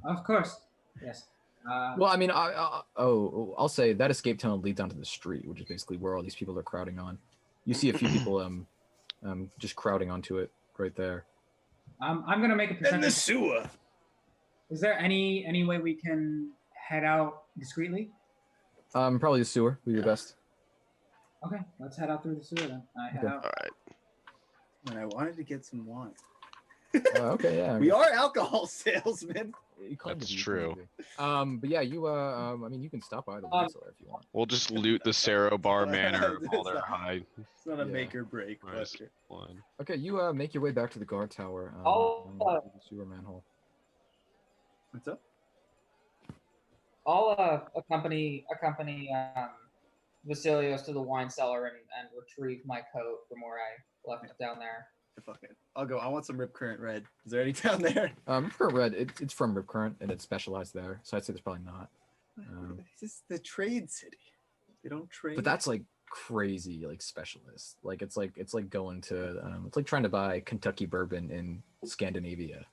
Of course. Yes. Well, I mean, I'll say that escape tunnel leads onto the street, which is basically where all these people are crowding on. You see a few people just crowding onto it right there. I'm gonna make a perception. And the sewer. Is there any way we can head out discreetly? Probably the sewer would be your best. Okay, let's head out through the sewer then. I head out. All right. And I wanted to get some wine. Okay, yeah. We are alcohol salesmen. That's true. But yeah, I mean, you can stop by the wine cellar if you want. We'll just loot the Serobar manor of all their high. It's not a Yeah. make or break. Nice. But One. Okay, you make your way back to the guard tower. Oh. Through the sewer manhole. what's up? I'll accompany Vasilios to the wine cellar and retrieve my coat from where I left it down there. Fuck it. I'll go. I want some Rip Current Red. Is there any down there? Rip Current Red, it's from Rip Current and it's specialized there, so I'd say there's probably not. This is the trade city. They don't trade. But that's like crazy, like specialist. Like it's like going to it's like trying to buy Kentucky bourbon in Scandinavia.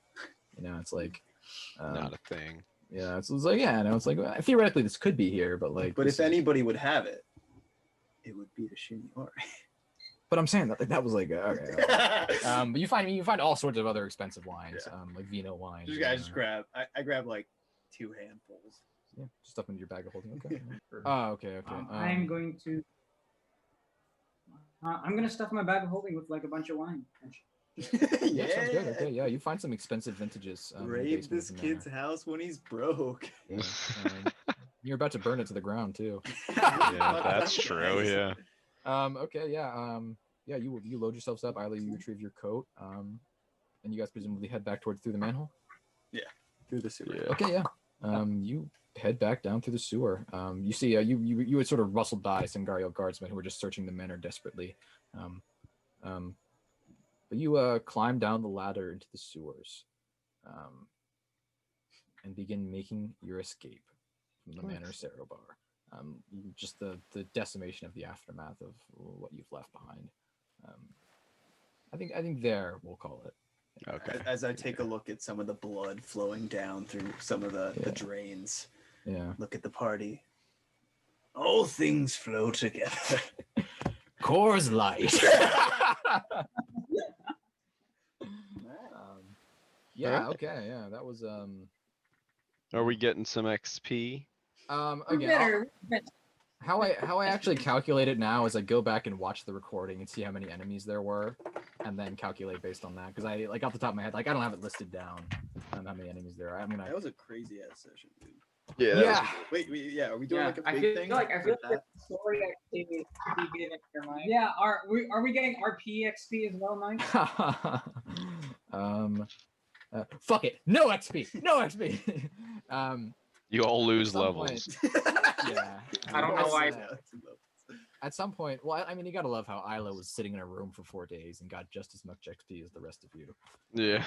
You know, it's like Not a thing. yeah, it's like yeah, no, it's like theoretically this could be here, but like. But if anybody would have it, it would be the Sinaori. But I'm saying that was like okay. But you find all sorts of other expensive wines, like vino wine. I just grab. I grab like 2 handfuls. Yeah, just stuff into your bag of holding. Okay. Oh, okay. I'm going to. I'm gonna stuff my bag of holding with like a bunch of wine. Yeah, sounds good. Okay, yeah, you find some expensive vintages. Raid this kid's house when he's broke. Yeah, you're about to burn it to the ground too. Yeah, that's true. Yeah. Okay. Yeah. You load yourselves up. Isla, you retrieve your coat. And you guys presumably head back through the manhole. Yeah, through the sewer. Yeah. Okay. Yeah. You head back down through the sewer. You see, you had sort of rustled by Sangario guardsmen who were just searching the manor desperately. But you climb down the ladder into the sewers, and begin making your escape from the Manor Serobar. Just the decimation of the aftermath of what you've left behind. I think there we'll call it. Okay. As I take a look at some of the blood flowing down through some of the drains. Yeah. Look at the party. All things flow together. Coors Light. Yeah. Okay. Yeah. That was Are we getting some XP? Again, how I actually calculate it now is I go back and watch the recording and see how many enemies there were, and then calculate based on that. Because I like off the top of my head, like I don't have it listed down how many enemies there are. I mean, That was a crazy ass session, dude. Yeah. Wait, are we doing like a big thing? I feel like the story activity should be given here, Mike. Yeah, are we getting RP XP as well, Mike? Fuck it, no XP, no XP. You all lose some levels. Yeah. I don't know why. At some point, well, I mean, you gotta love how Isla was sitting in a room for 4 days and got just as much XP as the rest of you. Yeah.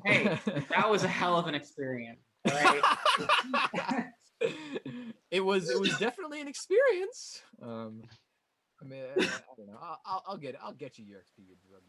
Hey, that was a hell of an experience. Right? It was definitely an experience. I mean, I don't know. I'll get you your XP, you drug.